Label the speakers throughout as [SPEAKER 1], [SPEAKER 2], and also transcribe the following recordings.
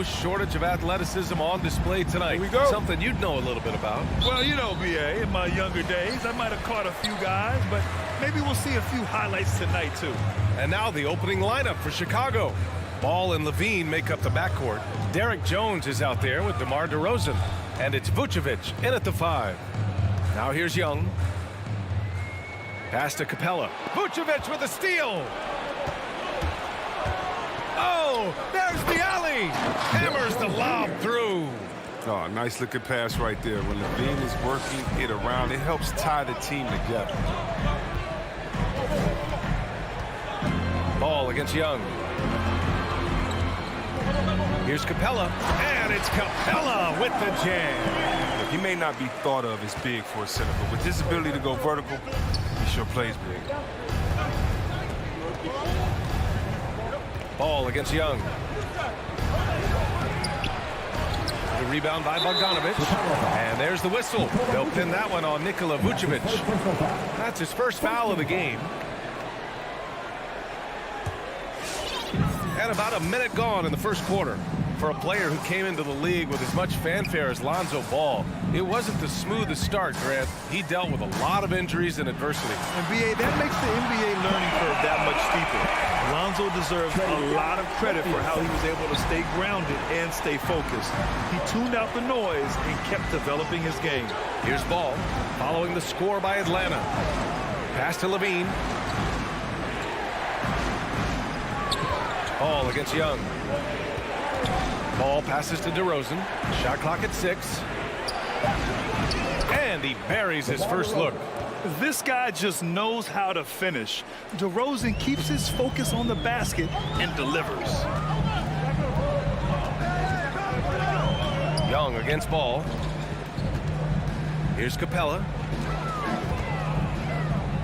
[SPEAKER 1] shortage of athleticism on display tonight.
[SPEAKER 2] Here we go.
[SPEAKER 1] Something you'd know a little bit about.
[SPEAKER 3] Well, you know, B.A., in my younger days, I might have caught a few guys, but maybe we'll see a few highlights tonight, too.
[SPEAKER 1] And now the opening lineup for Chicago. Ball and Levine make up the backcourt. Derek Jones is out there with DeMar DeRozan. And it's Vucevic in at the 5. Now here's Young. Pass to Capella. Vucevic with a steal. Oh, there's the alley. Hammers the lob through.
[SPEAKER 2] Oh, nice looking pass right there. When Levine is working it around, it helps tie the team together.
[SPEAKER 1] Ball against Young. Here's Capella, and it's Capella with the jam.
[SPEAKER 2] Look, he may not be thought of as big for a center, but with his ability to go vertical, he sure plays big.
[SPEAKER 1] Ball against Young. The rebound by Bogdanovic. And there's the whistle. They'll pin that one on Nikola Vucevic. That's his first foul of the game. And about a minute gone in the first quarter. For a player who came into the league with as much fanfare as Lonzo Ball, it wasn't the smoothest start, Grant. He dealt with a lot of injuries and adversity.
[SPEAKER 3] And B.A., that makes the NBA learning curve that much steeper. Lonzo deserves a lot of credit for how he was able to stay grounded and stay focused. He tuned out the noise and kept developing his game.
[SPEAKER 1] Here's Ball, following the score by Atlanta. Pass to Levine. Ball against Young. Ball passes to DeRozan. Shot clock at 6. And he buries his first look.
[SPEAKER 3] This guy just knows how to finish. DeRozan keeps his focus on the basket and delivers.
[SPEAKER 1] Young against Ball. Here's Capella.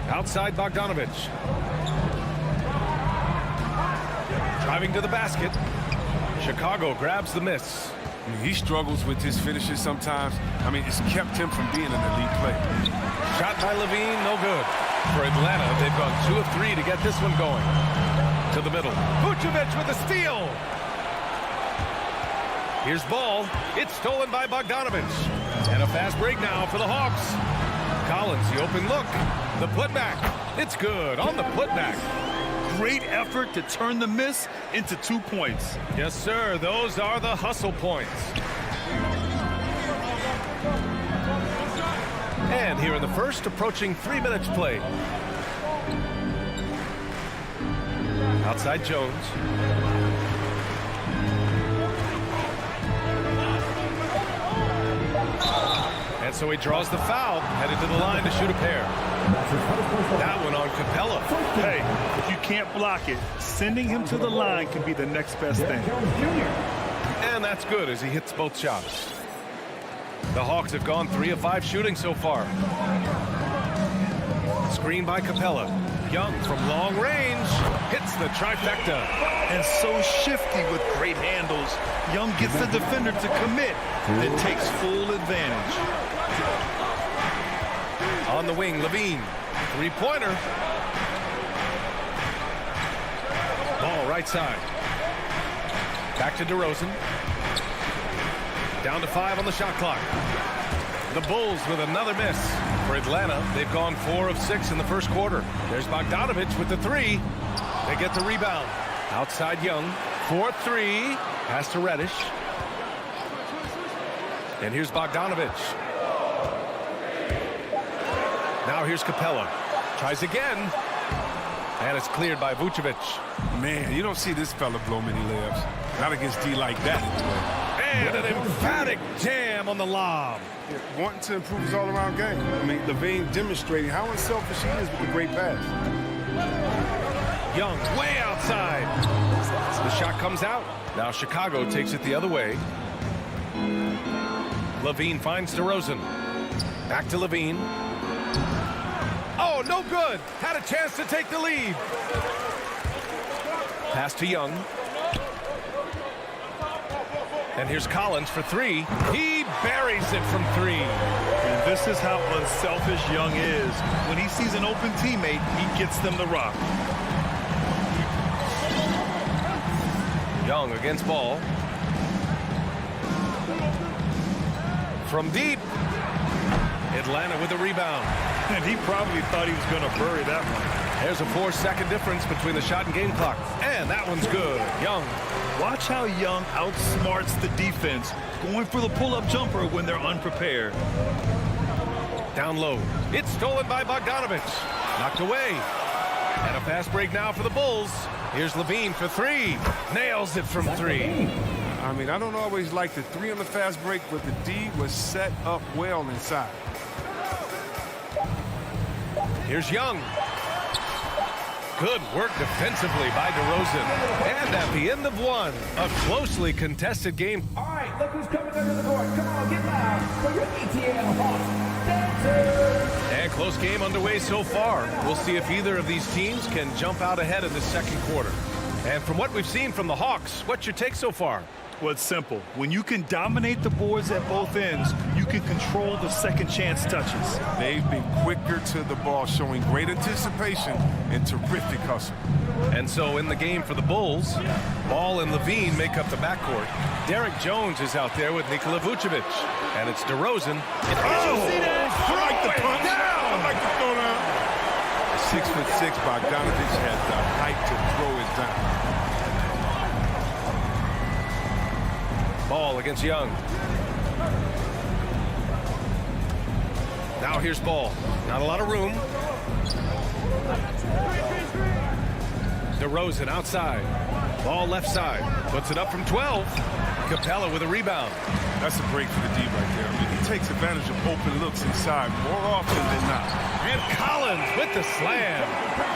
[SPEAKER 1] Outside Bogdanovic. Driving to the basket. Chicago grabs the miss.
[SPEAKER 2] He struggles with his finishes sometimes. I mean, it's kept him from being an elite player.
[SPEAKER 1] Shot by Levine, no good. For Atlanta, they've gone 2 of 3 to get this one going. To the middle. Vucevic with a steal. Here's Ball. It's stolen by Bogdanovic. And a fast break now for the Hawks. Collins, the open look. The putback. It's good on the putback.
[SPEAKER 3] Great effort to turn the miss into 2 points.
[SPEAKER 1] Yes, sir. Those are the hustle points. And here in the first, approaching 3 minutes played. Outside Jones. And so he draws the foul, headed to the line to shoot a pair. That one on Capella.
[SPEAKER 3] Hey, if you can't block it, sending him to the line can be the next best thing.
[SPEAKER 1] And that's good as he hits both shots. The Hawks have gone 3 of 5 shooting so far. Screen by Capella. Young from long range hits the trifecta.
[SPEAKER 3] And so shifty with great handles. Young gets the defender to commit, then takes full advantage.
[SPEAKER 1] On the wing, Levine. Three-pointer. Ball right side. Back to DeRozan. Down to 5 on the shot clock. The Bulls with another miss. For Atlanta, they've gone 4 of 6 in the first quarter. There's Bogdanovic with the 3. They get the rebound. Outside Young. 4-3. Pass to Reddish. And here's Bogdanovic. Now here's Capella. Tries again. And it's cleared by Vucevic.
[SPEAKER 2] Man, you don't see this fella blow many layups. Not against D like that.
[SPEAKER 1] And an emphatic jam on the lob.
[SPEAKER 2] Wanting to improve his all-around game. I mean, Levine demonstrating how unselfish he is with a great pass.
[SPEAKER 1] Young way outside. The shot comes out. Now Chicago takes it the other way. Levine finds DeRozan. Back to Levine. Oh, no good. Had a chance to take the lead. Pass to Young. And here's Collins for 3. He buries it from 3.
[SPEAKER 3] And this is how unselfish Young is. When he sees an open teammate, he gets them the rock.
[SPEAKER 1] Young against Ball. from deep. Atlanta with a rebound.
[SPEAKER 3] And he probably thought he was going to bury that one.
[SPEAKER 1] There's a 4-second difference between the shot and game clock. And that one's good. Young.
[SPEAKER 3] Watch how Young outsmarts the defense, going for the pull-up jumper when they're unprepared.
[SPEAKER 1] Down low. It's stolen by Bogdanovich. Knocked away. And a fast break now for the Bulls. Here's Levine for three. Nails it from three.
[SPEAKER 2] I mean, I don't always like the three on the fast break, but the D was set up well inside.
[SPEAKER 1] Here's Young. Good work defensively by DeRozan. And at the end of one, a closely contested game.
[SPEAKER 4] All right, look who's coming under the court. Come on, get loud for your ETN Hawks dancers.
[SPEAKER 1] And close game underway so far. We'll see if either of these teams can jump out ahead in the second quarter. And from what we've seen from the Hawks, what's your take so far?
[SPEAKER 3] Well, it's simple. When you can dominate the boards at both ends, you can control the second chance touches.
[SPEAKER 2] They've been quicker to the ball, showing great anticipation and terrific hustle.
[SPEAKER 1] And so in the game for the Bulls, Ball and Levine make up the backcourt. Derek Jones is out there with Nikola Vucevic. And it's DeRozan.
[SPEAKER 2] See that? I like the punch. I like the throw down. 6'6" Bogdanovich had the height to throw it down.
[SPEAKER 1] Ball against Young. Now here's Ball. Not a lot of room. DeRozan outside. Ball left side. Puts it up from 12. Capella with a rebound.
[SPEAKER 2] That's a break for the D right there. I mean, he takes advantage of open looks inside more often than not.
[SPEAKER 1] And Collins with the slam.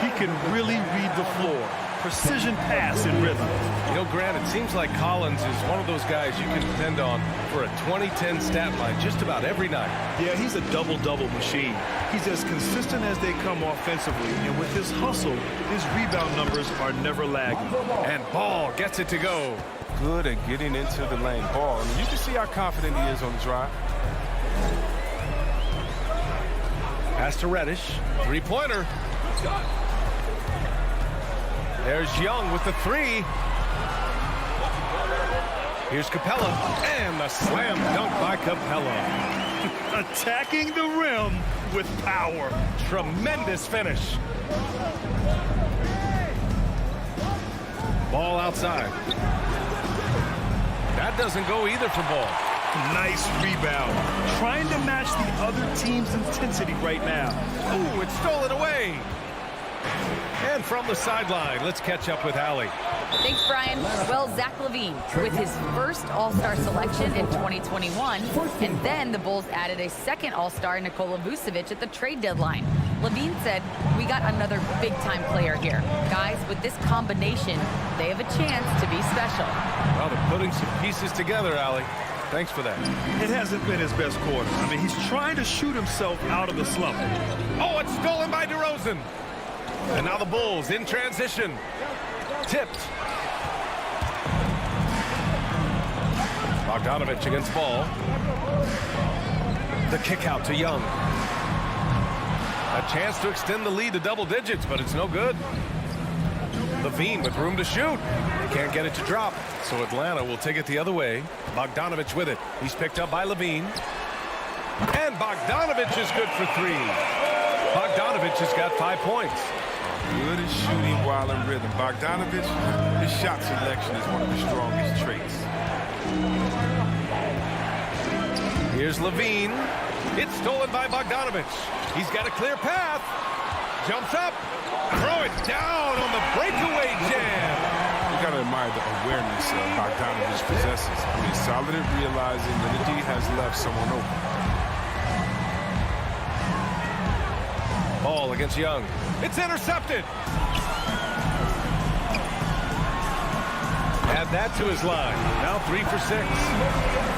[SPEAKER 3] He can really read the floor. Precision pass in rhythm.
[SPEAKER 1] You know, Grant, it seems like Collins is one of those guys you can depend on for a 2010 stat line just about every night.
[SPEAKER 3] Yeah, he's a double-double machine. He's as consistent as they come offensively, and with his hustle, his rebound numbers are never lagging.
[SPEAKER 1] And Ball gets it to go.
[SPEAKER 2] Good at getting into the lane. Ball. I mean, you can see how confident he is on the drive.
[SPEAKER 1] Pass to Reddish. Three-pointer. There's Young with the three. Here's Capella. And the slam dunk by Capella.
[SPEAKER 3] Attacking the rim with power.
[SPEAKER 1] Tremendous finish. Ball outside. That doesn't go either for Ball.
[SPEAKER 3] Nice rebound. Trying to match the other team's intensity right now.
[SPEAKER 1] Ooh, it's stolen away. And from the sideline, let's catch up with Allie.
[SPEAKER 5] Thanks, Brian. Well, Zach LaVine with his first All-Star selection in 2021, and then the Bulls added a second All-Star, Nikola Vucevic, at the trade deadline. LaVine said, "We got another big-time player here. Guys, with this combination, they have a chance to be special."
[SPEAKER 1] Well, they're putting some pieces together, Allie. Thanks for that.
[SPEAKER 3] It hasn't been his best quarter. I mean, he's trying to shoot himself out of the slump.
[SPEAKER 1] Oh, it's stolen by DeRozan. And now the Bulls in transition. Tipped. Bogdanovich against Ball. The kick out to Young. A chance to extend the lead to double digits, but it's no good. Levine with room to shoot. Can't get it to drop, so Atlanta will take it the other way. Bogdanovich with it. He's picked up by Levine. And Bogdanovich is good for three. Bogdanovich has got 5 points.
[SPEAKER 2] Good at shooting while in rhythm. Bogdanovich, his shot selection is one of the strongest traits.
[SPEAKER 1] Here's Levine. It's stolen by Bogdanovich. He's got a clear path. Jumps up. Throw it down on the breakaway jam.
[SPEAKER 2] You got to admire the awareness Bogdanovich possesses. I mean, solid at realizing that the D has left someone open.
[SPEAKER 1] Ball against Young. It's intercepted. Add that to his line. Now 3 for 6.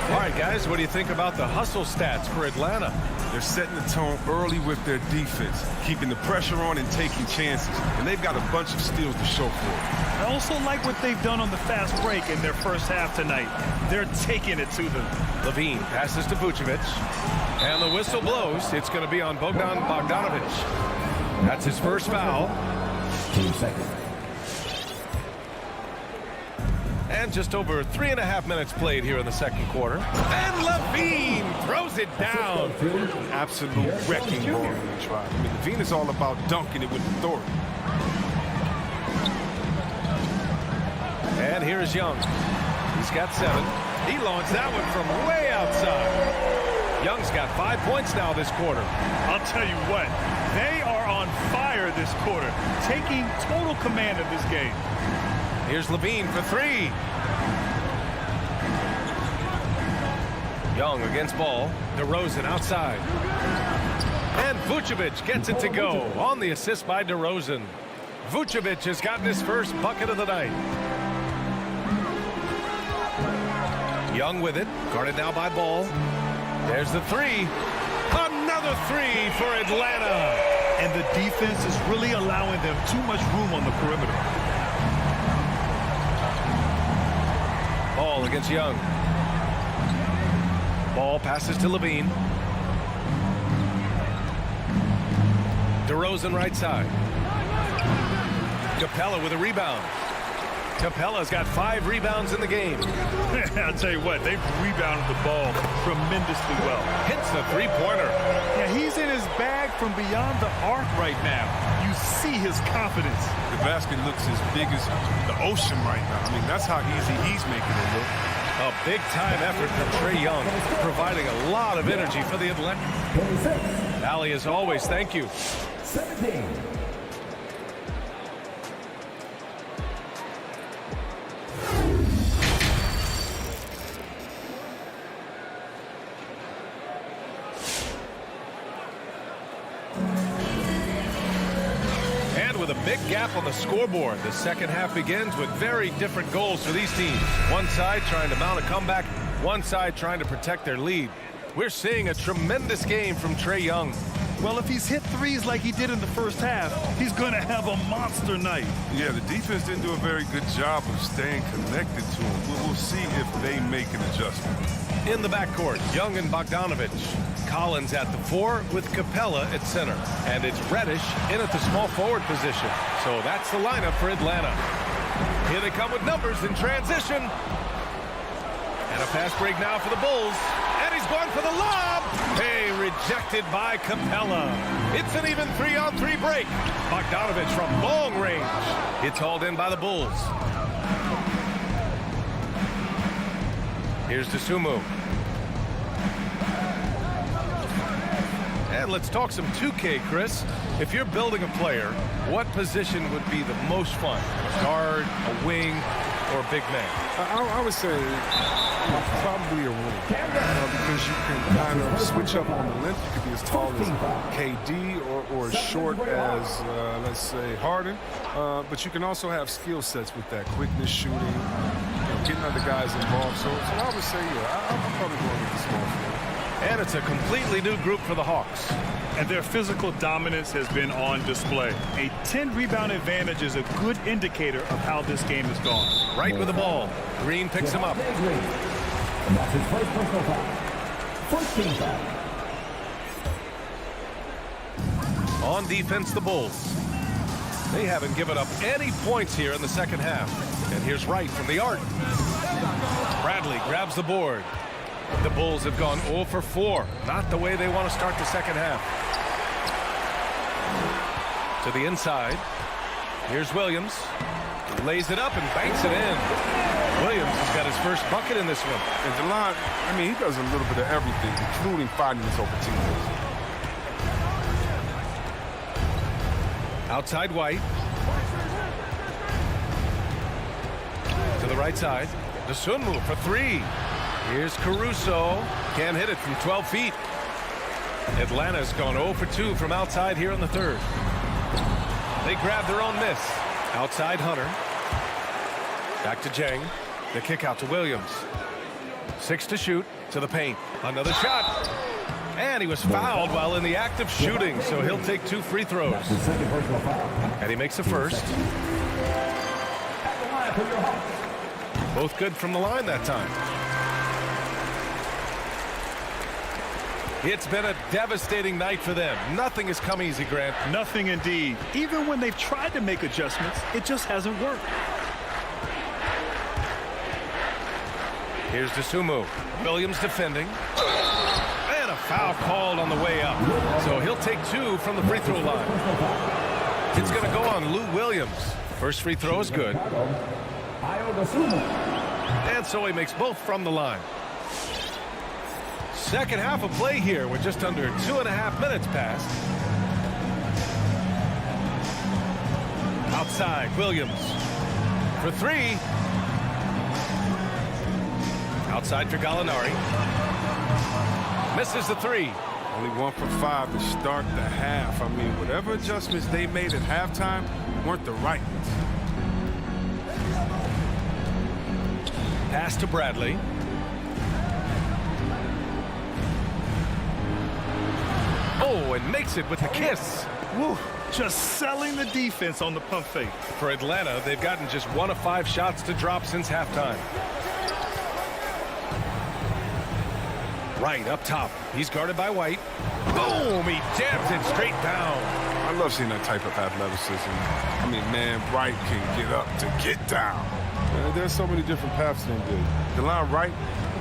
[SPEAKER 1] All right, guys, what do you think about the hustle stats for Atlanta?
[SPEAKER 2] They're setting the tone early with their defense, keeping the pressure on and taking chances. And they've got a bunch of steals to show for it.
[SPEAKER 3] I also like what they've done on the fast break in their first half tonight. They're taking it to them.
[SPEAKER 1] Levine passes to Vucevic. And the whistle blows. It's going to be on Bogdanovich. That's his first foul.
[SPEAKER 4] 2 seconds.
[SPEAKER 1] And just over 3.5 minutes played here in the second quarter. And Levine throws it down.
[SPEAKER 2] Absolute wrecking ball in the tribe. I mean, Levine is all about dunking it with authority.
[SPEAKER 1] And here's Young. He's got 7. He launched that one from way outside. Young's got 5 points now this quarter.
[SPEAKER 3] I'll tell you what, they are on fire this quarter, taking total command of this game.
[SPEAKER 1] Here's Levine for 3. Young against ball. DeRozan outside. And Vucevic gets it to go on the assist by DeRozan. Vucevic has gotten his first bucket of the night. Young with it, guarded now by Ball. There's the 3. Another 3 for Atlanta.
[SPEAKER 3] And the defense is really allowing them too much room on the perimeter.
[SPEAKER 1] Ball against Young. Ball passes to Levine. DeRozan right side. Capella with a rebound. Capella's got 5 rebounds in the game.
[SPEAKER 3] I'll tell you what, they've rebounded the ball tremendously well.
[SPEAKER 1] Hits the 3-pointer.
[SPEAKER 3] Yeah, he's in his bag from beyond the arc right now. You see his confidence.
[SPEAKER 2] The basket looks as big as the ocean right now. I mean, that's how easy he's making it look.
[SPEAKER 1] A big-time effort from Trae Young, providing a lot of energy for the Atlanta.
[SPEAKER 4] 26.
[SPEAKER 1] Allie, as always, thank you.
[SPEAKER 4] 17.
[SPEAKER 1] With a big gap on the scoreboard, the second half begins with very different goals for these teams. One side trying to mount a comeback, one side trying to protect their lead. We're seeing a tremendous game from Trae Young.
[SPEAKER 3] Well, if he's hit threes like he did in the first half, he's going to have a monster night.
[SPEAKER 2] Yeah, the defense didn't do a very good job of staying connected to him. We'll see if they make an adjustment.
[SPEAKER 1] In the backcourt, Young and Bogdanovich. Collins at the 4 with Capella at center. And it's Reddish in at the small forward position. So that's the lineup for Atlanta. Here they come with numbers in transition. And a fast break now for the Bulls. And he's going for the lob. Hey, rejected by Capella. It's an even 3-on-3 break. Bogdanovich from long range. It's hauled in by the Bulls. Here's Dosunmu. And let's talk some 2K, Chris. If you're building a player, what position would be the most fun? A guard, a wing, or a big man?
[SPEAKER 2] I would say probably a wing. Because you can kind of switch up on the length. You could be as tall as KD or as short as, let's say, Harden. But you can also have skill sets with that. Quickness, shooting, getting other guys involved. So I would say, yeah, I'm probably going with the small forward.
[SPEAKER 1] And it's a completely new group for the Hawks.
[SPEAKER 3] And their physical dominance has been on display. A 10-rebound advantage is a good indicator of how this game has gone.
[SPEAKER 1] Right with the ball. Green picks him up.
[SPEAKER 4] And that's his first personal foul. First team foul.
[SPEAKER 1] On defense, the Bulls. They haven't given up any points here in the second half. And here's Wright from the arc. Bradley grabs the board. The Bulls have gone 0 for 4. Not the way they want to start the second half. To the inside. Here's Williams. Lays it up and banks it in. Williams has got his first bucket in this one.
[SPEAKER 2] And DeLon, I mean, he does a little bit of everything, including finding his open teammates.
[SPEAKER 1] Outside White. To the right side. Dosunmu for 3. Here's Caruso. Can't hit it from 12 feet. Atlanta's gone 0 for 2 from outside here in the third. They grab their own miss. Outside Hunter. Back to Jang. The kick out to Williams. 6 to shoot. To the paint. Another shot. And he was fouled while in the act of shooting, so he'll take 2 free throws.
[SPEAKER 4] His second personal foul.
[SPEAKER 1] And he makes a first. Both good from the line that time. It's been a devastating night for them. Nothing has come easy, Grant.
[SPEAKER 3] Nothing indeed. Even when they've tried to make adjustments, it just hasn't worked.
[SPEAKER 1] Here's DeSumo. Williams defending. And a foul called on the way up. So he'll take 2 from the free throw line. It's going to go on Lou Williams. First free throw is good. And so he makes both from the line. Second half of play here with just under 2.5 minutes passed. Outside, Williams for 3. Outside for Gallinari. Misses the 3.
[SPEAKER 2] Only 1 for 5 to start the half. I mean, whatever adjustments they made at halftime weren't the right ones.
[SPEAKER 1] Pass to Bradley. Oh, and makes it with the kiss.
[SPEAKER 3] Woo. Just selling the defense on the pump fake.
[SPEAKER 1] For Atlanta, they've gotten just 1 of 5 shots to drop since halftime. Wright up top. He's guarded by White. Boom! He jams it straight down.
[SPEAKER 2] I love seeing that type of athleticism. I mean, man, Wright can get up to get down. There's so many different paths to him. DeLon Wright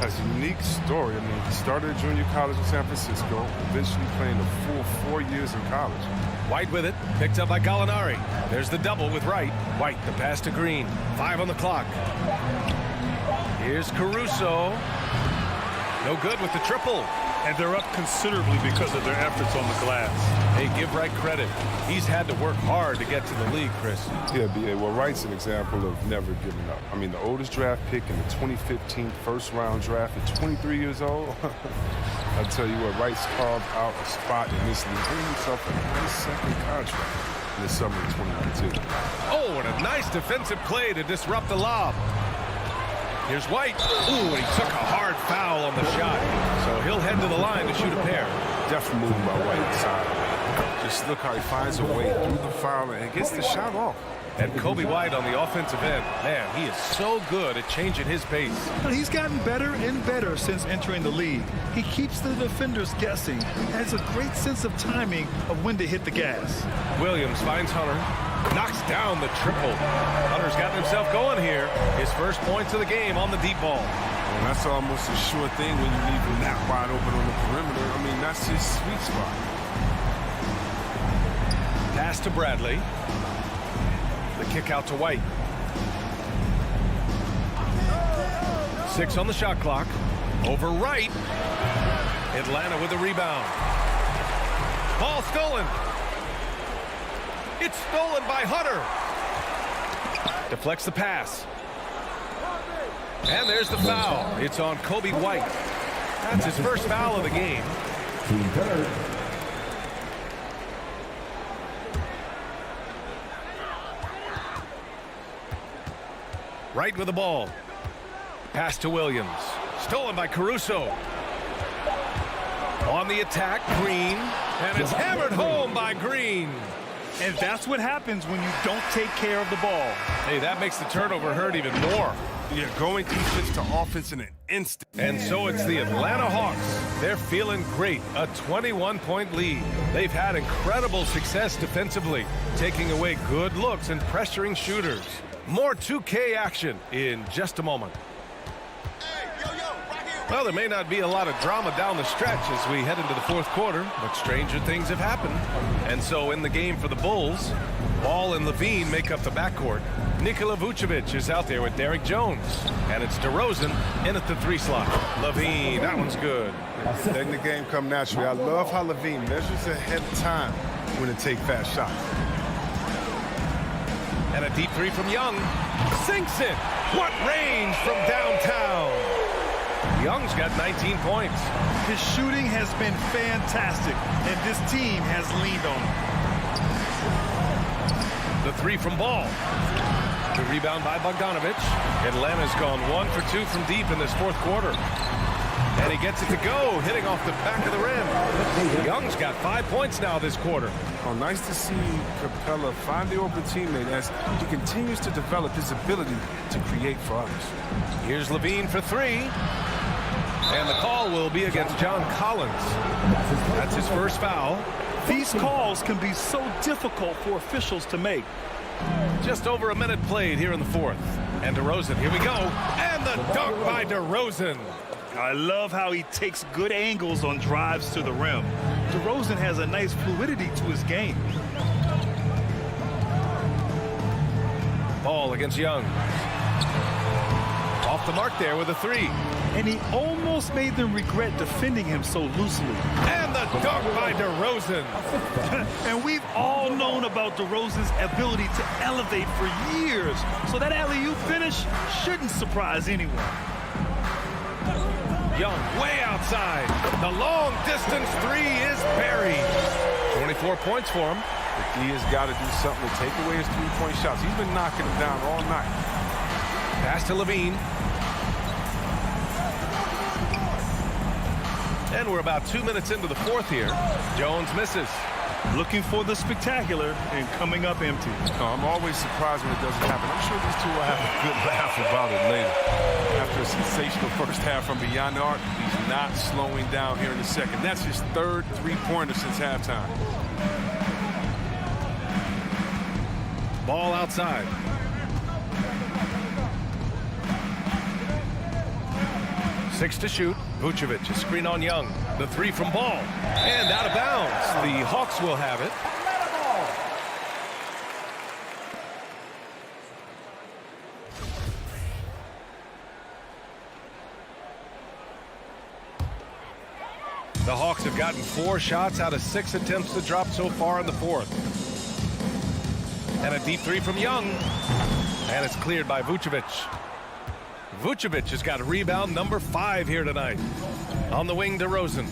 [SPEAKER 2] has a unique story. I mean, he started at junior college in San Francisco, eventually playing the full 4 years in college.
[SPEAKER 1] White with it, picked up by Gallinari. There's the double with Wright. White, the pass to Green. 5 on the clock. Here's Caruso. No good with the triple.
[SPEAKER 3] And they're up considerably because of their efforts on the glass.
[SPEAKER 1] Hey, give Wright credit. He's had to work hard to get to the league, Chris.
[SPEAKER 2] Yeah, B.A. Well, Wright's an example of never giving up. I mean, the oldest draft pick in the 2015 first-round draft at 23 years old. I tell you what, Wright's carved out a spot in this league, giving himself a nice second contract in the summer of 2019.
[SPEAKER 1] Oh, and a nice defensive play to disrupt the lob. Here's White. Ooh, and he took a hard foul on the shot. So he'll head to the line to shoot a pair.
[SPEAKER 2] Definitely moving by White's side. Just look how he finds a way through the foul and gets the shot off.
[SPEAKER 1] And Kobe White on the offensive end. Man, he is so good at changing his pace.
[SPEAKER 3] But he's gotten better and better since entering the league. He keeps the defenders guessing. He has a great sense of timing of when to hit the gas.
[SPEAKER 1] Williams finds Hunter. Knocks down the triple. Hunter's gotten himself going here. His first points of the game on the deep ball.
[SPEAKER 2] And that's almost a sure thing when you leave him that wide open on the perimeter. I mean, that's his sweet spot.
[SPEAKER 1] Pass to Bradley. The kick out to White. 6 on the shot clock. Over Wright. Atlanta with the rebound. Ball stolen. It's stolen by Hunter. Deflects the pass. And there's the foul. It's on Kobe White. That's his first foul of the game. Wright with the ball. Pass to Williams. Stolen by Caruso. On the attack, Green. And it's hammered home by Green.
[SPEAKER 3] And that's what happens when you don't take care of the ball.
[SPEAKER 1] Hey, that makes the turnover hurt even more.
[SPEAKER 2] Yeah, going defense to offense in an instant.
[SPEAKER 1] And so it's the Atlanta Hawks. They're feeling great. A 21-point lead. They've had incredible success defensively, taking away good looks and pressuring shooters. More 2K action in just a moment. Well, there may not be a lot of drama down the stretch as we head into the fourth quarter, but stranger things have happened. And so in the game for the Bulls, Ball and Levine make up the backcourt. Nikola Vucevic is out there with Derrick Jones. And it's DeRozan in at the 3 slot. Levine, that one's good.
[SPEAKER 2] Letting the game come naturally. I love how Levine measures ahead of time when to take fast shots.
[SPEAKER 1] And a deep 3 from Young. Sinks it. What range from downtown. Young's got 19 points.
[SPEAKER 3] His shooting has been fantastic, and this team has leaned on him.
[SPEAKER 1] The 3 from Ball. The rebound by Bogdanovich. Atlanta's gone 1 for 2 from deep in this fourth quarter. And he gets it to go, hitting off the back of the rim. Young's got 5 points now this quarter.
[SPEAKER 2] Oh, nice to see Capella find the open teammate as he continues to develop his ability to create for others.
[SPEAKER 1] Here's Levine for 3. And the call will be against John Collins. That's his first foul.
[SPEAKER 3] These calls can be so difficult for officials to make.
[SPEAKER 1] Just over a minute played here in the fourth. And DeRozan, here we go. And the dunk by DeRozan.
[SPEAKER 3] I love how he takes good angles on drives to the rim. DeRozan has a nice fluidity to his game.
[SPEAKER 1] Ball against Young. Off the mark there with a three.
[SPEAKER 3] And he almost made them regret defending him so loosely.
[SPEAKER 1] And the dunk by DeRozan.
[SPEAKER 3] And we've all known about DeRozan's ability to elevate for years. So that alley-oop finish shouldn't surprise anyone.
[SPEAKER 1] Young way outside. The long distance three is buried. 24 points for him.
[SPEAKER 2] He has got to do something to take away his three-point shots. He's been knocking them down all night.
[SPEAKER 1] Pass to Levine. And we're about 2 minutes into the fourth here. Jones misses.
[SPEAKER 3] Looking for the spectacular and coming up empty.
[SPEAKER 2] I'm always surprised when it doesn't happen. I'm sure these two will have a good laugh about it later. After a sensational first half from beyond the arc, he's not slowing down here in the second. That's his third three-pointer since halftime.
[SPEAKER 1] Ball outside. Six to shoot. Vucevic, a screen on Young. The three from Ball. And out of bounds. The Hawks will have it. The Hawks have gotten 4 shots out of 6 attempts to drop so far in the fourth. And a deep three from Young. And it's cleared by Vucevic. Vucevic has got rebound number 5 here tonight. On the wing, DeRozan.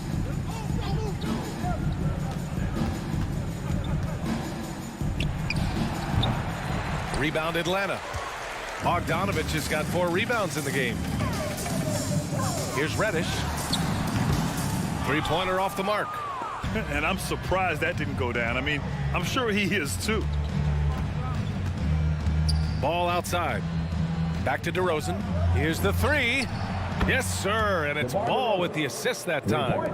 [SPEAKER 1] Rebound Atlanta. Bogdanovich has got 4 rebounds in the game. Here's Reddish. Three-pointer off the mark.
[SPEAKER 3] And I'm surprised that didn't go down. I mean, I'm sure he is too.
[SPEAKER 1] Ball outside. Back to DeRozan. Here's the three. Yes, sir. And it's Ball with the assist that time.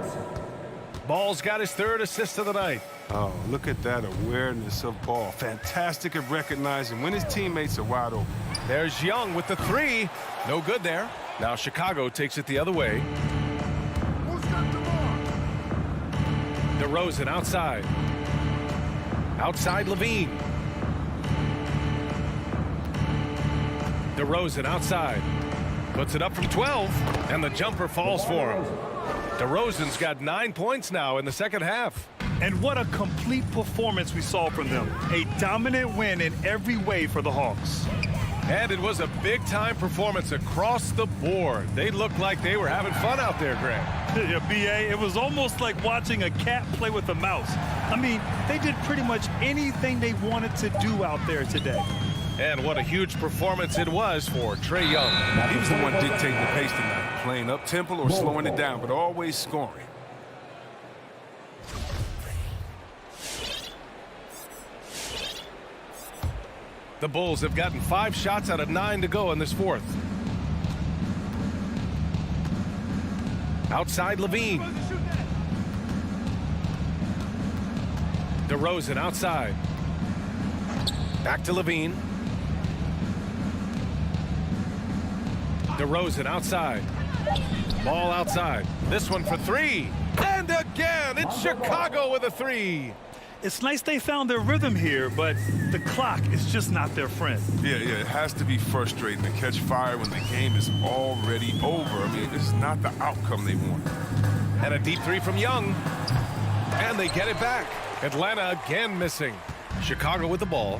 [SPEAKER 1] Ball's got his 3rd assist of the night.
[SPEAKER 2] Oh, look at that awareness of Ball. Fantastic at recognizing when his teammates are wide open.
[SPEAKER 1] There's Young with the three. No good there. Now Chicago takes it the other way. DeRozan outside. Outside Levine. DeRozan outside. Puts it up from 12. And the jumper falls for him. DeRozan's got 9 points now in the second half.
[SPEAKER 3] And what a complete performance we saw from them. A dominant win in every way for the Hawks.
[SPEAKER 1] And it was a big-time performance across the board. They looked like they were having fun out there, Grant.
[SPEAKER 3] Yeah, B.A., it was almost like watching a cat play with a mouse. I mean, they did pretty much anything they wanted to do out there today.
[SPEAKER 1] And what a huge performance it was for Trae Young.
[SPEAKER 2] He was the one dictating the pace tonight, playing up-tempo or slowing it down, but always scoring.
[SPEAKER 1] The Bulls have gotten 5 shots out of 9 to go in this fourth. Outside Levine. DeRozan outside. Back to Levine. DeRozan outside. Ball outside. This one for 3. And again, it's Chicago with a 3.
[SPEAKER 3] It's nice they found their rhythm here, but the clock is just not their friend.
[SPEAKER 2] Yeah, it has to be frustrating to catch fire when the game is already over. I mean, this is not the outcome they want.
[SPEAKER 1] And a deep 3 from Young. And they get it back. Atlanta again missing. Chicago with the ball.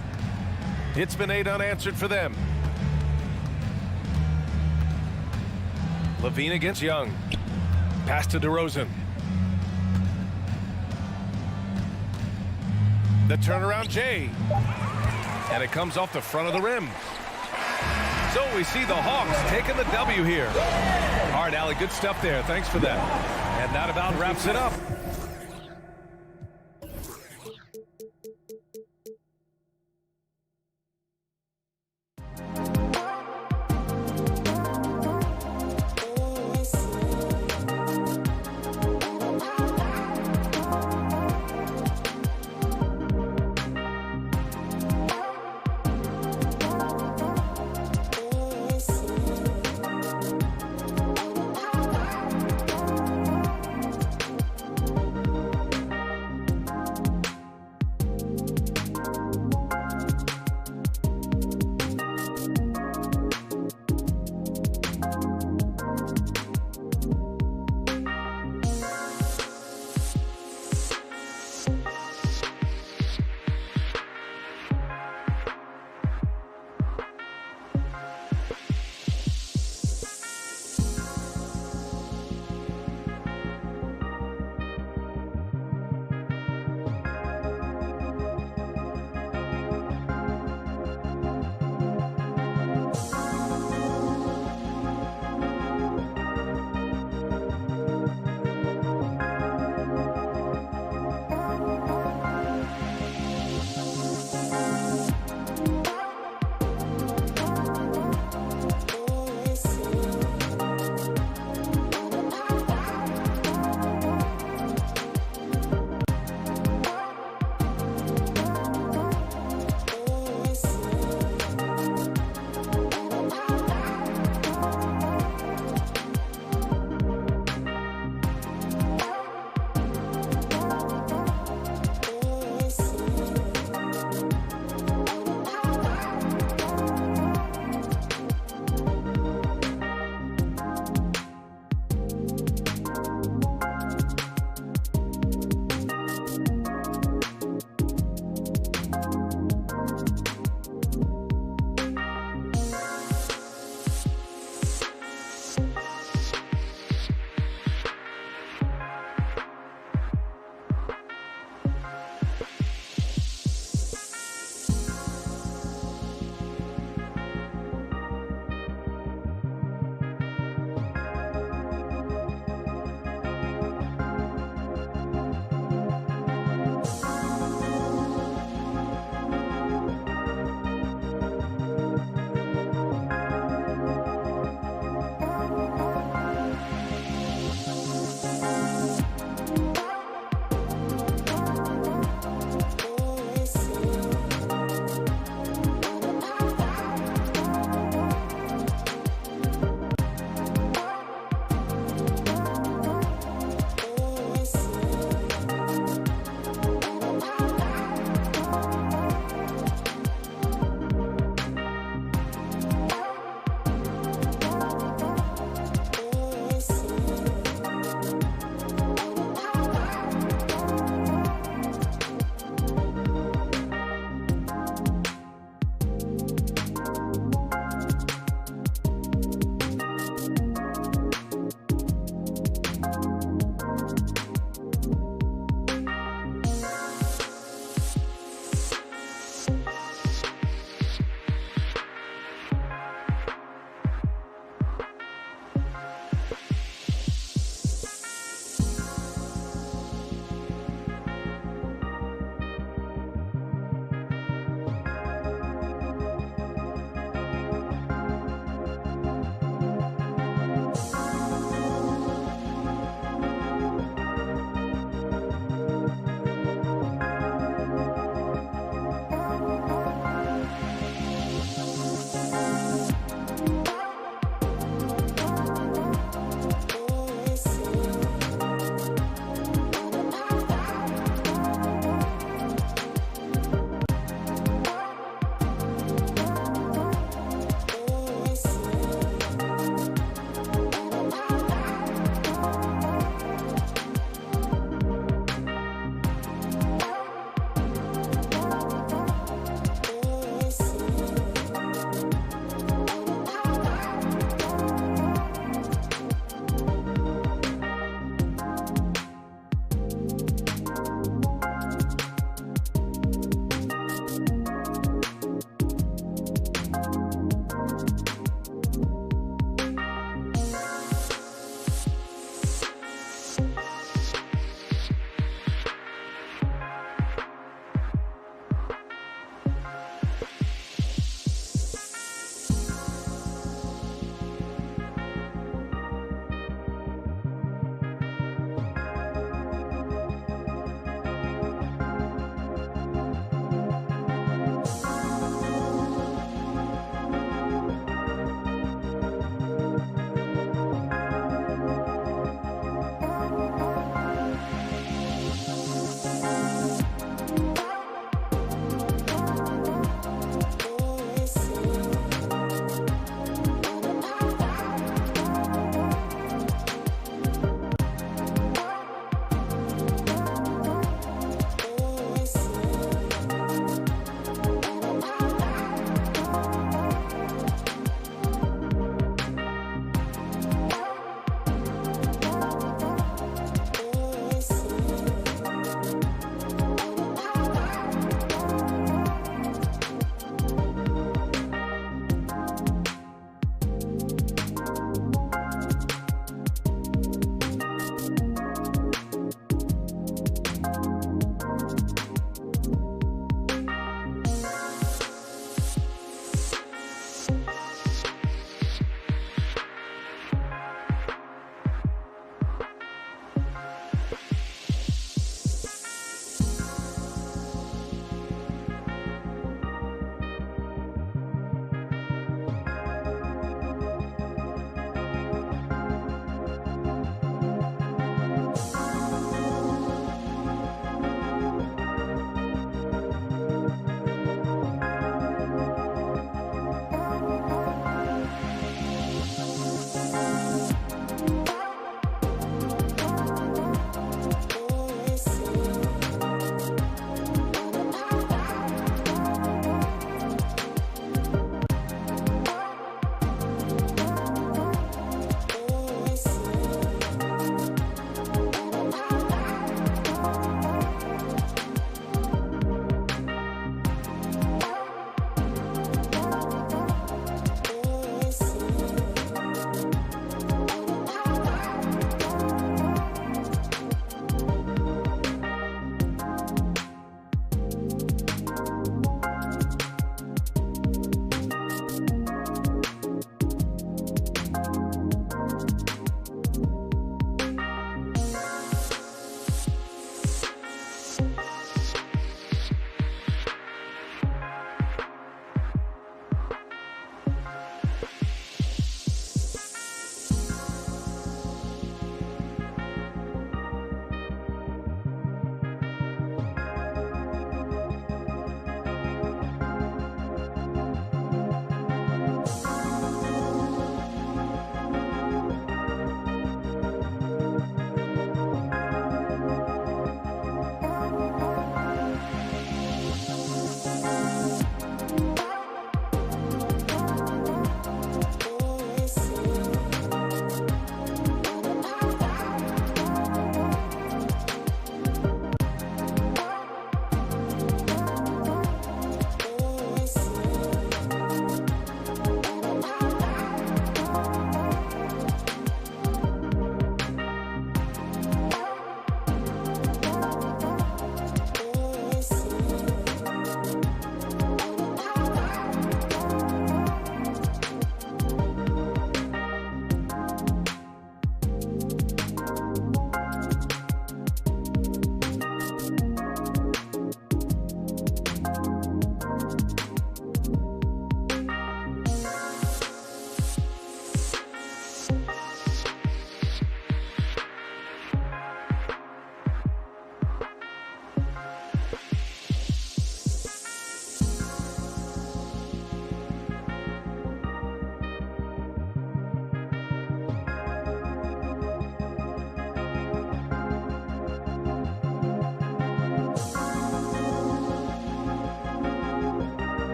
[SPEAKER 1] It's been 8 unanswered for them. Levine against Young. Pass to DeRozan. The turnaround Jay. And it comes off the front of the rim. So we see the Hawks taking the W here. All right, Allie, good stuff there. Thanks for that. And that about wraps it up.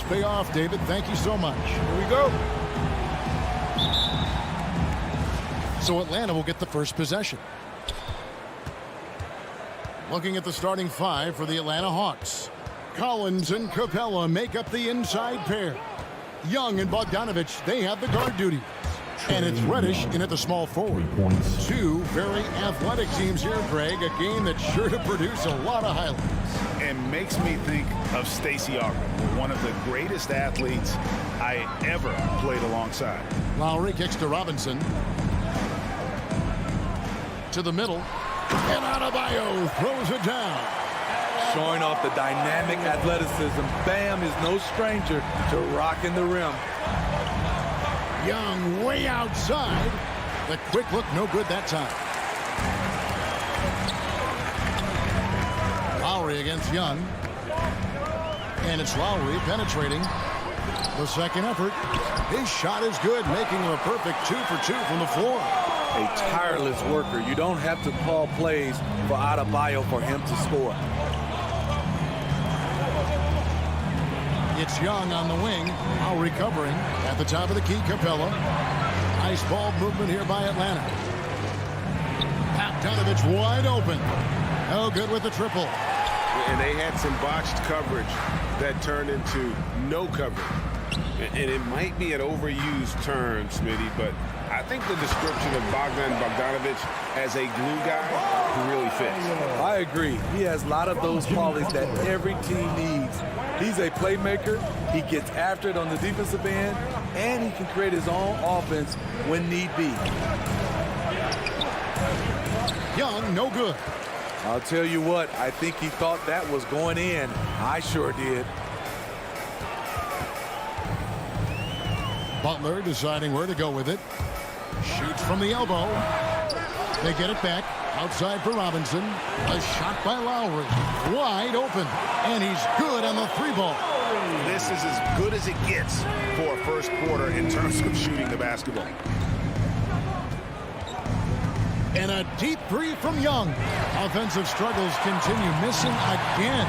[SPEAKER 6] efforts pay off, David. Thank you so much.
[SPEAKER 2] Here we go.
[SPEAKER 6] So Atlanta will get the first possession. Looking at the starting five for the Atlanta Hawks. Collins and Capella make up the inside pair. Young and Bogdanovich, they have the guard duty. And it's Reddish in at the small forward. Two very athletic teams here, Greg. A game that's sure to produce a lot of highlights.
[SPEAKER 7] And makes me think of Stacey Augmon, one of the greatest athletes I ever played alongside.
[SPEAKER 6] Lowry kicks to Robinson. To the middle. And Adebayo throws it down.
[SPEAKER 8] Showing off the dynamic athleticism. Bam is no stranger to rocking the rim.
[SPEAKER 6] Young way outside. The quick look, no good that time. Lowry against Young. And it's Lowry penetrating. The second effort. His shot is good, making him a perfect 2 for 2 from the floor.
[SPEAKER 8] A tireless worker. You don't have to call plays for Adebayo for him to score.
[SPEAKER 6] It's Young on the wing, now recovering at the top of the key. Capella. Nice ball movement here by Atlanta. Bogdanovich wide open. No good with the triple.
[SPEAKER 2] And they had some botched coverage that turned into no coverage. And it might be an overused term, Smitty, but I think the description of Bogdanovich as a glue guy really fits.
[SPEAKER 8] I agree. He has a lot of those qualities that every team needs. He's a playmaker. He gets after it on the defensive end, and he can create his own offense when need be.
[SPEAKER 6] Young, no good.
[SPEAKER 8] I'll tell you what, I think he thought that was going in. I sure did.
[SPEAKER 6] Butler deciding where to go with it. Shoots from the elbow. They get it back. Outside for Robinson. A shot by Lowry. Wide open. And he's good on the three ball.
[SPEAKER 7] This is as good as it gets for a first quarter in terms of shooting the basketball.
[SPEAKER 6] And a deep three from Young. Offensive struggles continue, missing again.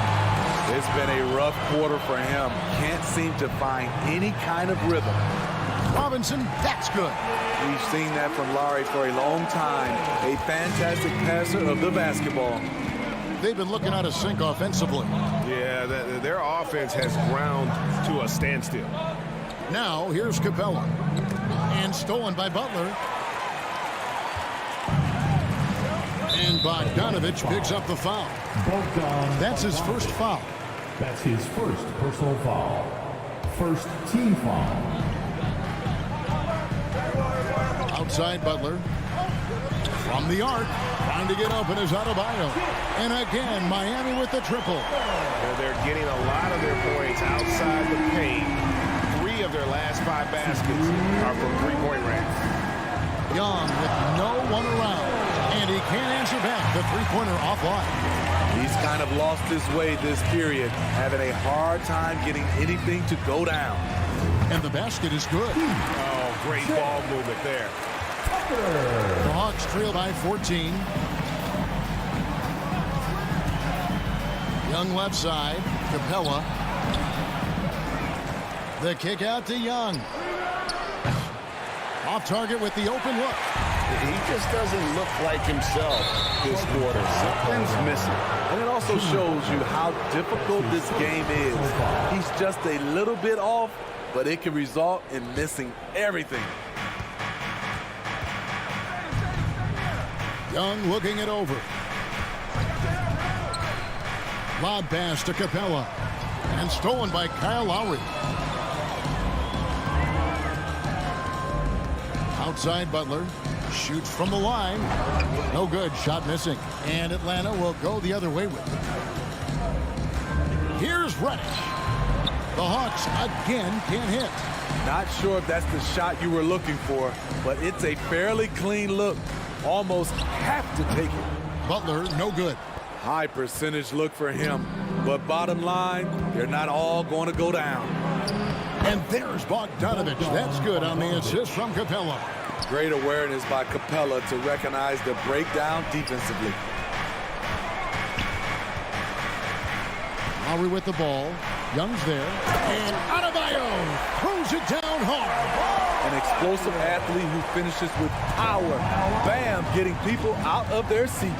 [SPEAKER 8] It's been a rough quarter for him. Can't seem to find any kind of rhythm.
[SPEAKER 6] Robinson, that's good.
[SPEAKER 8] We've seen that from Lowry for a long time. A fantastic passer of the basketball.
[SPEAKER 6] They've been looking out of sync offensively.
[SPEAKER 2] Yeah, their offense has ground to a standstill.
[SPEAKER 6] Now, here's Capella. And stolen by Butler. And Bogdanovich picks up the foul. That's his first foul.
[SPEAKER 4] That's his first personal foul. First team foul.
[SPEAKER 6] Outside Butler. From the arc. Trying to get open is Adebayo. And again, Miami with the triple.
[SPEAKER 2] They're getting a lot of their points outside the paint. 3 of their last 5 baskets are from three-point range.
[SPEAKER 6] Young with no one around. And he can't answer back. The three-pointer offline.
[SPEAKER 8] He's kind of lost his way this period, having a hard time getting anything to go down.
[SPEAKER 6] And the basket is good.
[SPEAKER 2] Oh, great ball movement there.
[SPEAKER 6] The Hawks trail by 14. Young left side. Capella. The kick out to Young. Off target with the open look.
[SPEAKER 7] He just doesn't look like himself this quarter. Something's missing.
[SPEAKER 8] And it also shows you how difficult this game is. He's just a little bit off, but it can result in missing everything.
[SPEAKER 6] Young looking it over. Lob pass to Capella. And stolen by Kyle Lowry. Outside Butler. Shoots from the line. No good. Shot missing. And Atlanta will go the other way with it. Here's Reddish. The Hawks again can't hit.
[SPEAKER 8] Not sure if that's the shot you were looking for, but it's a fairly clean look. Almost have to take it.
[SPEAKER 6] Butler, no good.
[SPEAKER 8] High percentage look for him. But bottom line, they're not all going to go down.
[SPEAKER 6] And there's Bogdanovich. That's good on the assist from Capella.
[SPEAKER 8] Great awareness by Capella to recognize the breakdown defensively.
[SPEAKER 6] Lowry with the ball. Young's there. And Adebayo throws it down hard.
[SPEAKER 8] An explosive athlete who finishes with power. Bam, getting people out of their seats.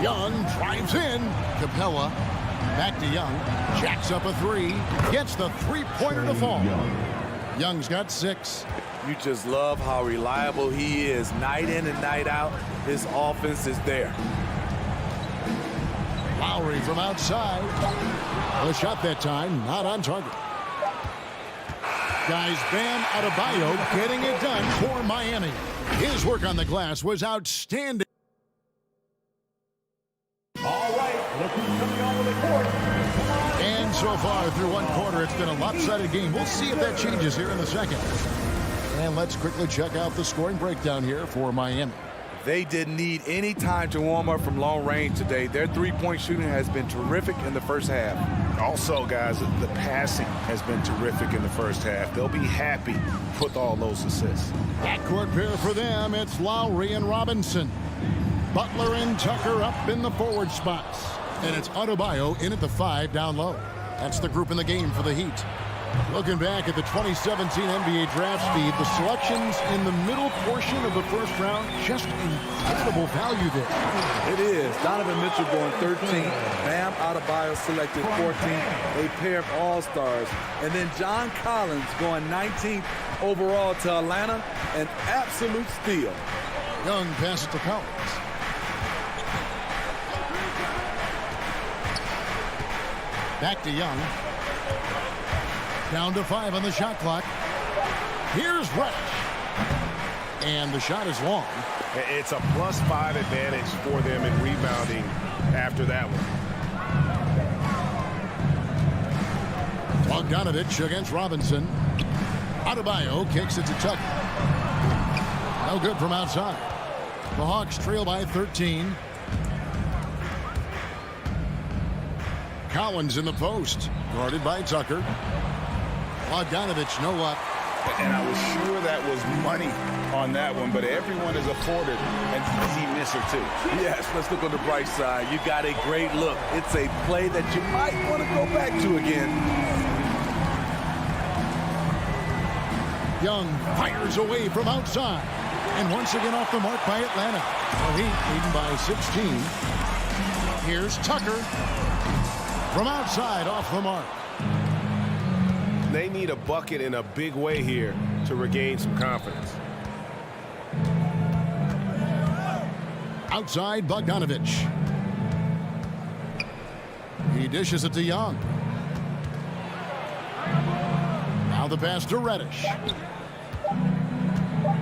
[SPEAKER 6] Young drives in. Capella back to Young. Jacks up a three. Gets the three-pointer to fall. Young's got 6.
[SPEAKER 8] You just love how reliable he is. Night in and night out, his offense is there.
[SPEAKER 6] Lowry from outside. The shot that time, not on target. Guys, Bam Adebayo getting it done for Miami. His work on the glass was outstanding.
[SPEAKER 4] All right, look who's coming onto the court.
[SPEAKER 6] And so far through one quarter, it's been a lopsided game. We'll see if that changes here in the second. And let's quickly check out the scoring breakdown here for Miami.
[SPEAKER 8] They didn't need any time to warm up from long range today. Their three-point shooting has been terrific in the first half.
[SPEAKER 7] Also, guys, the passing has been terrific in the first half. They'll be happy with all those assists.
[SPEAKER 6] Backcourt pair for them, it's Lowry and Robinson. Butler and Tucker up in the forward spots. And it's Adebayo in at the 5 down low. That's the group in the game for the Heat. Looking back at the 2017 NBA draft speed, the selections in the middle portion of the first round, just incredible value there.
[SPEAKER 8] It is. Donovan Mitchell going 13. Bam Adebayo selected 14. A pair of all-stars. And then John Collins going 19th overall to Atlanta. An absolute steal.
[SPEAKER 6] Young passes to Collins. Back to Young. Down to 5 on the shot clock. Here's Reddish. And the shot is long.
[SPEAKER 7] It's a +5 advantage for them in rebounding after that one.
[SPEAKER 6] Bogdanovich against Robinson. Adebayo kicks it to Tucker. No good from outside. The Hawks trail by 13. Collins in the post. Guarded by Tucker. Bogdanovich, no luck.
[SPEAKER 7] And I was sure that was money on that one, but everyone is afforded an easy misser too.
[SPEAKER 8] Yes, let's look on the bright side. You got a great look. It's a play that you might want to go back to again.
[SPEAKER 6] Young fires away from outside. And once again off the mark by Atlanta. The Heat leading by 16. Here's Tucker. From outside off the mark.
[SPEAKER 1] They need a bucket in a big way here to regain some confidence.
[SPEAKER 6] Outside, Bogdanovich. He dishes it to Young. Now the pass to Reddish.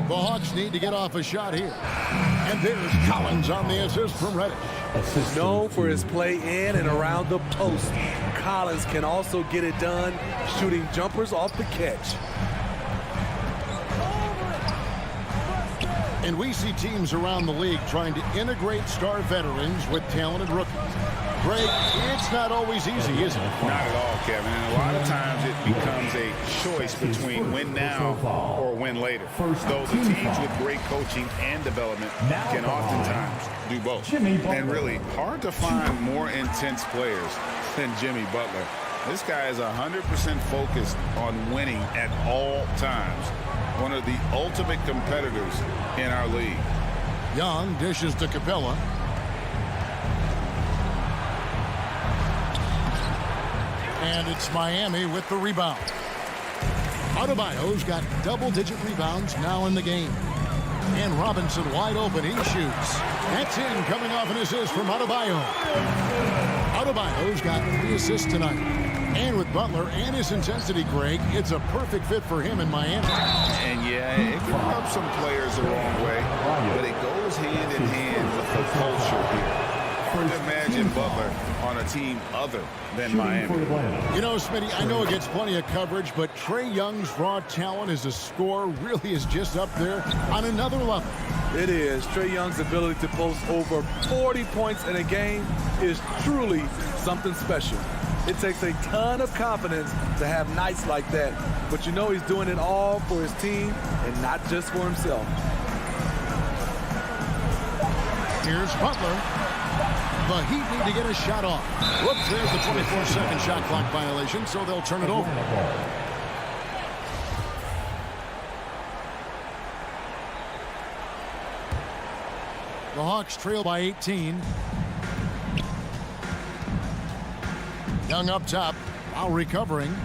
[SPEAKER 6] The Hawks need to get off a shot here. And there's Collins on the assist from Reddish.
[SPEAKER 8] Known for his play in and around the post, Collins can also get it done shooting jumpers off the catch.
[SPEAKER 6] And we see teams around the league trying to integrate star veterans with talented rookies. Greg, it's not always easy, is it?
[SPEAKER 7] Not at all, Kevin. And a lot of times it becomes a choice between win now or win later. Though the teams with great coaching and development can oftentimes do both. And really, hard to find more intense players than Jimmy Butler. This guy is 100% focused on winning at all times. One of the ultimate competitors in our league.
[SPEAKER 6] Young dishes to Capella. And it's Miami with the rebound. Adebayo's got double-digit rebounds now in the game. And Robinson wide open. He shoots. That's in, coming off an assist from Adebayo. Adebayo's got 3 assists tonight. And with Butler and his intensity, Greg, it's a perfect fit for him in Miami.
[SPEAKER 7] And yeah, it can rub some players the wrong way, but it goes hand in hand with the culture here. Hard to imagine Butler on a team other than Miami.
[SPEAKER 6] You know, Smitty, I know it gets plenty of coverage, but Trae Young's raw talent as a scorer really is just up there on another level.
[SPEAKER 8] It is. Trae Young's ability to post over 40 points in a game is truly something special. It takes a ton of confidence to have nights like that, but you know he's doing it all for his team and not just for himself.
[SPEAKER 6] Here's Butler. The Heat need to get a shot off. Whoops, there's the 24-second shot clock violation, so they'll turn it over. The Hawks trail by 18. Young up top, Lowry covering.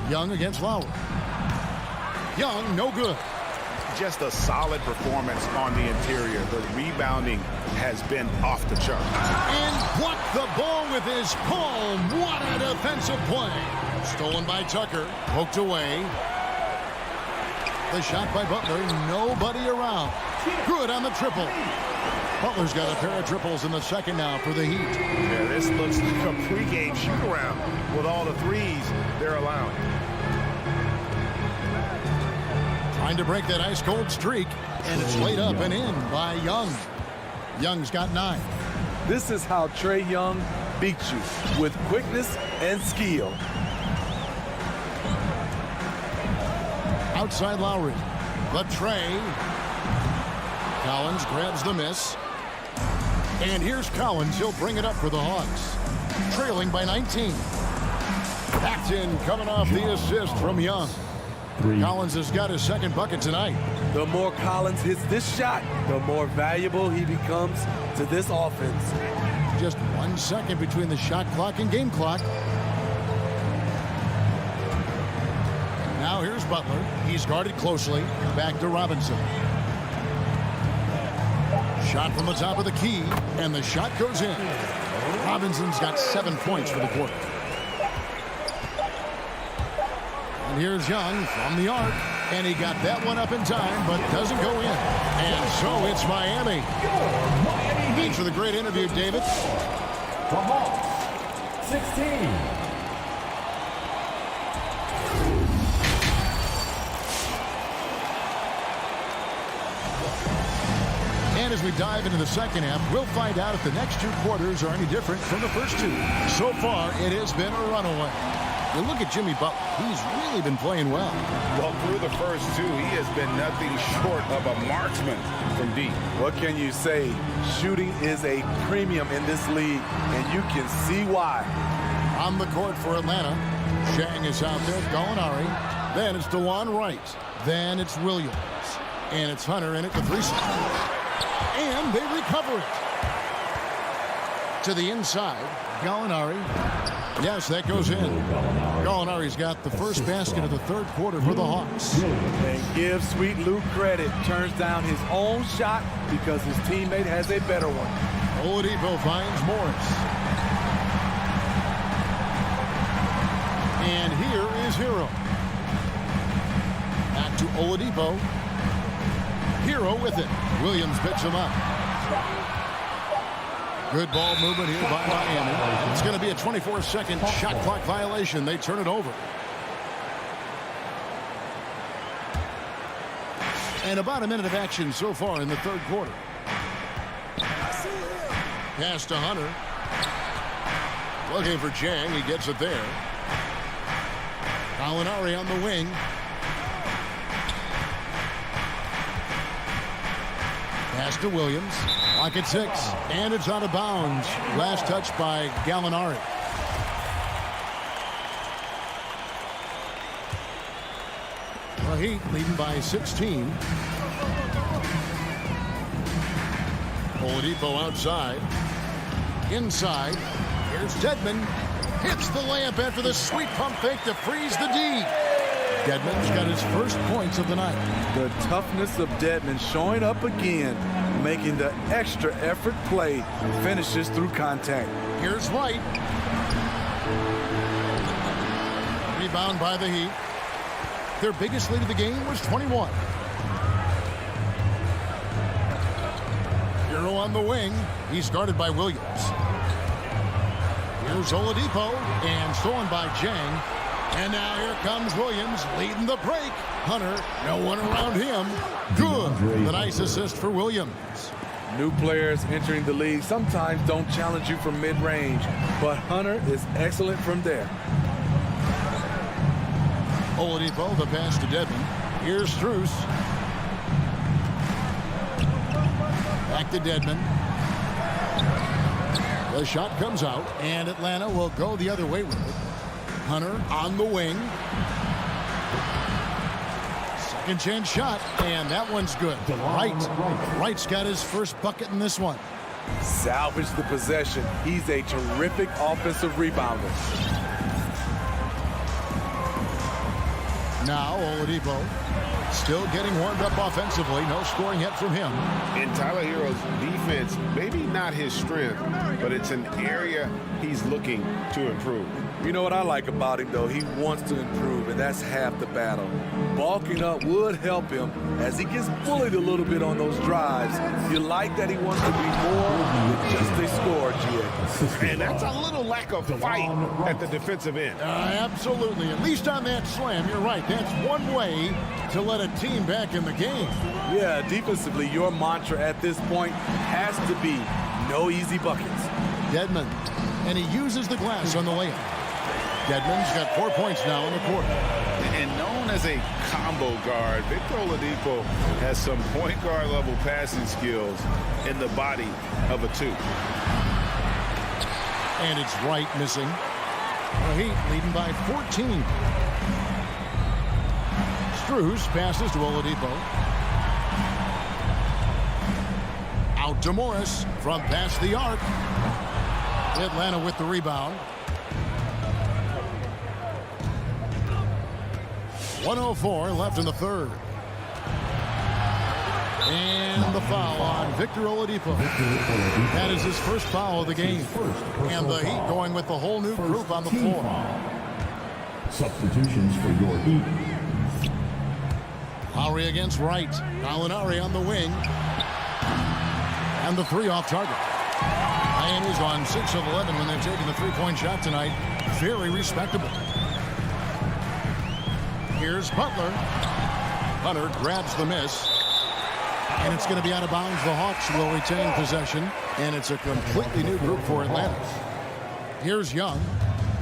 [SPEAKER 6] Young against Lowry. Young, no good.
[SPEAKER 7] Just a solid performance on the interior. The rebounding has been off the chart.
[SPEAKER 6] And blocked the ball with his palm. What a defensive play. Stolen by Tucker. Poked away. The shot by Butler. Nobody around. Good on the triple. Butler's got a pair of triples in the second now for the Heat.
[SPEAKER 7] Yeah, this looks like a pregame shoot-around with all the threes they're allowing.
[SPEAKER 6] Trying to break that ice-cold streak, and it's laid up and in by Young. Young's got 9.
[SPEAKER 8] This is how Trae Young beats you, with quickness and skill.
[SPEAKER 6] Outside Lowry. The Trae. Collins grabs the miss. And here's Collins. He'll bring it up for the Hawks. Trailing by 19. Backed in, coming off the assist from Young. Collins has got his second bucket tonight.
[SPEAKER 8] The more Collins hits this shot, the more valuable he becomes to this offense.
[SPEAKER 6] Just 1 second between the shot clock and game clock. Now here's Butler. He's guarded closely. Back to Robinson. Shot from the top of the key, and the shot goes in. Robinson's got 7 points for the quarter. And here's Young from the arc, and he got that one up in time, but doesn't go in. And so it's Miami. Thanks for the great interview, David.
[SPEAKER 4] The Hawks, 16.
[SPEAKER 6] And as we dive into the second half, we'll find out if the next 2 quarters are any different from the first 2. So far, it has been a runaway. You look at Jimmy Butler. He's really been playing well.
[SPEAKER 7] Well, through the first 2, he has been nothing short of a marksman from deep.
[SPEAKER 8] What can you say? Shooting is a premium in this league, and you can see why.
[SPEAKER 6] On the court for Atlanta, Shang is out there, Gallinari. Then it's DeJuan Wright. Then it's Williams. And it's Hunter in at the 3 side. And they recover it. To the inside, Gallinari. Yes, that goes in. Gallinari's got the first basket of the third quarter for the Hawks.
[SPEAKER 8] And give Sweet Lou credit. Turns down his own shot because his teammate has a better one.
[SPEAKER 6] Oladipo finds Morris. And here is Hero. Back to Oladipo. Hero with it. Williams picks him up. Good ball movement here by Miami. It's going to be a 24-second shot clock violation. They turn it over. And about a minute of action so far in the third quarter. Pass to Hunter. Looking for Jang. He gets it there. Gallinari on the wing. Pass to Williams. Clock at 6. And it's out of bounds. Last touch by Gallinari. The Heat leading by 16. Oladipo outside. Inside. Here's Dedmon. Hits the layup after the sweet pump fake to freeze the D. Dedmon's got his first points of the night.
[SPEAKER 8] The toughness of Dedmon showing up again, making the extra effort play, finishes through contact.
[SPEAKER 6] Here's White. Rebound by the Heat. Their biggest lead of the game was 21. Hero on the wing. He's guarded by Williams. Here's Oladipo, and stolen by Jang. And now here comes Williams leading the break. Hunter, no one around him. Good. The nice assist for Williams.
[SPEAKER 8] New players entering the league sometimes don't challenge you from mid-range, but Hunter is excellent from there.
[SPEAKER 6] Oladipo, the pass to Dedmon. Here's Strus. Back to Dedmon. The shot comes out, and Atlanta will go the other way with it. Hunter on the wing. Second chance shot, and that one's good. Wright's got his first bucket in this one.
[SPEAKER 8] Salvage the possession. He's a terrific offensive rebounder.
[SPEAKER 6] Now Oladipo still getting warmed up offensively. No scoring yet from him.
[SPEAKER 7] In Tyler Hero's defense, maybe not his strength, but it's an area he's looking to improve.
[SPEAKER 8] You know what I like about him, though? He wants to improve, and that's half the battle. Bulking up would help him as he gets bullied a little bit on those drives. You like that he wants to be more than just a scorer, GA.
[SPEAKER 7] And that's a little lack of fight at the defensive end.
[SPEAKER 6] Absolutely. At least on that slam, you're right. That's one way to let a team back in the game.
[SPEAKER 8] Yeah, defensively, your mantra at this point has to be no easy buckets.
[SPEAKER 6] Dedmon, and he uses the glass on the layup. Dedmon's got 4 points now in the quarter.
[SPEAKER 7] And known as a combo guard, Victor Oladipo has some point guard level passing skills in the body of a two.
[SPEAKER 6] And it's Wright missing. The Heat leading by 14. Strus passes to Oladipo. Out to Morris from past the arc. Atlanta with the rebound. 1:04 left in the third. And the foul on Victor Oladipo. That is his first foul of the game. And the Heat going with the whole new group on the floor.
[SPEAKER 4] Substitutions for your Heat.
[SPEAKER 6] Lowry against Wright. Gallinari on the wing. And the three off target. Miami's on 6 of 11 when they're taking the three-point shot tonight. Very respectable. Here's Butler. Hunter grabs the miss. And it's going to be out of bounds. The Hawks will retain possession. And it's a completely new group for Atlanta. Here's Young.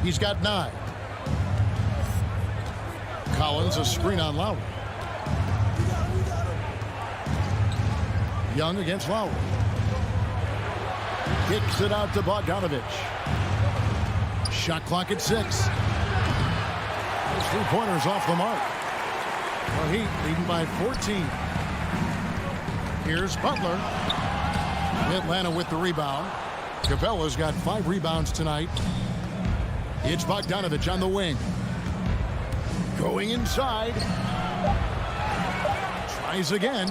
[SPEAKER 6] He's got 9. Collins a screen on Lowry. Young against Lowry. Kicks it out to Bogdanovich. Shot clock at 6. Those three-pointers off the mark. The Heat leading by 14. Here's Butler. Atlanta with the rebound. Capella's got 5 rebounds tonight. It's Bogdanovich on the wing. Going inside. Tries again.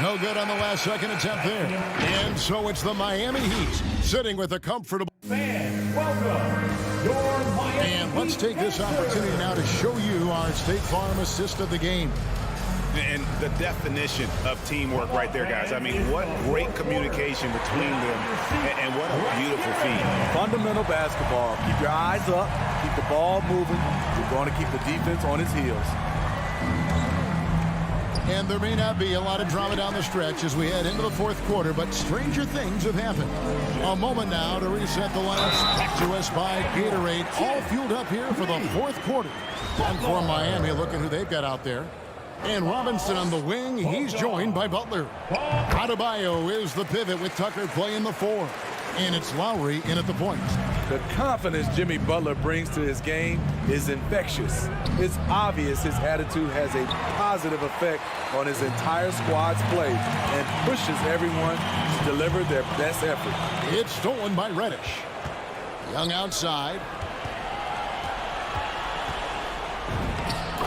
[SPEAKER 6] No good on the last second attempt there. And so it's the Miami Heat sitting with a comfortable. And let's take this opportunity now to show you our State Farm assist of the game.
[SPEAKER 7] And the definition of teamwork right there, guys. I mean, what great communication between them, and what a beautiful feed.
[SPEAKER 8] Fundamental basketball. Keep your eyes up. Keep the ball moving. You're going to keep the defense on its heels.
[SPEAKER 6] And there may not be a lot of drama down the stretch as we head into the fourth quarter, but stranger things have happened. A moment now to reset the lineups. Back to us by Gatorade. All fueled up here for the fourth quarter. And for Miami, look at who they've got out there. And Robinson on the wing. He's joined by Butler. Adebayo is the pivot with Tucker playing the 4. And it's Lowry in at the point.
[SPEAKER 8] The confidence Jimmy Butler brings to his game is infectious. It's obvious his attitude has a positive effect on his entire squad's play and pushes everyone to deliver their best effort.
[SPEAKER 6] It's stolen by Reddish. Young outside.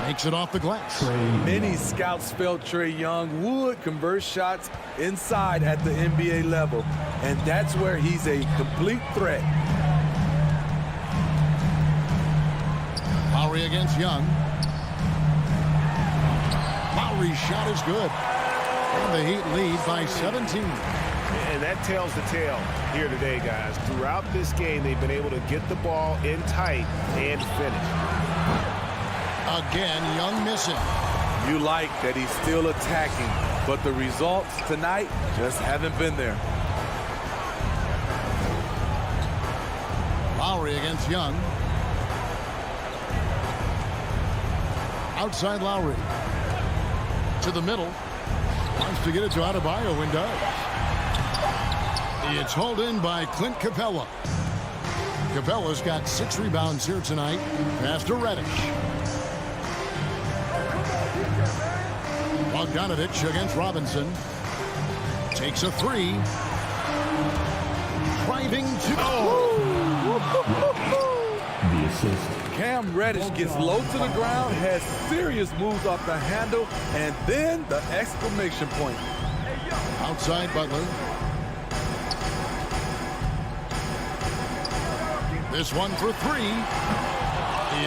[SPEAKER 6] Makes it off the glass.
[SPEAKER 8] Many scouts felt Trae Young would convert shots inside at the NBA level, and that's where he's a complete threat.
[SPEAKER 6] Lowry against Young. Lowry's shot is good. And the Heat lead by 17.
[SPEAKER 7] And that tells the tale here today, guys. Throughout this game, they've been able to get the ball in tight and finish.
[SPEAKER 6] Again, Young missing.
[SPEAKER 8] You like that he's still attacking, but the results tonight just haven't been there.
[SPEAKER 6] Lowry against Young. Outside Lowry. To the middle. Wants to get it to Adebayo and does. It's hauled in by Clint Capella. Capella's got 6 rebounds here tonight. Pass to Reddish. Bogdanovich against Robinson. Takes a 3. Driving to...
[SPEAKER 4] The assist.
[SPEAKER 8] Cam Reddish gets low to the ground, has serious moves off the handle, and then the exclamation point.
[SPEAKER 6] Outside Butler. This one for 3.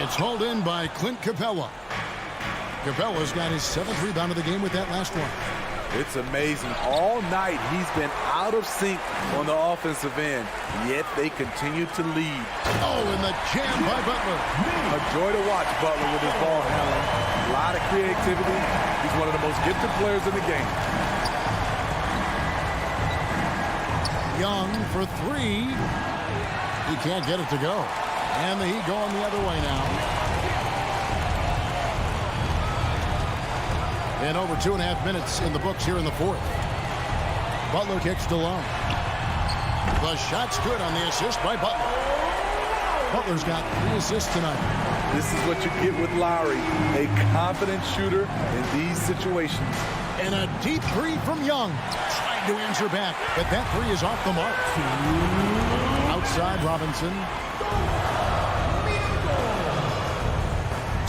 [SPEAKER 6] It's hauled in by Clint Capella. Capella's got his 7th rebound of the game with that last one.
[SPEAKER 8] It's amazing. All night he's been out of sync on the offensive end, yet they continue to lead.
[SPEAKER 6] Oh, and the jam by Butler.
[SPEAKER 8] A joy to watch Butler with his ball handling. A lot of creativity. He's one of the most gifted players in the game.
[SPEAKER 6] Young for 3. He can't get it to go. And the Heat going the other way now. And over 2.5 minutes in the books here in the 4th. Butler kicks to Love. The shot's good on the assist by Butler. Butler's got 3 assists tonight.
[SPEAKER 8] This is what you get with Lowry, a confident shooter in these situations.
[SPEAKER 6] And a deep 3 from Young. Trying to answer back, but that 3 is off the mark. Outside Robinson.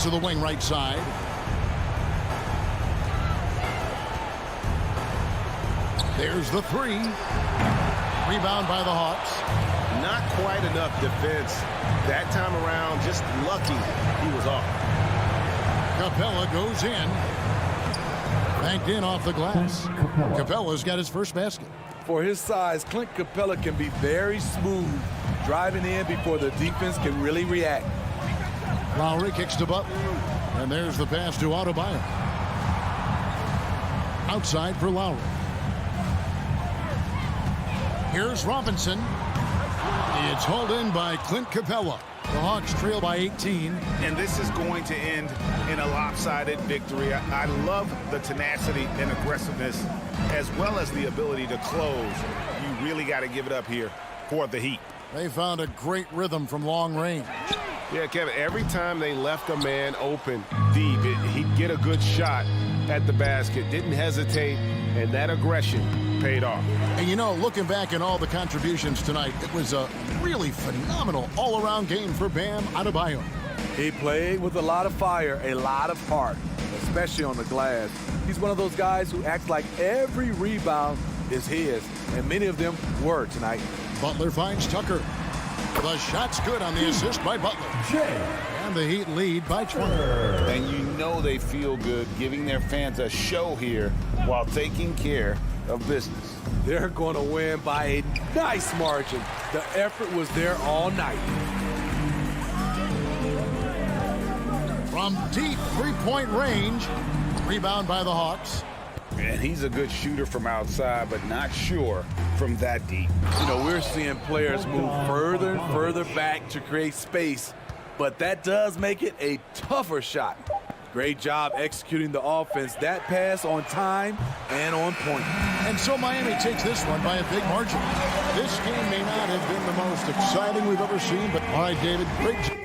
[SPEAKER 6] To the wing right side. There's the 3. Rebound by the Hawks.
[SPEAKER 9] Not quite enough defense. That time around, just lucky he was off.
[SPEAKER 6] Capella goes in. Banked in off the glass. Capella's got his first basket.
[SPEAKER 8] For his size, Clint Capella can be very smooth, driving in before the defense can really react.
[SPEAKER 6] Lowry kicks to Butler. And there's the pass to Adebayo. Outside for Lowry. Here's Robinson. It's hauled in by Clint Capella. The Hawks trail by 18.
[SPEAKER 7] And this is going to end in a lopsided victory. I love the tenacity and aggressiveness, as well as the ability to close. You really got to give it up here for the Heat.
[SPEAKER 6] They found a great rhythm from long range.
[SPEAKER 9] Yeah, Kevin, every time they left a man open deep, he'd get a good shot at the basket. Didn't hesitate, and that aggression paid off.
[SPEAKER 6] And you know, looking back at all the contributions tonight, it was a really phenomenal all-around game for Bam Adebayo.
[SPEAKER 8] He played with a lot of fire, a lot of heart, especially on the glass. He's one of those guys who acts like every rebound is his, and many of them were tonight.
[SPEAKER 6] Butler finds Tucker. The shot's good on the assist by Butler. And the Heat lead by 20.
[SPEAKER 7] And you know they feel good giving their fans a show here while taking care of business.
[SPEAKER 8] They're going to win by a nice margin. The effort was there all night.
[SPEAKER 6] From deep three-point range, rebound by the Hawks.
[SPEAKER 7] And he's a good shooter from outside, but not sure from that deep.
[SPEAKER 8] You know, we're seeing players move further and further back to create space, but that does make it a tougher shot. Great job executing the offense. That pass on time and on point.
[SPEAKER 6] And so Miami takes this one by a big margin. This game may not have been the most exciting we've ever seen, but all right, David, great job.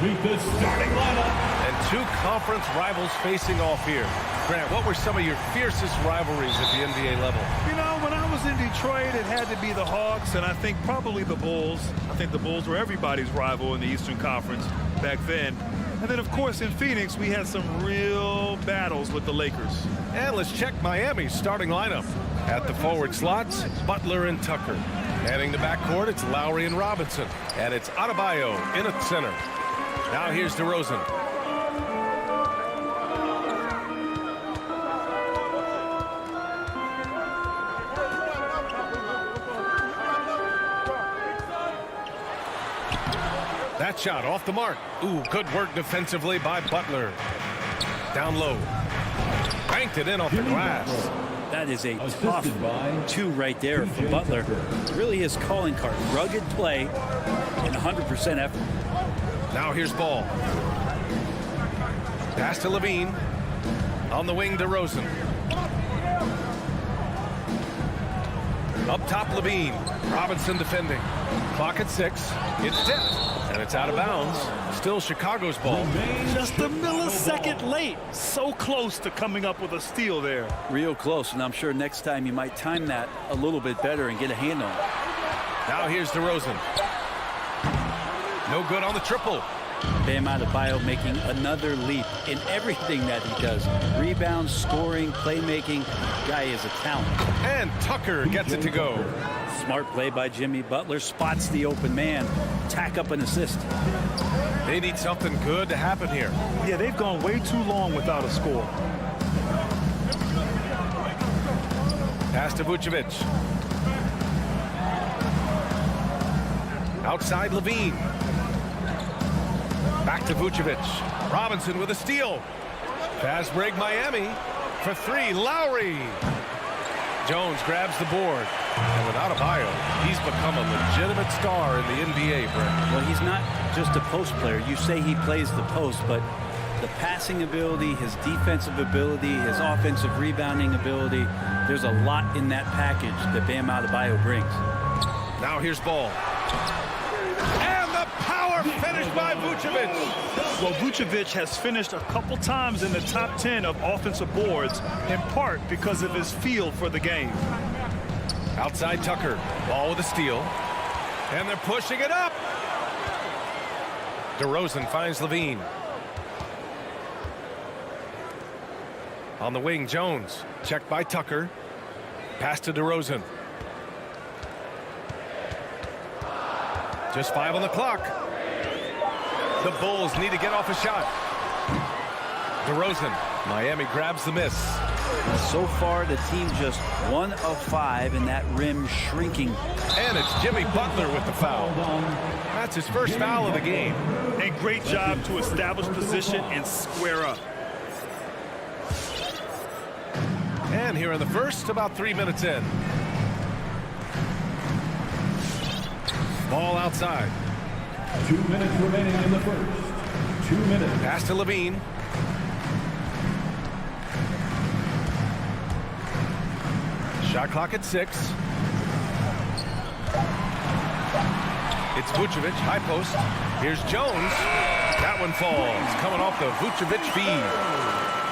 [SPEAKER 4] meet the starting lineup.
[SPEAKER 1] And two conference rivals facing off here. Grant, what were some of your fiercest rivalries at the NBA level?
[SPEAKER 3] You know, when I was in Detroit, it had to be the Hawks, and I think probably the Bulls. I think the Bulls were everybody's rival in the Eastern Conference back then. And then, of course, in Phoenix, we had some real battles with the Lakers.
[SPEAKER 1] And let's check Miami's starting lineup. At the forward slots, Butler and Tucker. Heading the backcourt, it's Lowry and Robinson. And it's Adebayo in at center. Now here's DeRozan. That shot off the mark. Ooh, good work defensively by Butler. Down low. Banked it in off the glass.
[SPEAKER 10] That is a tough two right there for Butler. Really his calling card. Rugged play and 100% effort.
[SPEAKER 1] Now here's Ball. Pass to Levine. On the wing, DeRozan. Up top, Levine. Robinson defending. Clock at 6. It's tipped. And it's out of bounds. Still Chicago's ball.
[SPEAKER 3] Just a millisecond late. So close to coming up with a steal there.
[SPEAKER 10] Real close, and I'm sure next time you might time that a little bit better and get a hand on it.
[SPEAKER 1] Now here's DeRozan. No good on the triple.
[SPEAKER 10] Bam Adebayo making another leap in everything that he does. Rebounds, scoring, playmaking. Guy is a talent.
[SPEAKER 1] And Tucker gets it to go.
[SPEAKER 10] Smart play by Jimmy Butler. Spots the open man. Tack up an assist.
[SPEAKER 1] They need something good to happen here.
[SPEAKER 3] Yeah, they've gone way too long without a score.
[SPEAKER 1] Pass to Vucevic. Outside Levine. Back to Vucevic. Robinson with a steal. Fast break Miami. For 3, Lowry. Jones grabs the board. And with Adebayo, he's become a legitimate star in the NBA, Brent.
[SPEAKER 10] Well, he's not just a post player. You say he plays the post, but the passing ability, his defensive ability, his offensive rebounding ability, there's a lot in that package that Bam Adebayo brings.
[SPEAKER 1] Now here's Ball. And the power finish by Vucevic.
[SPEAKER 3] Well, Vucevic has finished a couple times in the top 10 of offensive boards, in part because of his feel for the game.
[SPEAKER 1] Outside Tucker. Ball with a steal. And they're pushing it up. DeRozan finds Levine. On the wing, Jones. Checked by Tucker. Pass to DeRozan. Just 5 on the clock. The Bulls need to get off a shot. DeRozan. Miami grabs the miss.
[SPEAKER 10] So far, the team just 1 of 5 in that rim shrinking.
[SPEAKER 1] And it's Jimmy Butler with the foul. That's his first foul of the game.
[SPEAKER 3] A great job to establish position and square up.
[SPEAKER 1] And here in the first, about 3 minutes in. Ball outside.
[SPEAKER 4] 2 minutes remaining in the first. 2 minutes.
[SPEAKER 1] Pass to Levine. Shot clock at 6. It's Vucevic, high post. Here's Jones. That one falls, coming off the Vucevic feed.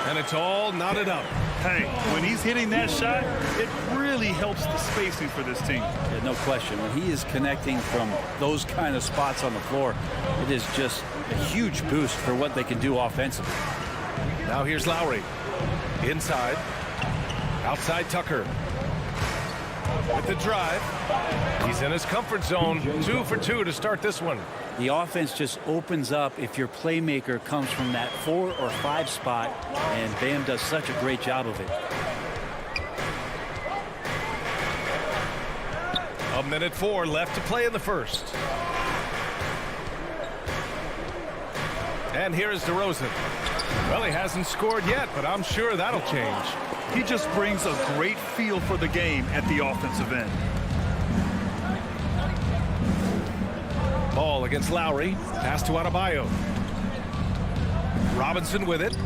[SPEAKER 1] And it's all knotted up.
[SPEAKER 3] Hey, when he's hitting that shot, it really helps the spacing for this team.
[SPEAKER 10] Yeah, no question. When he is connecting from those kind of spots on the floor, it is just a huge boost for what they can do offensively.
[SPEAKER 1] Now here's Lowry. Inside. Outside Tucker. With the drive. He's in his comfort zone. 2 for 2 to start this one.
[SPEAKER 10] The offense just opens up if your playmaker comes from that 4 or 5 spot, and Bam does such a great job of it.
[SPEAKER 1] 1:04 left to play in the first. And here is DeRozan. Well, he hasn't scored yet, but I'm sure that'll change.
[SPEAKER 3] He just brings a great feel for the game at the offensive end.
[SPEAKER 1] Ball against Lowry. Pass to Adebayo. Robinson with it.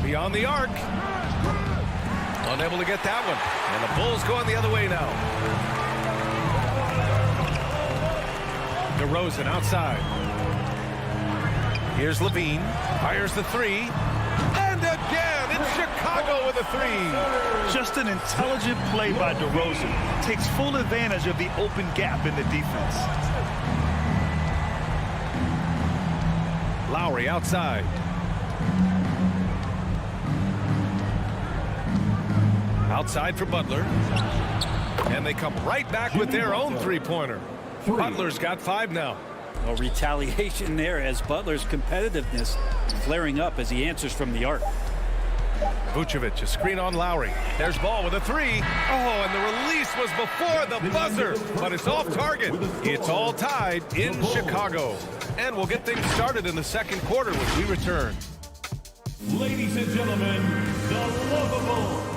[SPEAKER 1] Beyond the arc. Unable to get that one. And the Bulls going the other way now. DeRozan outside. Here's Levine. Fires the three. And again, it's Chicago with a three.
[SPEAKER 3] Just an intelligent play by DeRozan. Takes full advantage of the open gap in the defense.
[SPEAKER 1] Lowry outside. Outside for Butler. And they come right back with their own three-pointer. Butler's got 5 now.
[SPEAKER 10] A retaliation there as Butler's competitiveness flaring up as he answers from the arc.
[SPEAKER 1] Vucevic, a screen on Lowry. There's Ball with a three. Oh, and the release was before the buzzer, but it's off target. It's all tied in Chicago. And we'll get things started in the second quarter when we return.
[SPEAKER 4] Ladies and gentlemen, the lovable.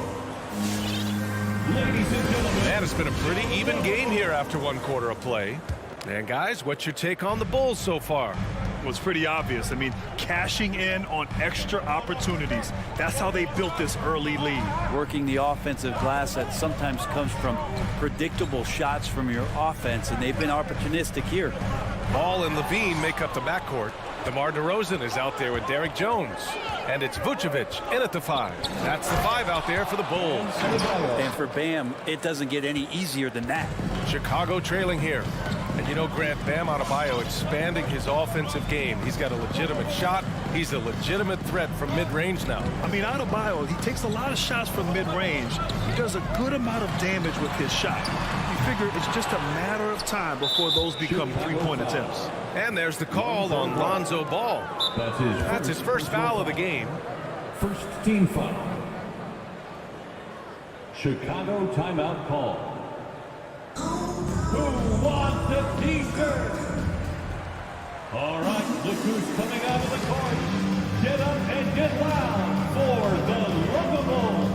[SPEAKER 4] Ladies and gentlemen.
[SPEAKER 1] Man, it's been a pretty even game here after 1 quarter of play. And guys, what's your take on the Bulls so far?
[SPEAKER 3] Well, it's pretty obvious. I mean, cashing in on extra opportunities. That's how they built this early lead.
[SPEAKER 10] Working the offensive glass that sometimes comes from predictable shots from your offense, and they've been opportunistic here.
[SPEAKER 1] Ball and Levine make up the backcourt. DeMar DeRozan is out there with Derrick Jones. And it's Vucevic in at the 5. That's the 5 out there for the Bulls.
[SPEAKER 10] And for Bam, it doesn't get any easier than that.
[SPEAKER 1] Chicago trailing here. And you know, Grant, Bam Adebayo expanding his offensive game. He's got a legitimate shot. He's a legitimate threat from mid-range now.
[SPEAKER 3] I mean, Adebayo, he takes a lot of shots from mid-range. He does a good amount of damage with his shot. You figure it's just a matter of time before those become three-point attempts.
[SPEAKER 1] And there's the call on Lonzo Ball. That's his first foul of the game.
[SPEAKER 4] First team foul. Chicago timeout call. Who wants the t-shirt? All right, look who's coming out of the court. Get up and get loud for the lovable.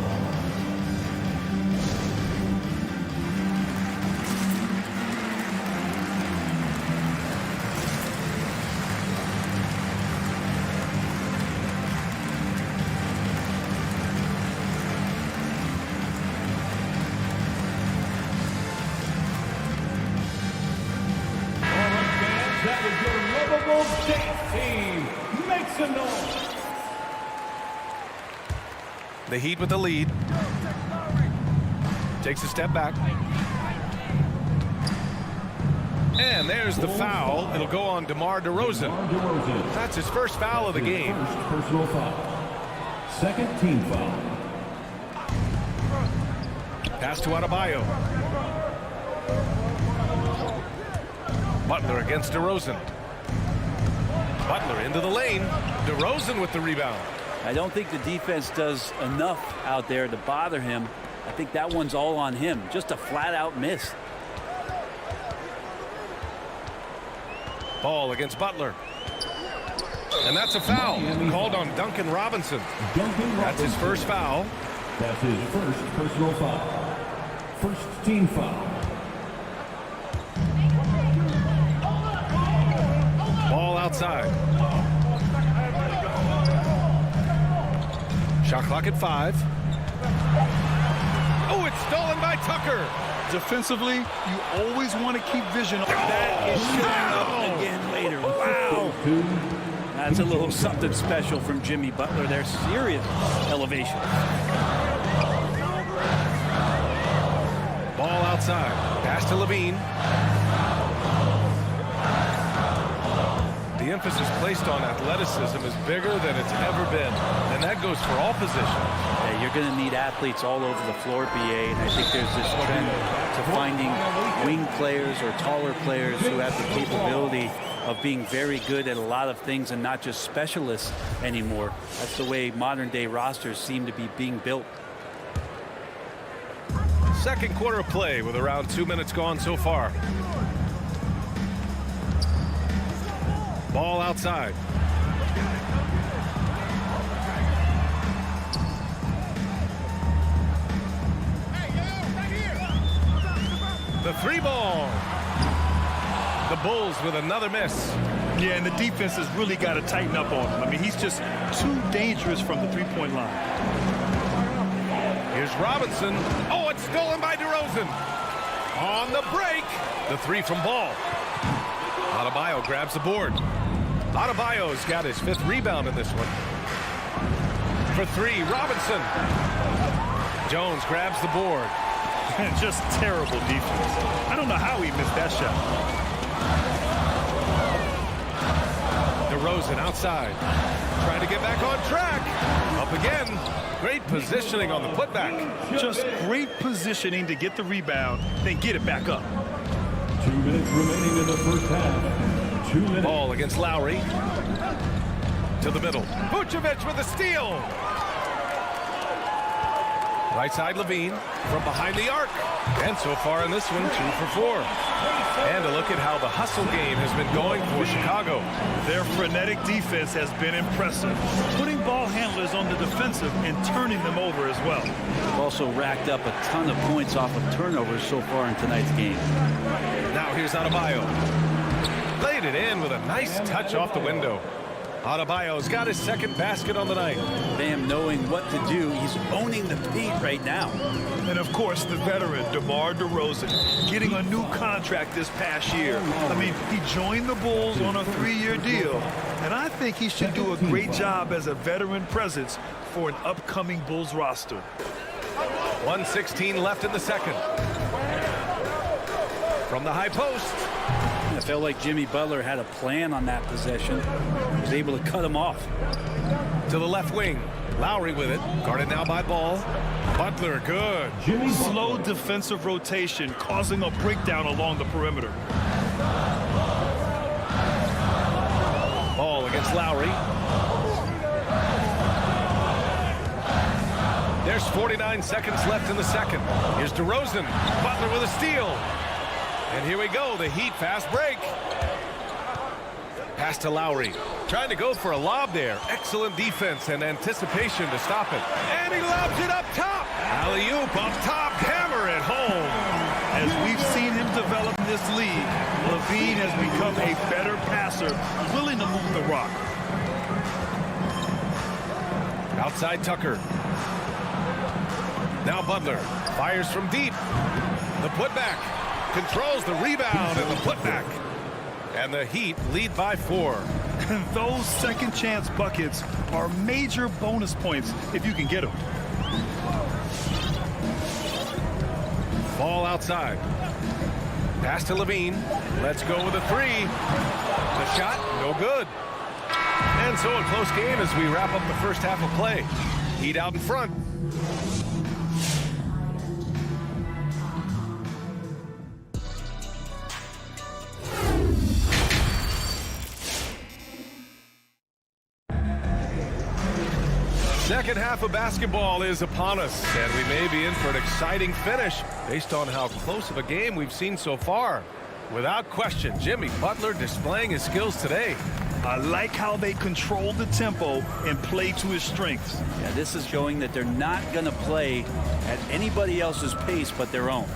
[SPEAKER 1] The Heat with the lead. Takes a step back. And there's the foul. It'll go on DeMar DeRozan. That's his first foul of the game.
[SPEAKER 4] First personal foul. Second team foul.
[SPEAKER 1] Pass to Adebayo. Butler against DeRozan. Butler into the lane. DeRozan with the rebound.
[SPEAKER 10] I don't think the defense does enough out there to bother him. I think that one's all on him. Just a flat-out miss.
[SPEAKER 1] Ball against Butler. And that's a foul called on Duncan Robinson. That's his first foul.
[SPEAKER 4] That's his first personal foul. First team foul.
[SPEAKER 1] Ball outside. Shot clock at 5. Oh, it's stolen by Tucker.
[SPEAKER 3] Defensively, you always want to keep vision on that.
[SPEAKER 10] Is showing up again later. Wow. That's a little something special from Jimmy Butler. There's serious elevation.
[SPEAKER 1] Ball outside. Pass to Levine. The emphasis placed on athleticism is bigger than it's ever been. And that goes for all positions.
[SPEAKER 10] Yeah, you're going to need athletes all over the floor, BA. And I think there's this trend to finding wing players or taller players who have the capability of being very good at a lot of things and not just specialists anymore. That's the way modern day rosters seem to be being built.
[SPEAKER 1] Second quarter of play with around 2 minutes gone so far. Ball outside. The 3 ball. The Bulls with another miss.
[SPEAKER 3] Yeah, and the defense has really got to tighten up on him. I mean, he's just too dangerous from the three-point line.
[SPEAKER 1] Here's Robinson. Oh, it's stolen by DeRozan. On the break, the 3 from Ball. Adebayo grabs the board. Adebayo's got his 5th rebound in this one. For 3, Robinson. Jones grabs the board.
[SPEAKER 3] Just terrible defense. I don't know how he missed that shot.
[SPEAKER 1] DeRozan outside. Trying to get back on track. Up again. Great positioning on the putback.
[SPEAKER 3] Just great positioning to get the rebound, then get it back up.
[SPEAKER 4] 2 minutes remaining in the first half. 2 minutes.
[SPEAKER 1] Ball against Lowry. To the middle. Vucevic with a steal. Right side Levine from behind the arc. And so far in this one, 2 for 4. And a look at how the hustle game has been going for Chicago.
[SPEAKER 3] Their frenetic defense has been impressive, putting ball handlers on the defensive and turning them over as well.
[SPEAKER 10] They've also racked up a ton of points off of turnovers so far in tonight's game.
[SPEAKER 1] Now here's Adebayo. Laid it in with a nice touch off the window. Adebayo's got his 2nd basket on the night.
[SPEAKER 10] Bam knowing what to do. He's owning the paint right now.
[SPEAKER 3] And of course, the veteran, DeMar DeRozan, getting a new contract this past year. I mean, he joined the Bulls on a 3-year deal, and I think he should do a great job as a veteran presence for an upcoming Bulls roster.
[SPEAKER 1] 1:16 left in the second. From the high post.
[SPEAKER 10] I felt like Jimmy Butler had a plan on that possession. He was able to cut him off.
[SPEAKER 1] To the left wing. Lowry with it. Guarded now by Ball. Butler, good.
[SPEAKER 3] Slow defensive rotation, causing a breakdown along the perimeter.
[SPEAKER 1] Ball against Lowry. There's 49 seconds left in the second. Here's DeRozan. Butler with a steal. And here we go, the Heat fast break. Pass to Lowry. Trying to go for a lob there. Excellent defense and anticipation to stop it. And he lobs it up top. Alley-oop up top. Hammer it home.
[SPEAKER 3] As we've seen him develop in this league, Levine has become a better passer, willing to move the rock.
[SPEAKER 1] Outside Tucker. Now Butler fires from deep. The putback. Controls the rebound and the putback. And the Heat lead by 4.
[SPEAKER 3] And those second chance buckets are major bonus points if you can get them.
[SPEAKER 1] Ball outside. Pass to Levine. Let's go with a 3. The shot, no good. And so a close game as we wrap up the first half of play. Heat out in front. Second half of basketball is upon us, and we may be in for an exciting finish based on how close of a game we've seen so far. Without question, Jimmy Butler displaying his skills today.
[SPEAKER 3] I like how they control the tempo and play to his strengths.
[SPEAKER 10] Yeah, this is showing that they're not going to play at anybody else's pace but their own.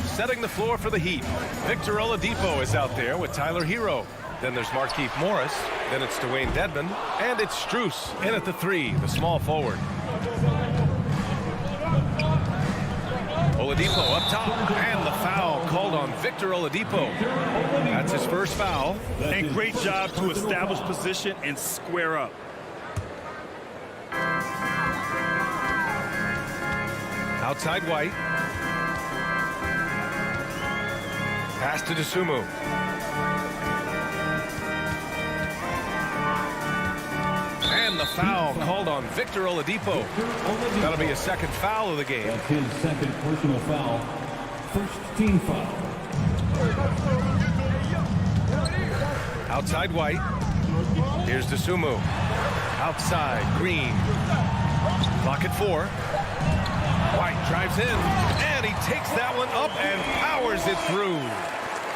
[SPEAKER 1] Setting the floor for the Heat. Victor Oladipo is out there with Tyler Hero. Then there's Markieff Morris. Then it's Dwayne Dedmon. And it's Strus in at the 3, the small forward. Oladipo up top. And the foul called on Victor Oladipo. That's his first foul.
[SPEAKER 3] And great job to establish position and square up.
[SPEAKER 1] Outside White. Pass to Dosunmu. And the foul called on Victor Oladipo. That'll be a second foul of the game.
[SPEAKER 4] That's his second personal foul. First team foul.
[SPEAKER 1] Outside White. Here's Dosunmu. Outside Green. Clock at 4. White drives in. And he takes that one up and powers it through.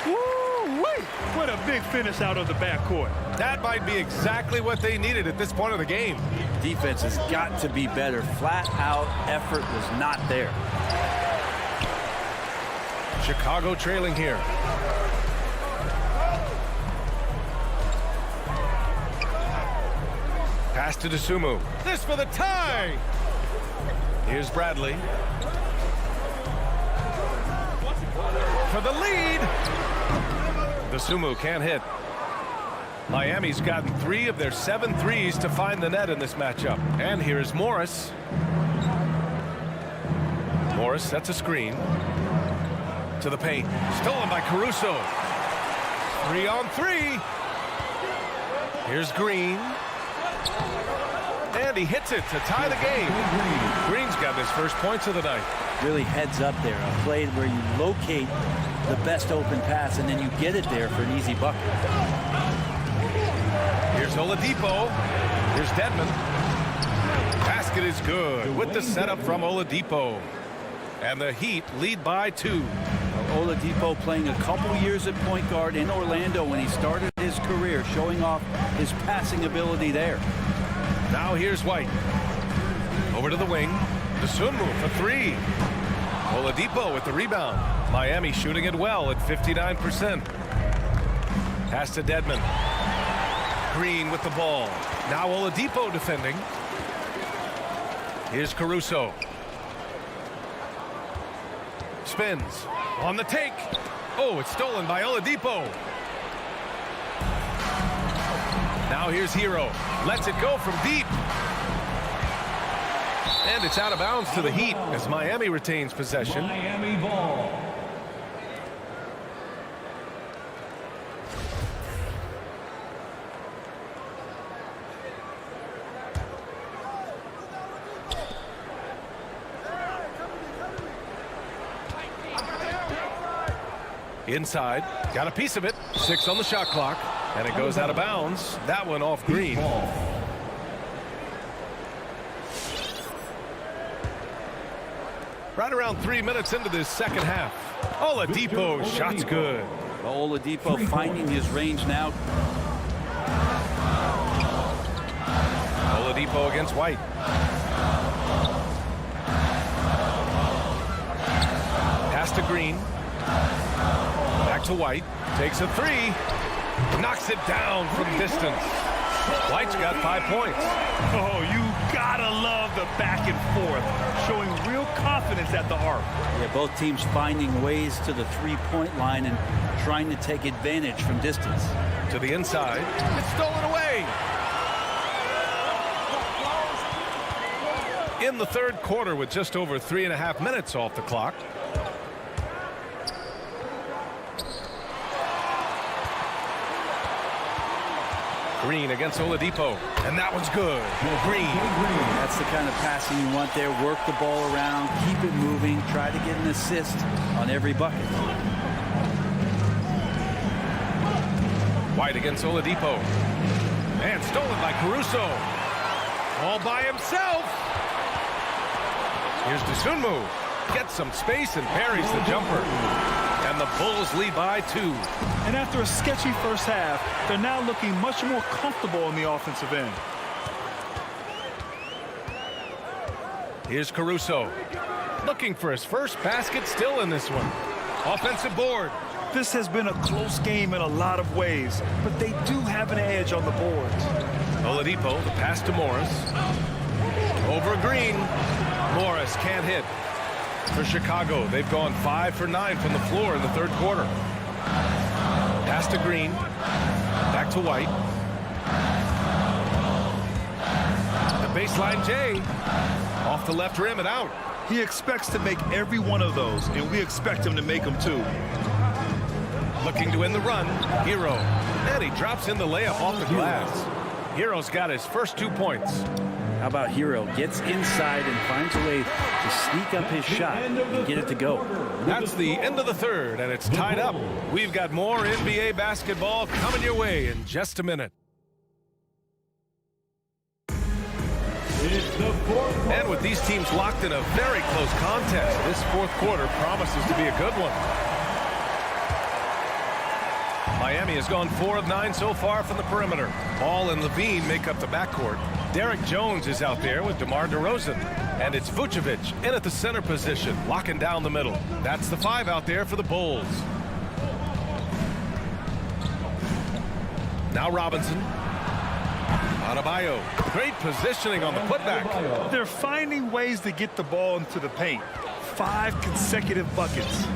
[SPEAKER 3] Woo-wee! What a big finish out of the backcourt.
[SPEAKER 1] That might be exactly what they needed at this point of the game.
[SPEAKER 10] Defense has got to be better. Flat out effort was not there.
[SPEAKER 1] Chicago trailing here. Pass to Dosunmu. This for the tie. Here's Bradley. For the lead. Dosunmu can't hit. Miami's gotten 3 of their 7 threes to find the net in this matchup. And here's Morris. Morris sets a screen to the paint. Stolen by Caruso. 3-on-3. Here's Green. And he hits it to tie the game. Green's got his first points of the night.
[SPEAKER 10] Really heads up there. A play where you locate the best open pass and then you get it there for an easy bucket.
[SPEAKER 1] Here's Oladipo. Here's Dedmon. Basket is good with the setup from Oladipo. And the Heat lead by 2.
[SPEAKER 10] Oladipo playing a couple years at point guard in Orlando when he started his career, showing off his passing ability there.
[SPEAKER 1] Now here's White. Over to the wing. The Sunmu for 3. Oladipo with the rebound. Miami shooting it well at 59%. Pass to Dedmon. Green with the ball. Now Oladipo defending. Here's Caruso. Spins. On the take. Oh, it's stolen by Oladipo. Now here's Hero. Lets it go from deep. And it's out of bounds to the Heat as Miami retains possession.
[SPEAKER 4] Miami ball.
[SPEAKER 1] Inside, got a piece of it. 6 on the shot clock, and it goes out of bounds. That one off Green. Right around 3 minutes into this second half. Oladipo, shot's good.
[SPEAKER 10] Oladipo finding his range now.
[SPEAKER 1] Oladipo against White. Pass to Green. Back to White. Takes a 3. Knocks it down from distance. White's got 5 points.
[SPEAKER 3] Oh, you gotta love the back and forth, showing real confidence at the arc.
[SPEAKER 10] Yeah, both teams finding ways to the three-point line and trying to take advantage from distance.
[SPEAKER 1] To the inside. It's stolen away. In the third quarter with just over 3.5 minutes off the clock. Green against Oladipo, and that one's good. Green.
[SPEAKER 10] That's the kind of passing you want there. Work the ball around, keep it moving, try to get an assist on every bucket.
[SPEAKER 1] White against Oladipo. And stolen by Caruso. All by himself. Here's Sunmu. Gets some space and parries the jumper. And the Bulls lead by 2.
[SPEAKER 3] And after a sketchy first half, they're now looking much more comfortable on the offensive end.
[SPEAKER 1] Here's Caruso. Looking for his first basket still in this one. Offensive board.
[SPEAKER 3] This has been a close game in a lot of ways, but they do have an edge on the boards.
[SPEAKER 1] Oladipo, the pass to Morris. Over Green. Morris can't hit. For Chicago, they've gone 5 for 9 from the floor in the third quarter. Pass to Green. Back to White. The baseline J. Off the left rim and out.
[SPEAKER 3] He expects to make every one of those, and we expect him to make them too.
[SPEAKER 1] Looking to win the run. Hero. And he drops in the layup off the glass. Hero's got his first 2 points.
[SPEAKER 10] How about Hero? Gets inside and finds a way to sneak up his shot and get it to go.
[SPEAKER 1] That's the end of the third, and it's tied up. We've got more NBA basketball coming your way in just a minute. And with these teams locked in a very close contest, this fourth quarter promises to be a good one. Miami has gone 4 of 9 so far from the perimeter. Ball and Levine make up the backcourt. Derek Jones is out there with DeMar DeRozan. And it's Vucevic in at the center position, locking down the middle. That's the 5 out there for the Bulls. Now Robinson. Adebayo. Great positioning on the putback.
[SPEAKER 3] They're finding ways to get the ball into the paint. 5 consecutive buckets.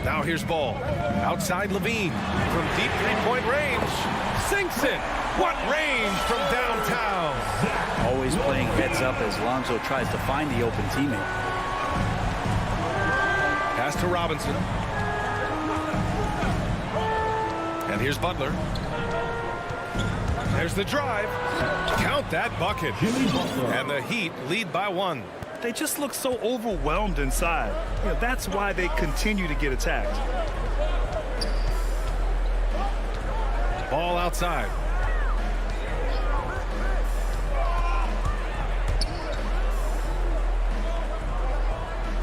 [SPEAKER 1] Now here's Ball. Outside Levine from deep three-point range. Sinks it. What range from downtown.
[SPEAKER 10] Always playing heads up as Lonzo tries to find the open teammate.
[SPEAKER 1] Pass to Robinson. And here's Butler. There's the drive. Count that bucket. And the Heat lead by 1.
[SPEAKER 3] They just look so overwhelmed inside. You know, that's why they continue to get attacked.
[SPEAKER 1] Ball outside.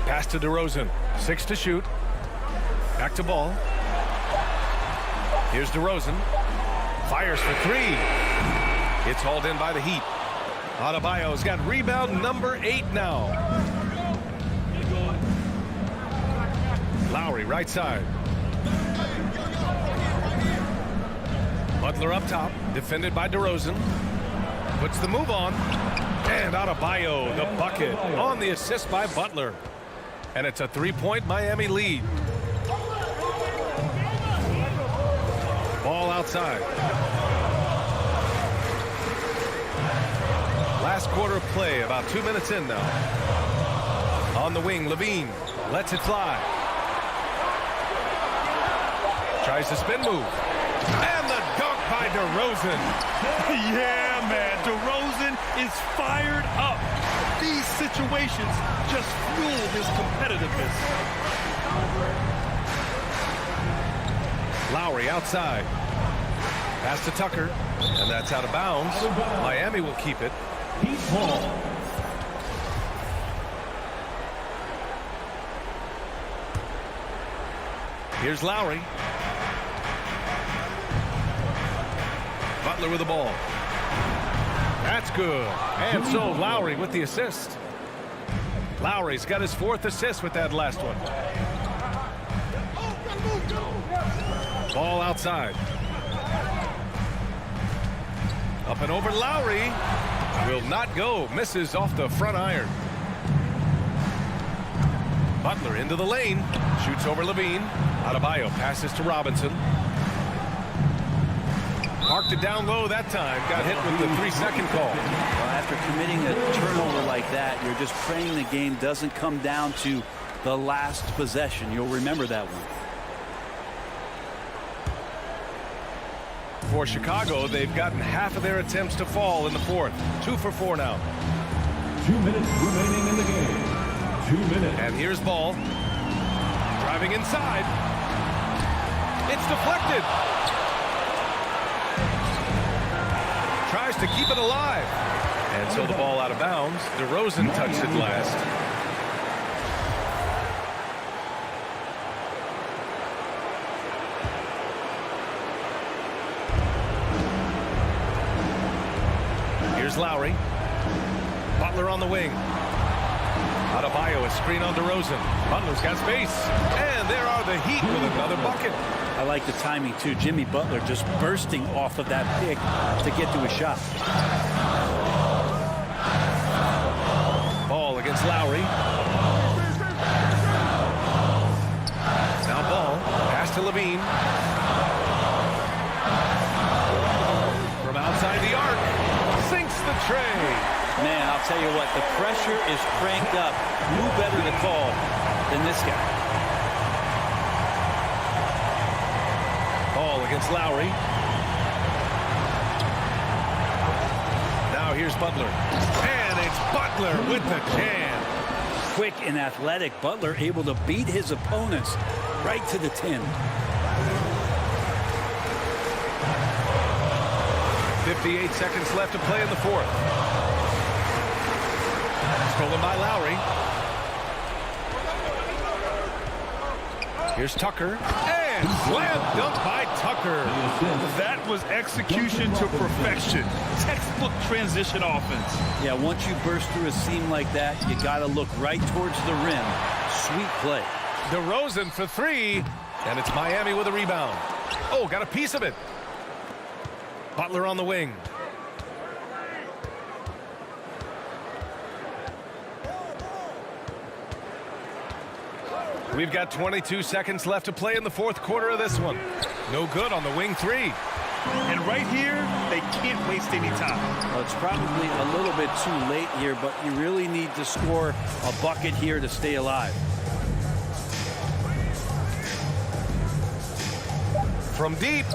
[SPEAKER 1] Pass to DeRozan. 6 to shoot. Back to Ball. Here's DeRozan. Fires for 3. It's hauled in by the Heat. Adebayo's got rebound number 8 now. Lowry right side. Butler up top, defended by DeRozan. Puts the move on. And Adebayo, the bucket on the assist by Butler. And it's a 3-point Miami lead. Ball outside. Last quarter of play, about 2 minutes in now. On the wing, Levine lets it fly. Tries the spin move. And the dunk by DeRozan.
[SPEAKER 3] Yeah, man, DeRozan is fired up. These situations just fuel his competitiveness.
[SPEAKER 1] Lowry outside. Pass to Tucker. And that's out of bounds. Miami will keep it. Here's Lowry. Butler with the ball. That's good. And so Lowry with the assist. Lowry's got his 4th assist with that last one. Ball outside. Up and over Lowry. Will not go. Misses off the front iron. Butler into the lane. Shoots over Levine. Adebayo passes to Robinson. Marked it down low that time. Got hit with the 3-second call.
[SPEAKER 10] Well, after committing a turnover like that, you're just praying the game doesn't come down to the last possession. You'll remember that one.
[SPEAKER 1] For Chicago, they've gotten half of their attempts to fall in the 4th. 2 for 4 now.
[SPEAKER 4] 2 minutes remaining in the game. 2 minutes.
[SPEAKER 1] And here's Ball. Driving inside. It's deflected. Tries to keep it alive. And so the ball out of bounds. DeRozan touched it last. Here's Lowry. Butler on the wing. Adebayo, a screen on DeRozan. Butler's got space. And there are the Heat with another bucket.
[SPEAKER 10] I like the timing, too. Jimmy Butler just bursting off of that pick to get to a shot.
[SPEAKER 1] Ball against Lowry. Now Ball. Pass to Levine. From outside the arc. Sinks the tray.
[SPEAKER 10] Man, I'll tell you what, the pressure is cranked up. Who better to call than this guy?
[SPEAKER 1] Ball against Lowry. Now here's Butler. And it's Butler with the jam.
[SPEAKER 10] Quick and athletic, Butler able to beat his opponents right to the 10.
[SPEAKER 1] 58 seconds left to play in the 4th. Stolen by Lowry. Here's Tucker. And slam dunk by Tucker.
[SPEAKER 3] That was execution to perfection. Textbook transition offense.
[SPEAKER 10] Yeah, once you burst through a seam like that, you got to look right towards the rim. Sweet play.
[SPEAKER 1] DeRozan for 3. And it's Miami with a rebound. Oh, got a piece of it. Butler on the wing. We've got 22 seconds left to play in the fourth quarter of this one. No good on the wing three.
[SPEAKER 3] And right here, they can't waste any time.
[SPEAKER 10] Well, it's probably a little bit too late here, but you really need to score a bucket here to stay alive.
[SPEAKER 1] From deep.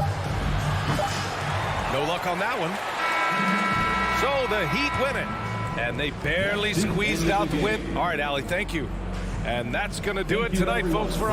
[SPEAKER 1] No luck on that one. So the Heat win it. And they barely squeezed out the win. All right, Allie, thank you. And that's going to do it tonight, folks. For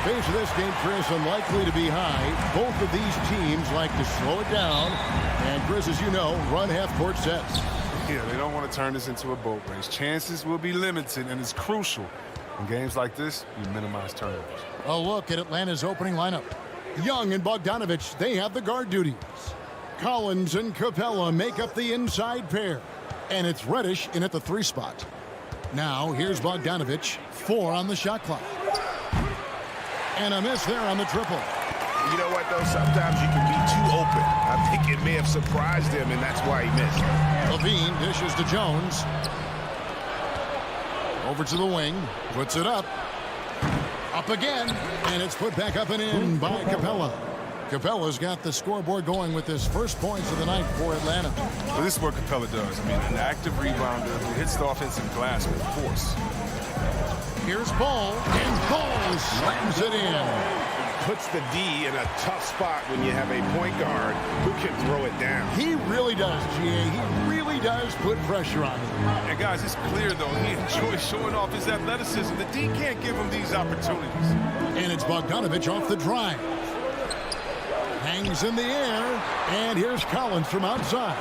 [SPEAKER 6] pace of this game, Chris, unlikely to be high. Both of these teams like to slow it down. And, Chris, as you know, run half-court sets.
[SPEAKER 2] Yeah, they don't want to turn this into a boat race. Chances will be limited, and it's crucial. In games like this, you minimize turnovers.
[SPEAKER 6] A look at Atlanta's opening lineup. Young and Bogdanovich, they have the guard duties. Collins and Capella make up the inside pair. And it's Reddish in at the 3 spot. Now, here's Bogdanovich, 4 on the shot clock. And a miss there on the triple.
[SPEAKER 7] You know what, though? Sometimes you can be too open. I think it may have surprised him, and that's why he missed.
[SPEAKER 6] Levine dishes to Jones. Over to the wing. Puts it up. Up again. And it's put back up and in by Capella. Capella's got the scoreboard going with his first points of the night for Atlanta.
[SPEAKER 2] Well, this is what Capella does. I mean, an active rebounder who hits the offensive glass with force.
[SPEAKER 6] Here's Ball, and Ball slams it in.
[SPEAKER 7] Puts the D in a tough spot when you have a point guard who can throw it down.
[SPEAKER 6] He really does, GA. He really does put pressure on him.
[SPEAKER 2] And, guys, it's clear, though, he enjoys showing off his athleticism. The D can't give him these opportunities.
[SPEAKER 6] And it's Bogdanovich off the drive. Hangs in the air, and here's Collins from outside.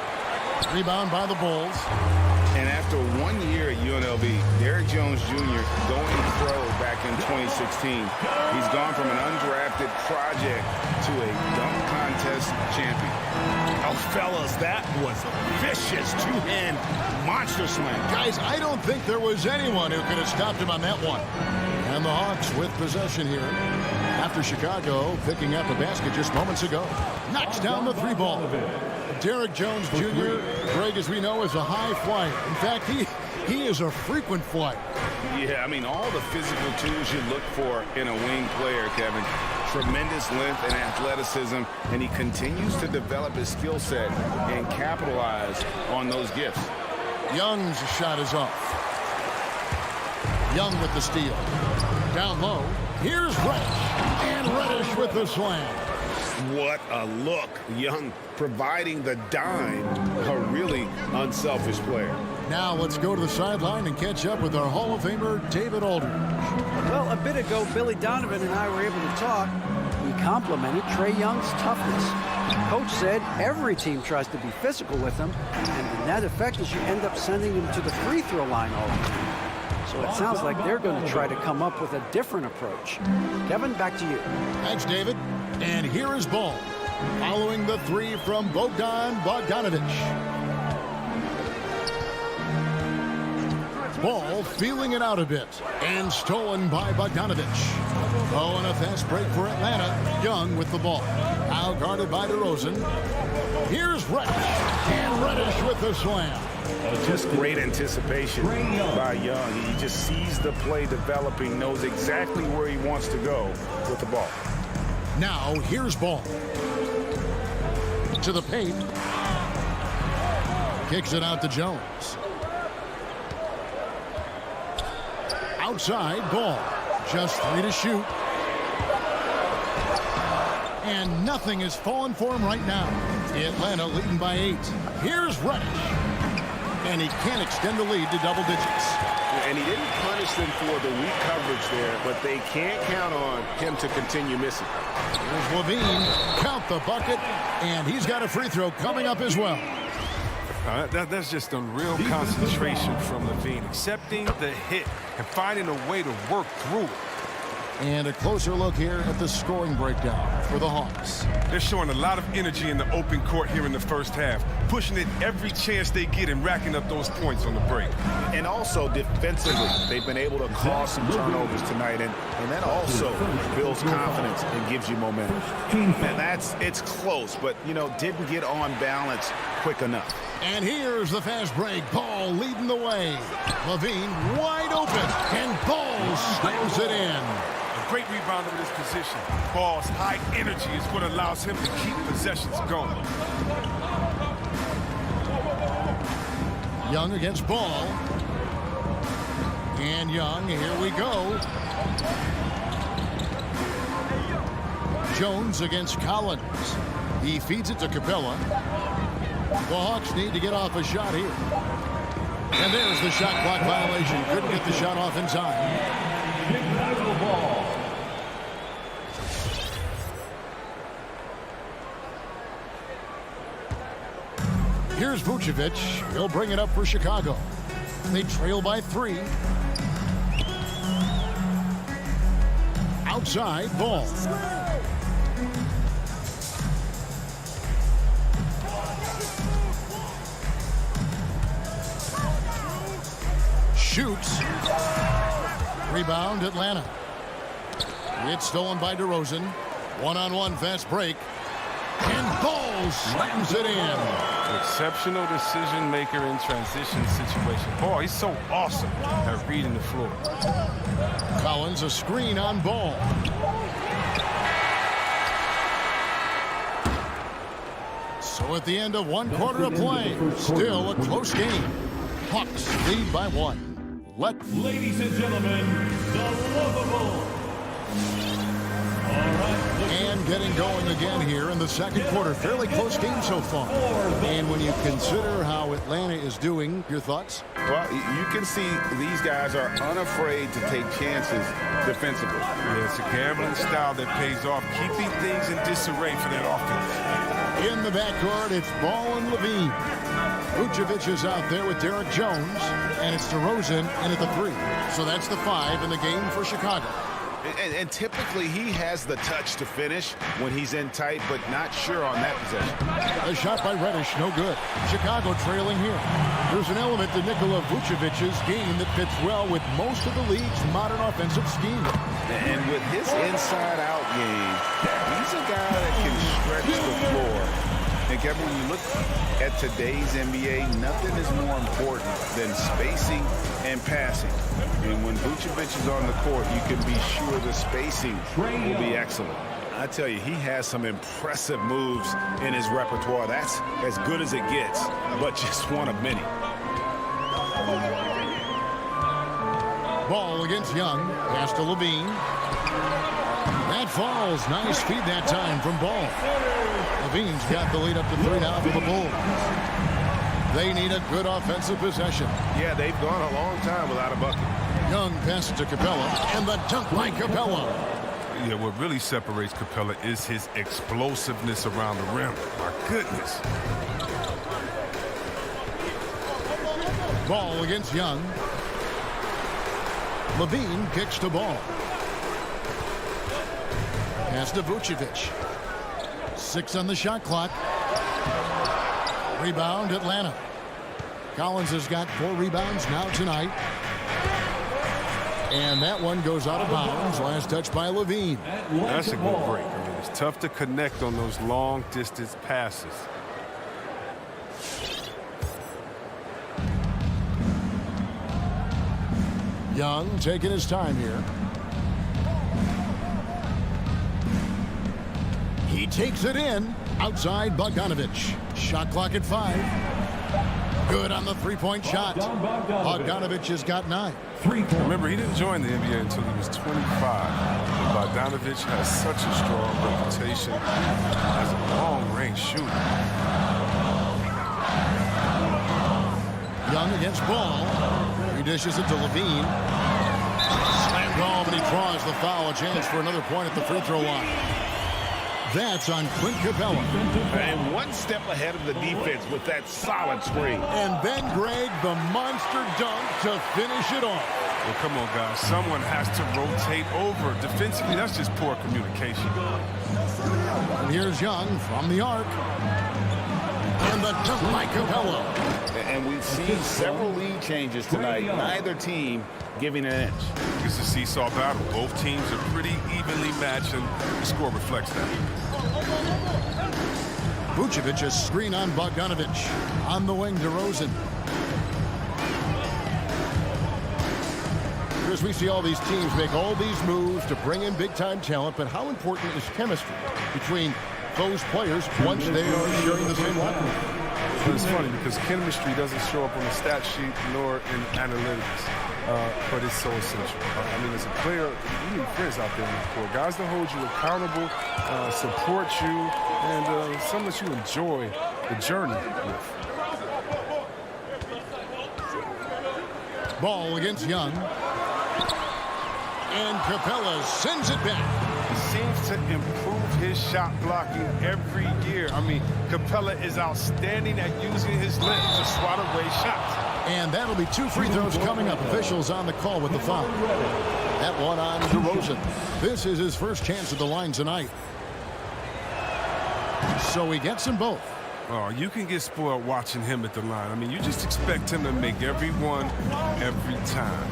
[SPEAKER 6] Rebound by the Bulls.
[SPEAKER 7] And after 1 year at UNLV, Derrick Jones Jr. going pro back in 2016. He's gone from an undrafted project to a dunk contest champion. Oh, fellas, that was a vicious two-hand monster slam.
[SPEAKER 6] Guys, I don't think there was anyone who could have stopped him on that one. And the Hawks with possession here. After Chicago picking up a basket just moments ago. Knocks down the 3 ball. Derrick Jones Jr., Greg, as we know, is a high flyer. In fact, he is a frequent flyer.
[SPEAKER 7] Yeah, I mean, all the physical tools you look for in a wing player, Kevin. Tremendous length and athleticism, and he continues to develop his skill set and capitalize on those gifts.
[SPEAKER 6] Young's shot is off. Young with the steal. Down low. Here's Reddish. And Reddish with the slam.
[SPEAKER 7] What a look. Young providing the dime. A really unselfish player.
[SPEAKER 6] Now let's go to the sideline and catch up with our Hall of Famer, David Aldridge.
[SPEAKER 11] Well, a bit ago, Billy Donovan and I were able to talk. He complimented Trae Young's toughness. Coach said every team tries to be physical with him, and the net effect is you end up sending him to the free throw line all the time. So it sounds like they're going to try to come up with a different approach. Kevin, back to you.
[SPEAKER 6] Thanks, David. And here is Ball, following the 3 from Bogdanovich. Ball feeling it out a bit, and stolen by Bogdanovich. Oh, and a fast break for Atlanta. Young with the ball. Now guarded by DeRozan. Here's Reddish, and Reddish with the slam.
[SPEAKER 7] Just great anticipation by Young. He just sees the play developing, knows exactly where he wants to go with the ball.
[SPEAKER 6] Now, here's Ball. To the paint. Kicks it out to Jones. Outside, Ball. Just 3 to shoot. And nothing is falling for him right now. Atlanta leading by 8. Here's Reddish. And he can't extend the lead to double digits.
[SPEAKER 9] And he didn't punish them for the weak coverage there, but they can't count on him to continue missing.
[SPEAKER 6] Here's Levine. Count the bucket. And he's got a free throw coming up as well.
[SPEAKER 2] That's just a real concentration from Levine, accepting the hit and finding a way to work through it.
[SPEAKER 6] And a closer look here at the scoring breakdown for the Hawks.
[SPEAKER 2] They're showing a lot of energy in the open court here in the first half, pushing it every chance they get and racking up those points on the break.
[SPEAKER 7] And also defensively, they've been able to cause some turnovers tonight, and that also builds confidence and gives you momentum. And it's close, but, didn't get on balance quick enough.
[SPEAKER 6] And here's the fast break. Ball leading the way. Levine wide open, and Ball slams it in.
[SPEAKER 2] A great rebounder in this position. Ball's high energy is what allows him to keep possessions going.
[SPEAKER 6] Young against Ball. And Young, here we go. Jones against Collins. He feeds it to Capella. The Hawks need to get off a shot here. And there's the shot clock violation. Couldn't get the shot off in time. Here's Vucevic. He'll bring it up for Chicago. They trail by 3. Outside, Ball. Shoots. Rebound, Atlanta. It's stolen by DeRozan. One-on-one fast break. And Ball slams it in.
[SPEAKER 2] Exceptional decision maker in transition situation. Boy, he's so awesome at reading the floor.
[SPEAKER 6] Collins, a screen on Ball. So at the end of 1 quarter of play, still a close game. Hawks lead by 1.
[SPEAKER 4] Ladies and gentlemen, the lovable.
[SPEAKER 6] And getting going again here in the second quarter. Fairly close game so far. And when you consider how Atlanta is doing, your thoughts?
[SPEAKER 7] Well, you can see these guys are unafraid to take chances defensively.
[SPEAKER 2] Yeah, it's a gambling style that pays off, keeping things in disarray for that offense.
[SPEAKER 6] In the backcourt, it's Ball and Levine. Vucevic is out there with Derek Jones, and it's DeRozan in at the 3. So that's the 5 in the game for Chicago.
[SPEAKER 7] And typically he has the touch to finish when he's in tight, but not sure on that possession.
[SPEAKER 6] A shot by Reddish, no good. Chicago trailing here. There's an element to Nikola Vucevic's game that fits well with most of the league's modern offensive scheme.
[SPEAKER 7] And with his inside-out game, he's a guy that can stretch the floor. And Kevin, when you look at today's NBA, nothing is more important than spacing and passing. And when Vucevic is on the court, you can be sure the spacing will be excellent. I tell you, he has some impressive moves in his repertoire. That's as good as it gets, but just one of many.
[SPEAKER 6] Ball against Young. Pass to Levine. That falls. Nice feed that time from Ball. Levine's got the lead up to 3 now for the Bulls. They need a good offensive possession.
[SPEAKER 9] Yeah, they've gone a long time without a bucket.
[SPEAKER 6] Young passes to Capella, and the dunk by Capella.
[SPEAKER 2] Yeah, what really separates Capella is his explosiveness around the rim. My goodness.
[SPEAKER 6] Ball against Young. Levine kicks to Ball. Pass to Vucevic. 6 on the shot clock. Rebound, Atlanta. Collins has got 4 rebounds now tonight. And that one goes out of bounds. Last touch by Levine.
[SPEAKER 2] That's a good break. I mean, it's tough to connect on those long-distance passes.
[SPEAKER 6] Young taking his time here. He takes it in. Outside Bogdanovich. Shot clock at 5. Good on the 3-point shot. Bogdanovich has got 9.
[SPEAKER 2] Remember, he didn't join the NBA until he was 25. Bogdanovich has such a strong reputation as a long-range shooter.
[SPEAKER 6] Young against Ball. He dishes it to Levine. Slammed home, and he draws the foul. A chance for another point at the free throw line. That's on Clint Capella.
[SPEAKER 9] And one step ahead of the defense with that solid screen.
[SPEAKER 6] And then, Greg, the monster dunk to finish it off.
[SPEAKER 2] Well, come on, guys. Someone has to rotate over. Defensively, that's just poor communication.
[SPEAKER 6] And here's Young from the arc. And the dunk by Capella.
[SPEAKER 7] And we've seen several lead changes tonight. Neither team giving an inch.
[SPEAKER 2] It's a seesaw battle. Both teams are pretty evenly matched, and the score reflects that.
[SPEAKER 6] Vucevic, a screen on Bogdanovich. On the wing, DeRozan. Chris, we see all these teams make all these moves to bring in big-time talent, but how important is chemistry between those players once they are sharing the same locker room?
[SPEAKER 2] But it's funny because chemistry doesn't show up on the stat sheet nor in analytics, but it's so essential. I mean, as a player, you need friends out there in the court. Guys that hold you accountable, support you, and some that you enjoy the journey with.
[SPEAKER 6] Ball against Young. And Capella sends it back.
[SPEAKER 2] He seems to improve his shot blocking every year. I mean, Capella is outstanding at using his length to swat away shots.
[SPEAKER 6] And that'll be 2 free throws coming up. Officials on the call with the foul. That one on DeRozan. This is his first chance at the line tonight. So he gets them both.
[SPEAKER 2] Oh, you can get spoiled watching him at the line. I mean, you just expect him to make every one every time.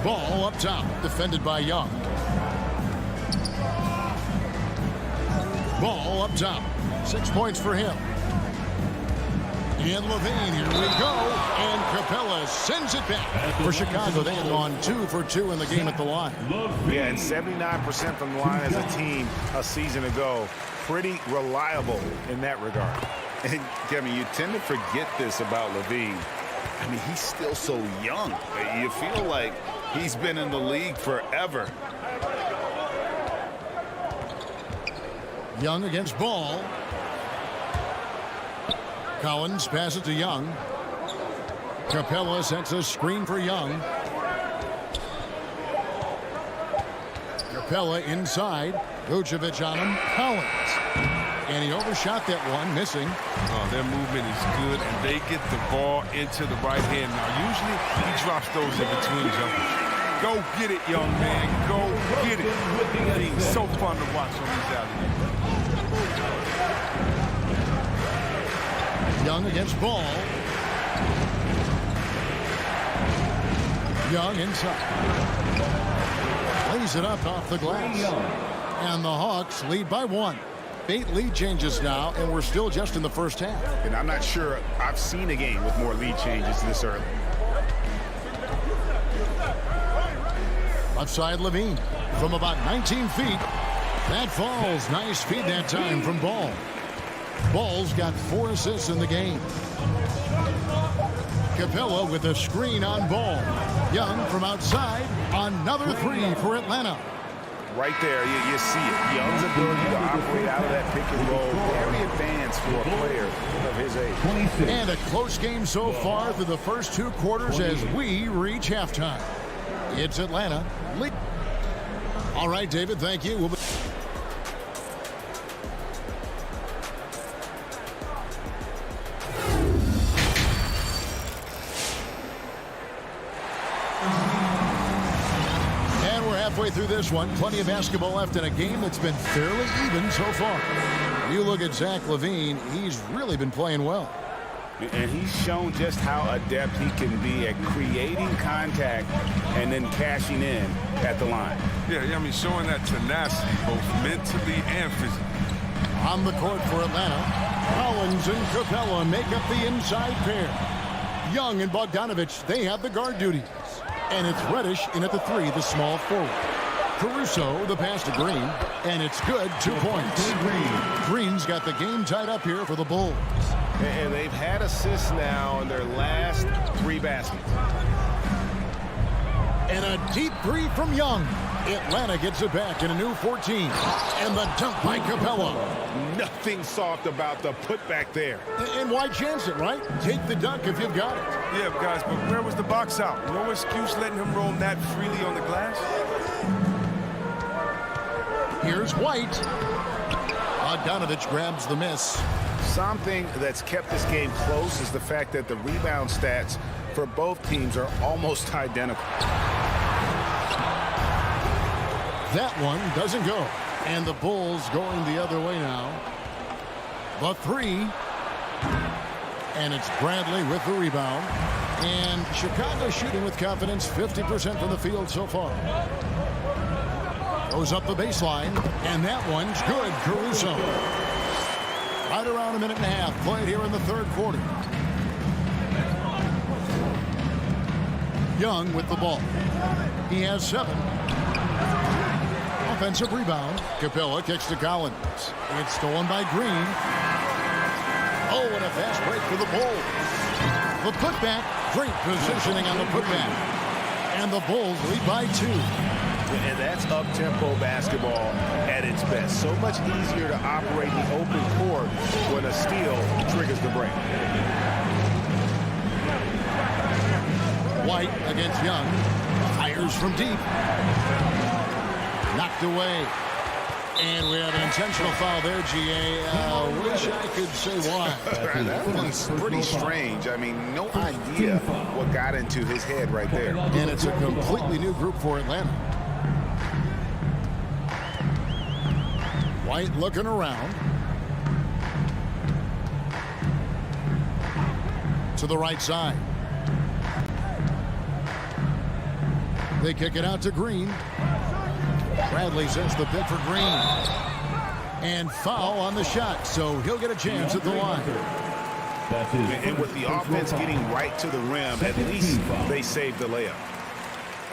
[SPEAKER 6] Ball up top, defended by Young. Ball up top. 6 points for him. And Levine, here we go. And Capella sends it back. For Chicago, they had gone 2 for 2 in the game at the line.
[SPEAKER 7] Yeah, and 79% from the line as a team a season ago. Pretty reliable in that regard. And, Kevin, you tend to forget this about Levine. I mean, he's still so young. You feel like he's been in the league forever.
[SPEAKER 6] Young against Ball. Collins passes to Young. Capella sets a screen for Young. Capella inside. Vucevic on him. Collins. And he overshot that one, missing.
[SPEAKER 2] Oh, their movement is good, and they get the ball into the right hand. Now, usually he drops those in between jumpers. Go get it, young man. Go get it. It's so fun to watch on these alley-oops.
[SPEAKER 6] Young against Ball. Young inside. Lays it up off the glass. And the Hawks lead by 1. 8 lead changes now, and we're still just in the first half.
[SPEAKER 7] And I'm not sure I've seen a game with more lead changes this early.
[SPEAKER 6] Left side Levine from about 19 feet. That falls. Nice feed that time from Ball. Ball's got 4 assists in the game. Capella with a screen on Ball. Young from outside. Another 3 for Atlanta.
[SPEAKER 7] Right there, you see it. Young's ability to operate out of that pick and roll, very advanced for a player of his age.
[SPEAKER 6] And a close game so far through the first 2 quarters as we reach halftime. It's Atlanta. All right, David, thank you. We'll be halfway through this one. Plenty of basketball left in a game that's been fairly even so far. You look at Zach LaVine, he's really been playing well.
[SPEAKER 7] And he's shown just how adept he can be at creating contact and then cashing in at the line.
[SPEAKER 2] Yeah, I mean, showing that tenacity both mentally and physically.
[SPEAKER 6] On the court for Atlanta, Collins and Capella make up the inside pair. Young and Bogdanovich, they have the guard duties. And it's Reddish in at the 3, the small forward. Caruso, the pass to Green, and it's good. 2 points. Green's got the game tied up here for the Bulls.
[SPEAKER 9] And they've had assists now in their last 3 baskets.
[SPEAKER 6] And a deep 3 from Young. Atlanta gets it back in a new 14. And the dunk by Capella.
[SPEAKER 9] Nothing soft about the putback there.
[SPEAKER 6] And why chance it, right? Take the dunk if you've got it.
[SPEAKER 2] Yeah, guys, but where was the box out? No excuse letting him roam that freely on the glass.
[SPEAKER 6] Here's White. Bogdanovich grabs the miss.
[SPEAKER 7] Something that's kept this game close is the fact that the rebound stats for both teams are almost identical.
[SPEAKER 6] That one doesn't go. And the Bulls going the other way now. The 3. And it's Bradley with the rebound. And Chicago shooting with confidence, 50% from the field so far. Goes up the baseline. And that one's good. Caruso. Right around a minute and a half played here in the 3rd quarter. Young with the ball. He has 7. Offensive rebound. Capella kicks to Collins. It's stolen by Green. Oh, and a fast break for the Bulls. The putback. Great positioning on the putback. And the Bulls lead by 2.
[SPEAKER 7] And that's up-tempo basketball at its best. So much easier to operate the open court when a steal triggers the break.
[SPEAKER 6] White against Young. High Here's from deep. Knocked away. And we have an intentional foul there, GA. Wish I could say why.
[SPEAKER 7] That was pretty strange. I mean, no idea what got into his head right there.
[SPEAKER 6] And it's a completely new group for Atlanta. White looking around. To the right side. They kick it out to Green. Bradley sends the pick for Green. And foul on the shot, so he'll get a chance at the line.
[SPEAKER 7] And with the offense getting right to the rim, at least they saved the layup.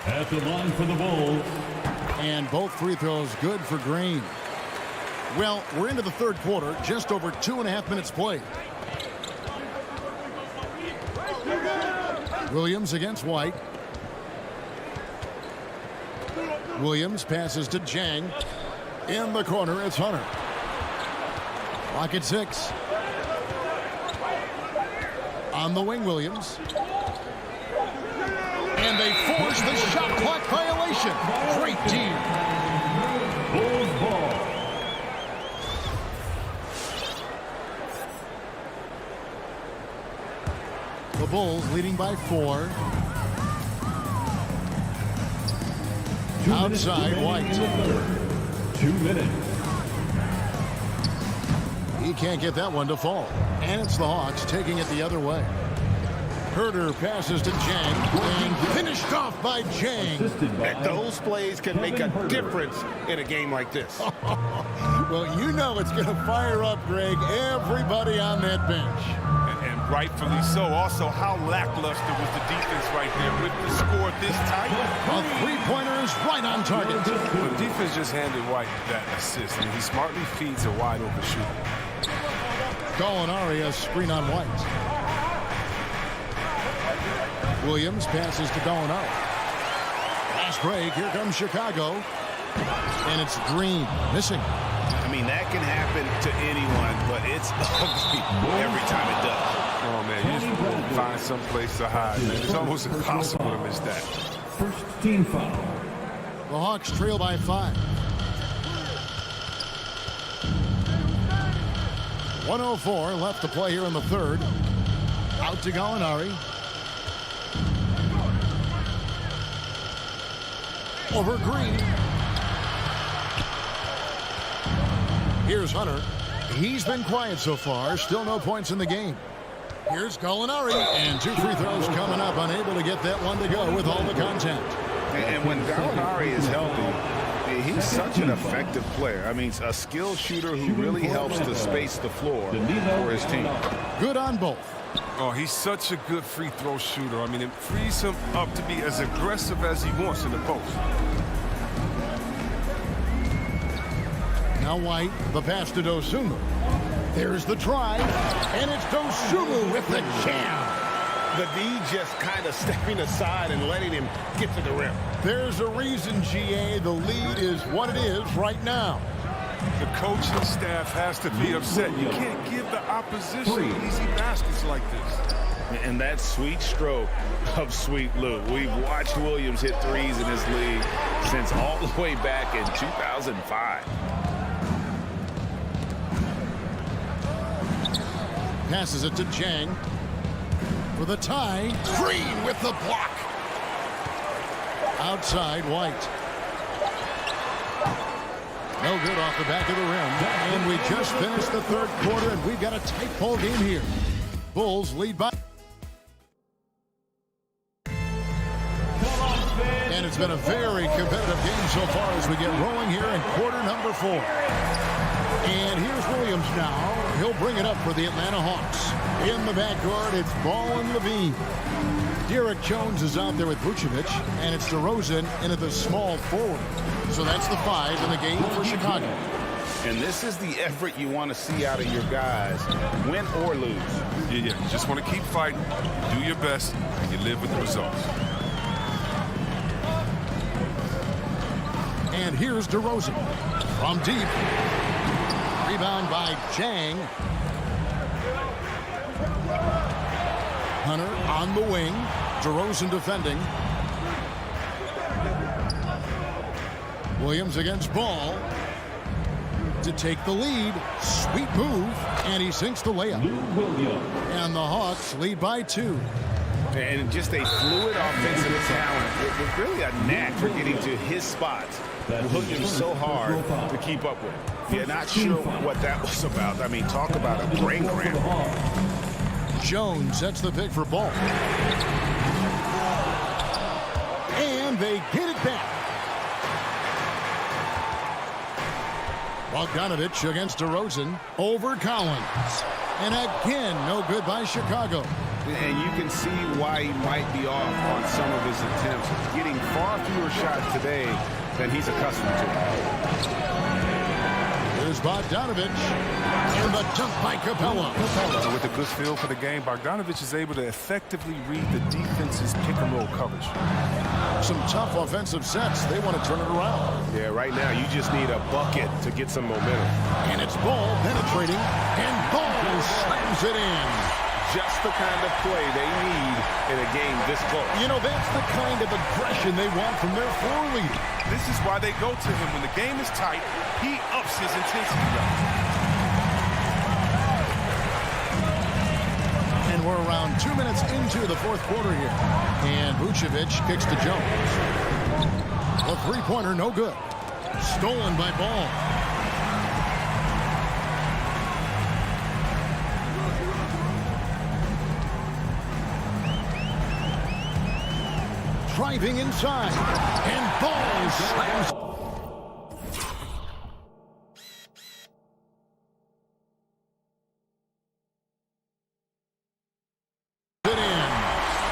[SPEAKER 4] At the line for the Bulls.
[SPEAKER 6] And both free throws good for Green. Well, we're into the third quarter, just over 2.5 minutes played. Williams against White. Williams passes to Jang. In the corner, it's Hunter. Clock at 6. On the wing, Williams. And they force the shot clock violation. Great team.
[SPEAKER 4] Bulls ball.
[SPEAKER 6] The Bulls leading by 4. Outside, White.
[SPEAKER 4] 2 minutes.
[SPEAKER 6] He can't get that one to fall. And it's the Hawks taking it the other way. Herder passes to Jang and finished off by Jang.
[SPEAKER 9] Those plays can make a difference in a game like this.
[SPEAKER 6] Well, you know it's going to fire up, Greg, everybody on that bench.
[SPEAKER 2] And rightfully so. Also, how lackluster was the defense right there with the score this tight?
[SPEAKER 6] A three-pointer is right on target.
[SPEAKER 2] The defense just handed White that assist. I mean, he smartly feeds a wide-open shooter.
[SPEAKER 6] Gallinari, a screen on White. Williams passes to Gallinari. Last break, here comes Chicago. And it's Green, missing.
[SPEAKER 7] I mean, that can happen to anyone, but it's ugly every time it does.
[SPEAKER 2] Oh, man, you just want to find some place to hide, man. It's almost impossible to miss that.
[SPEAKER 4] First team foul.
[SPEAKER 6] The Hawks trail by 5. 1:04 left to play here in the third. Out to Gallinari. Over Green. Here's Hunter. He's been quiet so far. Still no points in the game. Here's Gallinari. And 2 free throws coming up. Unable to get that one to go with all the contact.
[SPEAKER 7] And when Gallinari is healthy, he's such an effective player. I mean, a skilled shooter who really helps to space the floor for his team.
[SPEAKER 6] Good on both.
[SPEAKER 2] Oh, he's such a good free throw shooter. I mean, it frees him up to be as aggressive as he wants in the post.
[SPEAKER 6] Now White, the pass to Dosunmu. There's the drive, and it's Dosunmu with the jam.
[SPEAKER 9] The D just kind of stepping aside and letting him get to the rim.
[SPEAKER 6] There's a reason, GA, the lead is what it is right now.
[SPEAKER 2] The coaching staff has to be upset. You can't give the opposition easy baskets like this.
[SPEAKER 7] And that sweet stroke of Sweet Lou. We've watched Williams hit threes in this league since all the way back in 2005.
[SPEAKER 6] Passes it to Jang. For the tie, Green with the block. Outside, White. No good off the back of the rim. And we just finished the third quarter, and we've got a tight ball game here. Bulls lead by. And it's been a very competitive game so far as we get rolling here in quarter number 4. And here's Williams now. He'll bring it up for the Atlanta Hawks. In the backcourt, it's Ball and Levine. Derek Jones is out there with Vucevic, and it's DeRozan in at the small forward. So that's the 5 in the game for Chicago.
[SPEAKER 7] And this is the effort you want to see out of your guys, win or lose.
[SPEAKER 2] Yeah, you just want to keep fighting, do your best, and you live with the results.
[SPEAKER 6] And here's DeRozan from deep. Rebound by Jang. Hunter on the wing. DeRozan defending. Williams against Ball. To take the lead. Sweet move. And he sinks the layup. And the Hawks lead by 2.
[SPEAKER 7] And just a fluid offensive talent with really a knack for getting to his spots. Hooked him so hard to keep up with. Yeah, not sure what that was about. I mean, talk about a brain cramp.
[SPEAKER 6] Jones sets the pick for Ball. And they get it back. Bogdanovich against DeRozan over Collins. And again, no good by Chicago.
[SPEAKER 9] And you can see why he might be off on some of his attempts. Getting far fewer shots today than he's accustomed to.
[SPEAKER 6] Here's Bogdanovich. And the jump by Capella.
[SPEAKER 2] With a good feel for the game, Bogdanovich is able to effectively read the defense's pick-and-roll coverage.
[SPEAKER 6] Some tough offensive sets. They want to turn it around.
[SPEAKER 9] Yeah, right now you just need a bucket to get some momentum.
[SPEAKER 6] And it's Ball penetrating. And Ball slams it in.
[SPEAKER 9] Just the kind of play they need in a game this close.
[SPEAKER 6] You know, that's the kind of aggression they want from their floor leader.
[SPEAKER 2] This is why they go to him. When the game is tight, he ups his intensity.
[SPEAKER 6] And we're around 2 minutes into the fourth quarter here. And Vucevic kicks to Jones. The three-pointer, no good. Stolen by Ball. Driving inside. And Ball slams.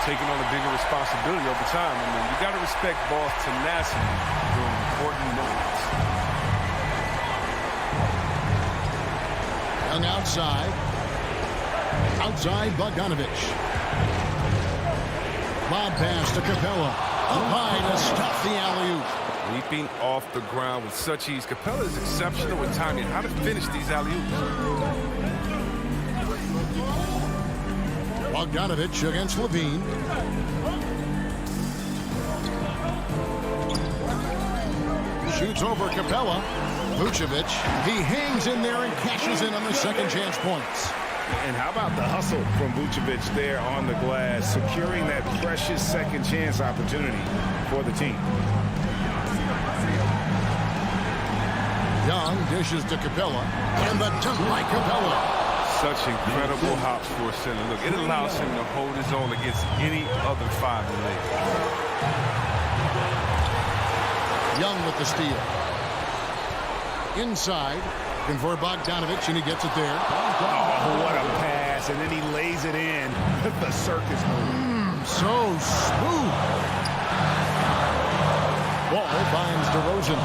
[SPEAKER 2] Taking on a bigger responsibility over time. I mean, you got to respect Ball's tenacity during important moments.
[SPEAKER 6] Young outside. Outside Bogdanovich. Lob pass to Capella. Up high to stop the alley-oop.
[SPEAKER 2] Leaping off the ground with such ease. Capella is exceptional with timing. How to finish these alley-oops.
[SPEAKER 6] Bogdanovich against Levine. Shoots over Capella. Vucevic. He hangs in there and cashes in on the second chance points.
[SPEAKER 7] And how about the hustle from Vucevic there on the glass, securing that precious second chance opportunity for the team.
[SPEAKER 6] Young dishes to Capella. And the dunk by Capella.
[SPEAKER 2] Such incredible hops for a center. Look, it allows him to hold his own against any other 5 in the league.
[SPEAKER 6] Young with the steal. Inside. Looking for Bogdanovich, and he gets it there.
[SPEAKER 7] Oh, what a pass. And then he lays it in with the circus move.
[SPEAKER 6] So smooth. Ball finds DeRozan.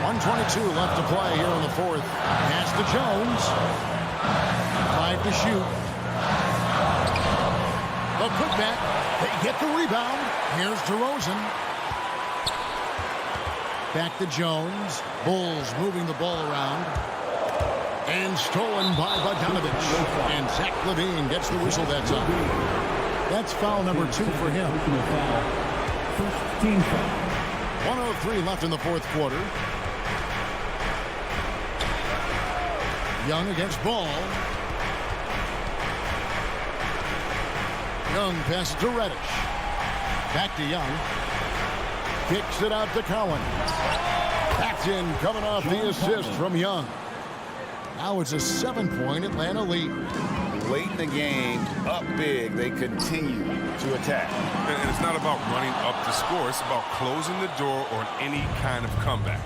[SPEAKER 6] 1:22 left to play here in the fourth. Pass to Jones. 5 to shoot. The putback. They get the rebound. Here's DeRozan. Back to Jones. Bulls moving the ball around. And stolen by Bogdanovich. And Zach LaVine gets the whistle that time. That's foul number 2 for him. 1:03 left in the fourth quarter. Young against Ball. Young passes to Reddish. Back to Young. Kicks it out to Collins. That's in, coming off the assist from Young. Now it's a 7-point Atlanta lead.
[SPEAKER 7] Late in the game, up big, they continue to attack.
[SPEAKER 2] And it's not about running up the score. It's about closing the door on any kind of comeback.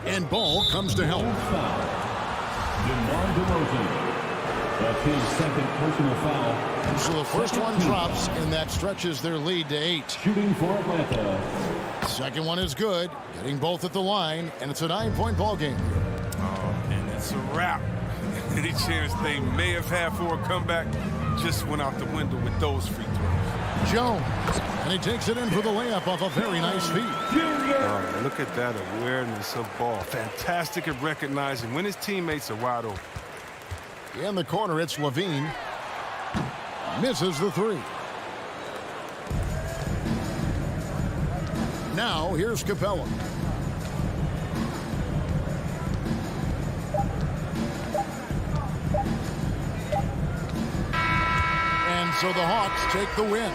[SPEAKER 6] And Ball comes to help.
[SPEAKER 4] DeMar DeRozan. That's his second personal foul.
[SPEAKER 6] So the first one drops, and that stretches their lead to 8.
[SPEAKER 4] Shooting for Atlanta.
[SPEAKER 6] Second one is good, getting both at the line, and it's a 9-point ball game.
[SPEAKER 2] Oh, and it's a wrap. Any chance they may have had for a comeback just went out the window with those free throws.
[SPEAKER 6] Jones, and he takes it in for the layup off a very nice feed.
[SPEAKER 2] Oh, look at that awareness of ball. Fantastic at recognizing when his teammates are wide open.
[SPEAKER 6] In the corner, it's Levine. Misses the 3. Now, here's Capella. And so the Hawks take the win.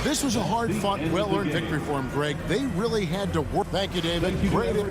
[SPEAKER 6] This was a hard-fought, well-earned victory for them, Greg. They really had to work. Thank you, David. Great.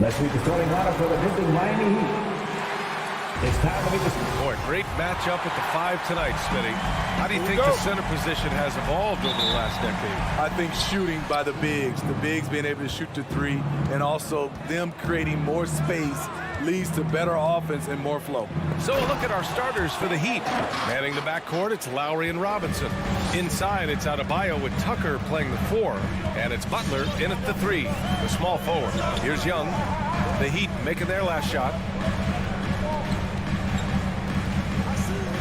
[SPEAKER 4] Let's meet the starting lineup for the defending Miami Heat. It's time to meet the...
[SPEAKER 1] Boy, great matchup at the 5 tonight, Smitty. How do you think the center position has evolved over the last decade?
[SPEAKER 8] I think shooting by the bigs being able to shoot the 3, and also them creating more space leads to better offense and more flow.
[SPEAKER 1] So a look at our starters for the Heat. Manning the backcourt, it's Lowry and Robinson. Inside, it's Adebayo with Tucker playing the 4, and it's Butler in at the 3, the small forward. Here's Young. The Heat making their last shot.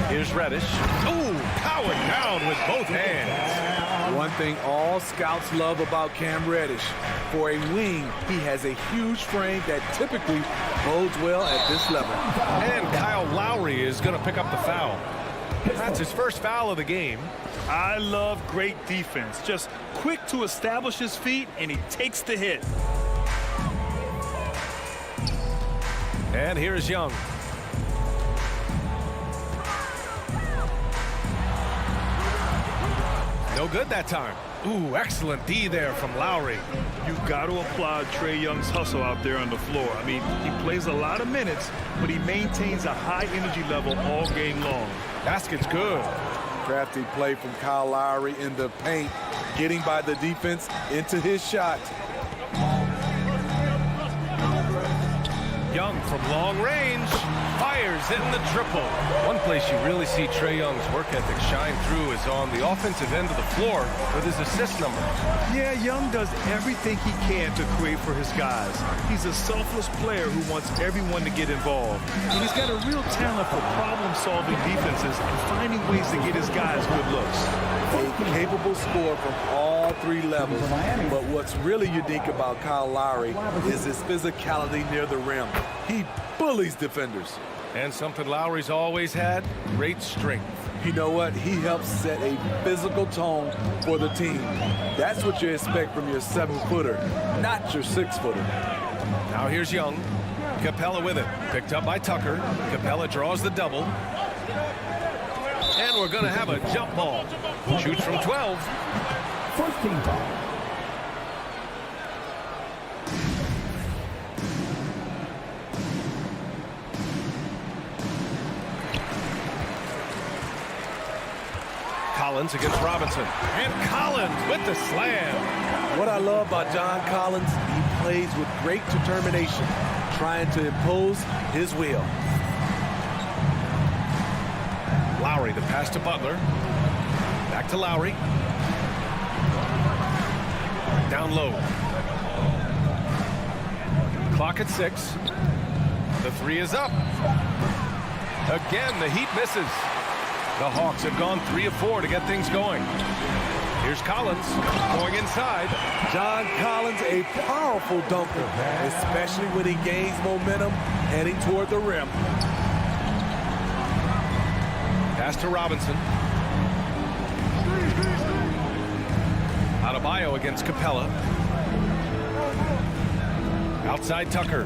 [SPEAKER 1] Here's Reddish. Ooh, powered down with both hands.
[SPEAKER 8] One thing all scouts love about Cam Reddish, for a wing, he has a huge frame that typically bodes well at this level.
[SPEAKER 1] And Kyle Lowry is going to pick up the foul. That's his first foul of the game.
[SPEAKER 3] I love great defense. Just quick to establish his feet, and he takes the hit.
[SPEAKER 1] And here's Young. No good that time. Ooh, excellent D there from Lowry.
[SPEAKER 3] You got to applaud Trae Young's hustle out there on the floor. I mean, he plays a lot of minutes, but he maintains a high energy level all game long.
[SPEAKER 1] Basket's good.
[SPEAKER 8] Crafty play from Kyle Lowry in the paint, getting by the defense into his shot.
[SPEAKER 1] Young from long range fires in the triple. One place you really see Trae Young's work ethic shine through is on the offensive end of the floor with his assist numbers.
[SPEAKER 3] Yeah, Young does everything he can to create for his guys. He's a selfless player who wants everyone to get involved. And he's got a real talent for problem-solving defenses and finding ways to get his guys good looks.
[SPEAKER 8] A capable scorer from all 3 levels. But what's really unique about Kyle Lowry is his physicality near the rim. He bullies defenders.
[SPEAKER 1] And something Lowry's always had, great strength.
[SPEAKER 8] You know what? He helps set a physical tone for the team. That's what you expect from your 7-footer, not your 6-footer.
[SPEAKER 1] Now here's Young. Capella with it. Picked up by Tucker. Capella draws the double. And we're going to have a jump ball. Shoots from 12.
[SPEAKER 4] First team foul.
[SPEAKER 1] Collins against Robinson. And Collins with the slam.
[SPEAKER 8] What I love about John Collins, he plays with great determination, trying to impose his will.
[SPEAKER 1] Lowry, the pass to Butler. Back to Lowry. Down low. Clock at 6. The 3 is up. Again, the Heat misses. The Hawks have gone 3 of 4 to get things going. Here's Collins going inside.
[SPEAKER 8] John Collins, a powerful dunker, especially when he gains momentum heading toward the rim.
[SPEAKER 1] Pass to Robinson. Adebayo against Capella. Outside Tucker.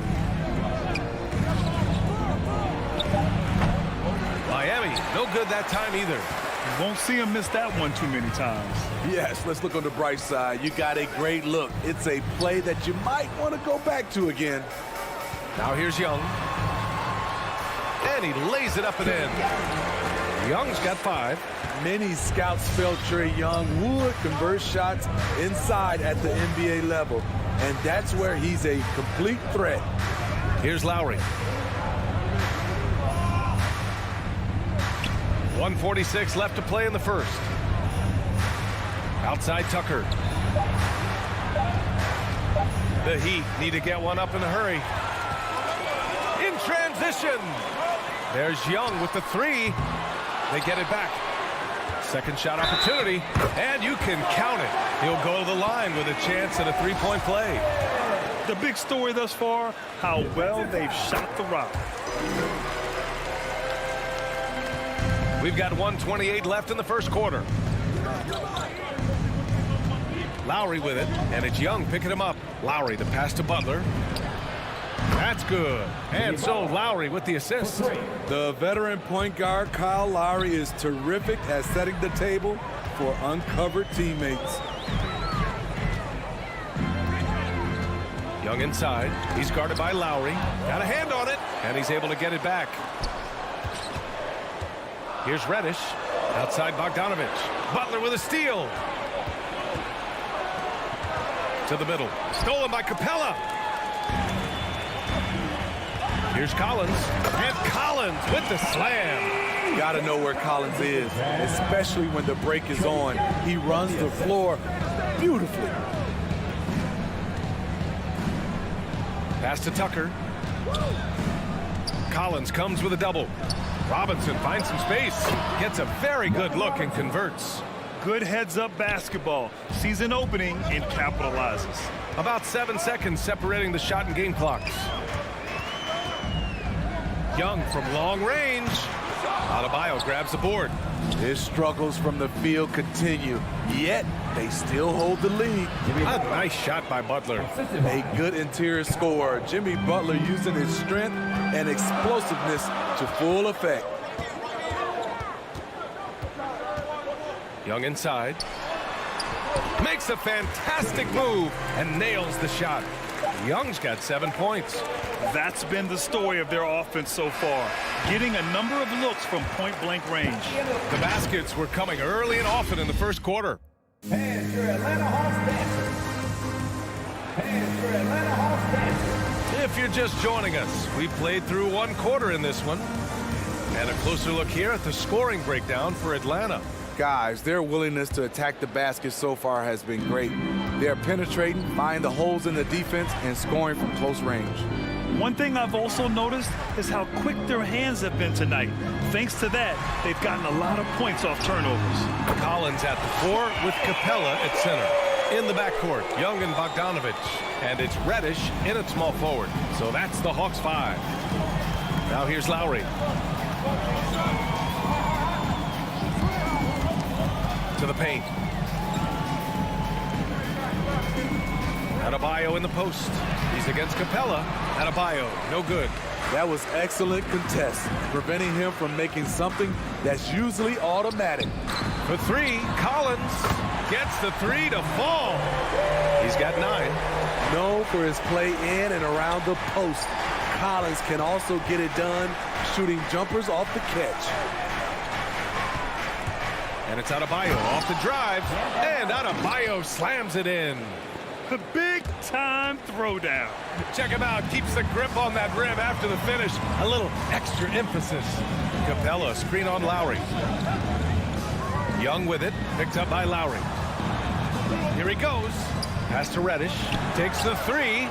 [SPEAKER 1] Miami, no good that time either.
[SPEAKER 3] You won't see him miss that one too many times.
[SPEAKER 8] Yes, let's look on the bright side. You got a great look. It's a play that you might want to go back to again.
[SPEAKER 1] Now here's Young. And he lays it up and in. Young's got 5.
[SPEAKER 8] Many scouts felt Trae Young would convert shots inside at the NBA level. And that's where he's a complete threat.
[SPEAKER 1] Here's Lowry. 1:46 left to play in the first. Outside Tucker. The Heat need to get one up in a hurry. In transition. There's Young with the 3. They get it back. Second shot opportunity, and you can count it. He'll go to the line with a chance at a 3-point play.
[SPEAKER 3] The big story thus far, how well they've shot the rock.
[SPEAKER 1] We've got 1:28 left in the first quarter. Lowry with it, and it's Young picking him up. Lowry, the pass to Butler. That's good. And so Lowry with the assist.
[SPEAKER 8] The veteran point guard Kyle Lowry is terrific at setting the table for uncovered teammates.
[SPEAKER 1] Young inside. He's guarded by Lowry. Got a hand on it, and he's able to get it back. Here's Reddish. Outside Bogdanovich. Butler with a steal. To the middle. Stolen by Capella. Here's Collins. And Collins with the slam.
[SPEAKER 8] Got to know where Collins is, especially when the break is on. He runs the floor beautifully.
[SPEAKER 1] Pass to Tucker. Collins comes with a double. Robinson finds some space. Gets a very good look and converts.
[SPEAKER 3] Good heads-up basketball. Sees an opening and capitalizes.
[SPEAKER 1] About 7 seconds separating the shot and game clocks. Young from long range. Adebayo grabs the board.
[SPEAKER 8] His struggles from the field continue, yet they still hold the lead.
[SPEAKER 1] A nice shot by Butler.
[SPEAKER 8] A good interior scorer. Jimmy Butler using his strength and explosiveness to full effect.
[SPEAKER 1] Young inside. Makes a fantastic move and nails the shot. Young's got 7 points.
[SPEAKER 3] That's been the story of their offense so far, getting a number of looks from point-blank range.
[SPEAKER 1] The baskets were coming early and often in the first quarter.
[SPEAKER 4] And your Atlanta Hawks dancers. And your Atlanta Hawks dancers.
[SPEAKER 1] If you're just joining us, we played through 1 quarter in this one. And a closer look here at the scoring breakdown for Atlanta.
[SPEAKER 8] Guys, their willingness to attack the basket so far has been great. They're penetrating, finding the holes in the defense, and scoring from close range.
[SPEAKER 3] One thing I've also noticed is how quick their hands have been tonight. Thanks to that, they've gotten a lot of points off turnovers.
[SPEAKER 1] Collins at the 4 with Capella at center. In the backcourt, Young and Bogdanovich. And it's Reddish in at small forward. So that's the Hawks 5. Now here's Lowry. To the paint. Adebayo in the post. He's against Capella. Adebayo, no good.
[SPEAKER 8] That was excellent contest, preventing him from making something that's usually automatic.
[SPEAKER 1] For 3, Collins gets the 3 to fall. He's got 9.
[SPEAKER 8] Known for his play in and around the post, Collins can also get it done shooting jumpers off the catch.
[SPEAKER 1] And it's Adebayo off the drive, and Adebayo slams it in.
[SPEAKER 3] The big-time throwdown.
[SPEAKER 1] Check him out. Keeps the grip on that rim after the finish. A little extra emphasis. Capella, screen on Lowry. Young with it. Picked up by Lowry. Here he goes. Pass to Reddish. Takes the 3.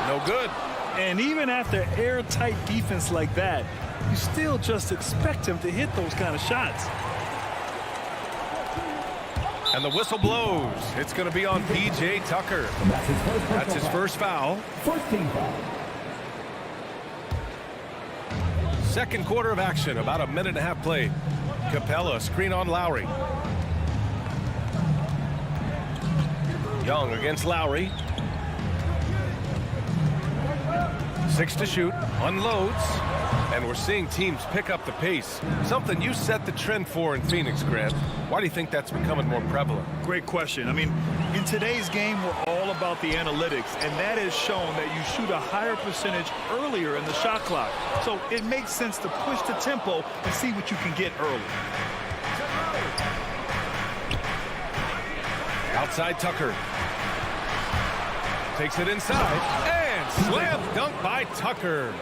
[SPEAKER 1] No good.
[SPEAKER 3] And even after airtight defense like that, you still just expect him to hit those kind of shots.
[SPEAKER 1] And the whistle blows. It's going to be on P.J. Tucker. That's his first foul. Second quarter of action, about a minute and a half played. Capella, screen on Lowry. Young against Lowry. 6 to shoot, unloads, and we're seeing teams pick up the pace. Something you set the trend for in Phoenix, Grant. Why do you think that's becoming more prevalent?
[SPEAKER 3] Great question. I mean, in today's game, we're all about the analytics, and that has shown that you shoot a higher percentage earlier in the shot clock. So it makes sense to push the tempo and see what you can get early.
[SPEAKER 1] Outside Tucker. Takes it inside. Slam dunk by Tucker.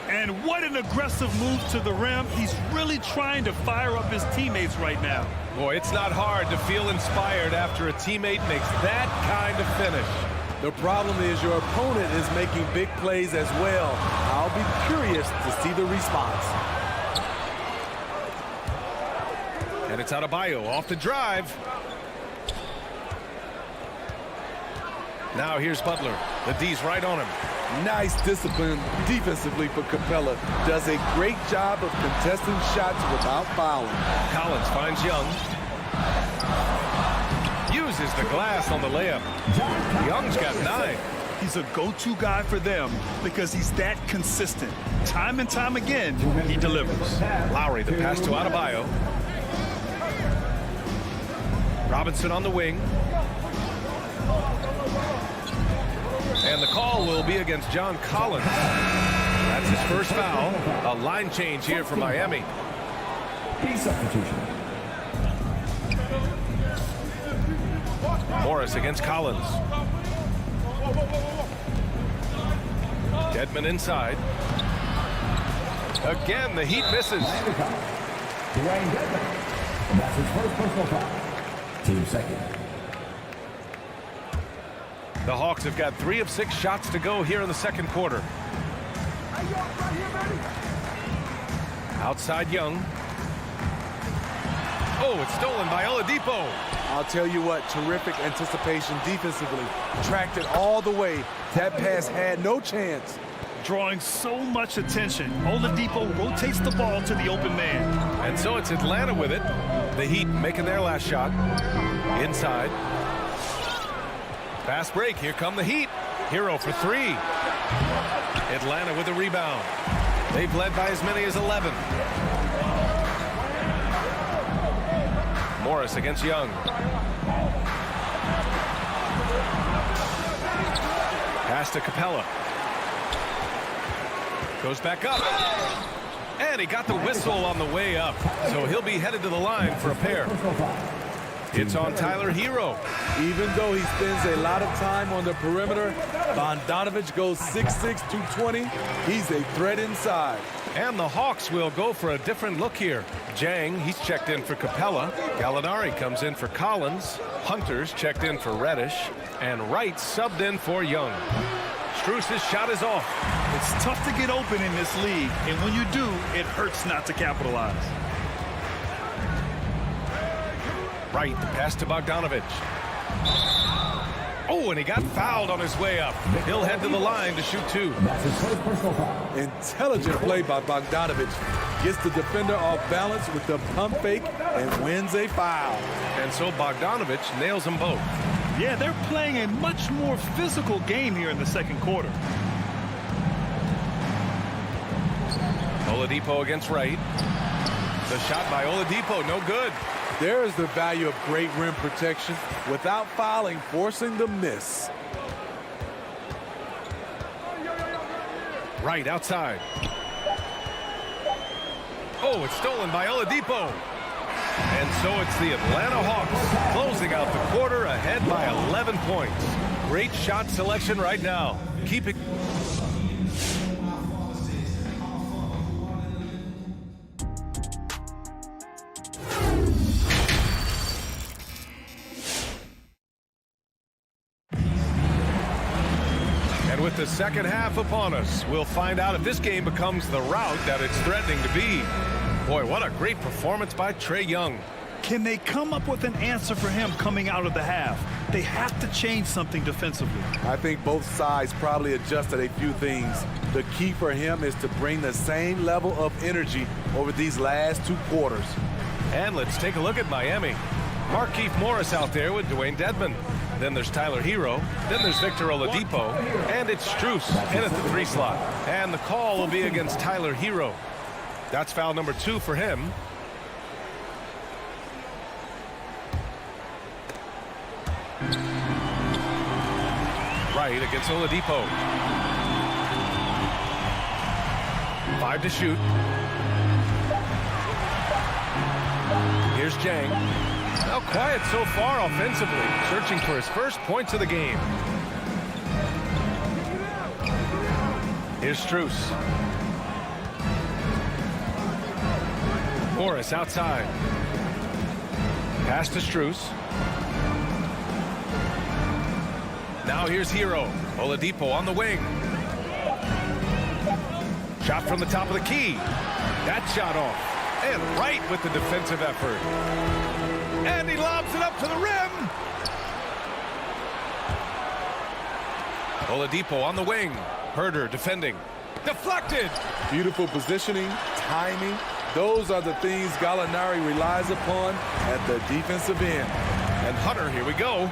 [SPEAKER 3] And what an aggressive move to the rim. He's really trying to fire up his teammates right now.
[SPEAKER 1] Boy, it's not hard to feel inspired after a teammate makes that kind of finish.
[SPEAKER 8] The problem is your opponent is making big plays as well. I'll be curious to see the response.
[SPEAKER 1] And it's Adebayo off the drive. Now here's Butler. The D's right on him.
[SPEAKER 8] Nice discipline defensively for Capella. Does a great job of contesting shots without fouling.
[SPEAKER 1] Collins finds Young. Uses the glass on the layup. Young's got 9.
[SPEAKER 3] He's a go-to guy for them because he's that consistent. Time and time again, he delivers.
[SPEAKER 1] Lowry, the pass to Adebayo. Robinson on the wing. And the call will be against John Collins. That's his first foul. A line change here for Miami.
[SPEAKER 4] Substitution.
[SPEAKER 1] Morris against Collins. Dedmon inside. Again, the Heat misses.
[SPEAKER 4] Dwayne Dedmon. That's his first personal foul. Team second.
[SPEAKER 1] The Hawks have got 3 of 6 shots to go here in the second quarter. Outside Young. Oh, it's stolen by Oladipo.
[SPEAKER 8] I'll tell you what, terrific anticipation defensively. Tracked it all the way. That pass had no chance.
[SPEAKER 3] Drawing so much attention. Oladipo rotates the ball to the open man.
[SPEAKER 1] And so it's Atlanta with it. The Heat making their last shot. Inside. Fast break. Here come the Heat. Hero for 3. Atlanta with a rebound. They've led by as many as 11. Morris against Young. Pass to Capella. Goes back up. And he got the whistle on the way up. So he'll be headed to the line for a pair. It's on Tyler Hero.
[SPEAKER 8] Even though he spends a lot of time on the perimeter, Bogdanovich goes 6'6", 220. He's a threat inside.
[SPEAKER 1] And the Hawks will go for a different look here. Jang, he's checked in for Capella. Gallinari comes in for Collins. Hunter's checked in for Reddish. And Wright subbed in for Young. Strus's shot is off.
[SPEAKER 3] It's tough to get open in this league, and when you do, it hurts not to capitalize.
[SPEAKER 1] Wright, the pass to Bogdanovich. Oh, and he got fouled on his way up. He'll head to the line to shoot 2.
[SPEAKER 4] That's his first personal foul.
[SPEAKER 8] Intelligent play by Bogdanovich. Gets the defender off balance with the pump fake and wins a foul.
[SPEAKER 1] And so Bogdanovich nails them both.
[SPEAKER 3] Yeah, they're playing a much more physical game here in the second quarter.
[SPEAKER 1] Oladipo against Wright. The shot by Oladipo, no good.
[SPEAKER 8] There is the value of great rim protection without fouling, forcing the miss.
[SPEAKER 1] Wright outside. Oh, it's stolen by Oladipo. And so it's the Atlanta Hawks closing out the quarter ahead by 11 points. Great shot selection right now. Keep it. And with the second half upon us, we'll find out if this game becomes the rout that it's threatening to be. Boy, what a great performance by Trae Young.
[SPEAKER 3] Can they come up with an answer for him coming out of the half? They have to change something defensively.
[SPEAKER 8] I think both sides probably adjusted a few things. The key for him is to bring the same level of energy over these last 2 quarters.
[SPEAKER 1] And let's take a look at Miami. Markieff Morris out there with Dwayne Dedmon. Then there's Tyler Hero. Then there's Victor Oladipo. And it's Strus in at the 3 slot. And the call will be against Tyler Hero. That's foul number 2 for him. Right against Oladipo. 5 to shoot. Here's Jang. Now quiet so far offensively, searching for his first points of the game. Here's Strus. Morris outside. Pass to Strus. Now here's Hero. Oladipo on the wing. Shot from the top of the key. That shot off. And right with the defensive effort. And he lobs it up to the rim. Oladipo on the wing. Herder defending. Deflected.
[SPEAKER 8] Beautiful positioning, timing. Those are the things Gallinari relies upon at the defensive end.
[SPEAKER 1] And Hunter, here we go.